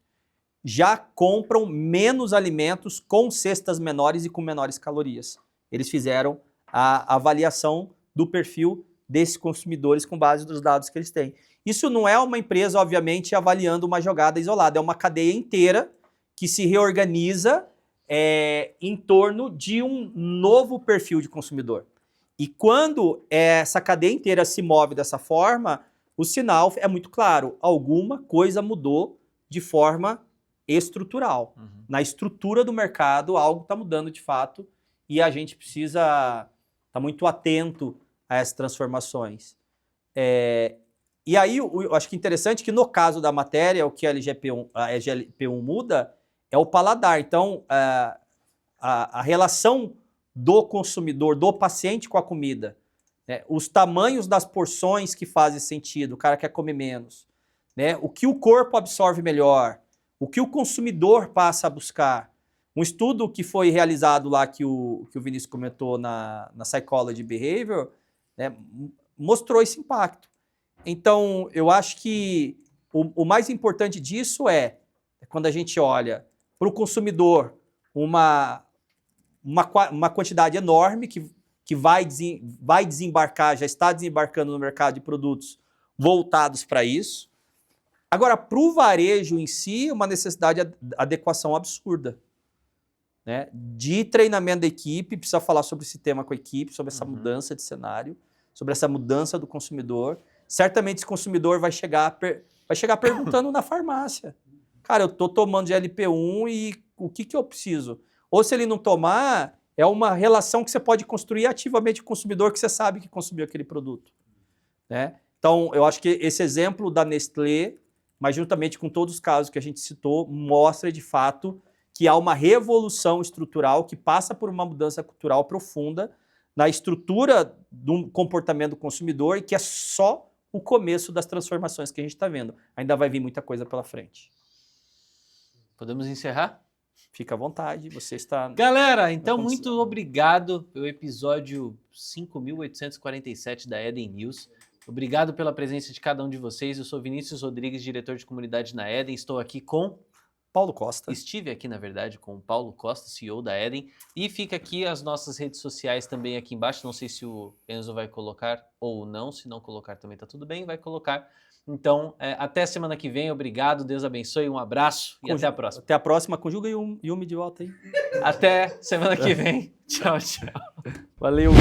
já compram menos alimentos com cestas menores e com menores calorias. Eles fizeram a avaliação do perfil desses consumidores com base nos dados que eles têm. Isso não é uma empresa, obviamente, avaliando uma jogada isolada, é uma cadeia inteira que se reorganiza em torno de um novo perfil de consumidor. E quando essa cadeia inteira se move dessa forma, o sinal é muito claro, alguma coisa mudou de forma estrutural. Na estrutura do mercado, algo está mudando de fato e a gente precisa estar muito atento a essas transformações. E aí, eu acho que interessante que no caso da matéria, o que a GLP-1 muda é o paladar. Então, a relação do consumidor, do paciente com a comida. Né? Os tamanhos das porções que fazem sentido, o cara quer comer menos. Né? O que o corpo absorve melhor, o que o consumidor passa a buscar. Um estudo que foi realizado lá, que o Vinícius comentou na Psychology Behavior, né, mostrou esse impacto. Então, eu acho que o mais importante disso é, quando a gente olha para o consumidor uma quantidade enorme que vai desembarcar, já está desembarcando no mercado de produtos voltados para isso. Agora, para o varejo em si, uma necessidade de adequação absurda. Né? De treinamento da equipe, precisa falar sobre esse tema com a equipe, sobre essa mudança de cenário, sobre essa mudança do consumidor. Certamente esse consumidor vai chegar perguntando na farmácia. Cara, eu estou tomando GLP-1 e o que eu preciso? Ou se ele não tomar, é uma relação que você pode construir ativamente com o consumidor que você sabe que consumiu aquele produto. Né? Então, eu acho que esse exemplo da Nestlé, mas juntamente com todos os casos que a gente citou, mostra de fato que há uma revolução estrutural que passa por uma mudança cultural profunda na estrutura do comportamento do consumidor e que é só o começo das transformações que a gente está vendo. Ainda vai vir muita coisa pela frente. Podemos encerrar? Fica à vontade, você está... Galera, então muito obrigado pelo episódio 5.847 da Eden News. Obrigado pela presença de cada um de vocês. Eu sou Vinícius Rodrigues, diretor de comunidade na Eden. Estou aqui com... Paulo Costa. Estive aqui, na verdade, com o Paulo Costa, CEO da Eden. E fica aqui as nossas redes sociais também aqui embaixo. Não sei se o Enzo vai colocar ou não. Se não colocar também tá tudo bem, vai colocar. Então, até semana que vem. Obrigado, Deus abençoe, um abraço e até a próxima. Até a próxima. Conjuga Yumi de volta aí. Até semana que vem. Tchau, tchau. Valeu.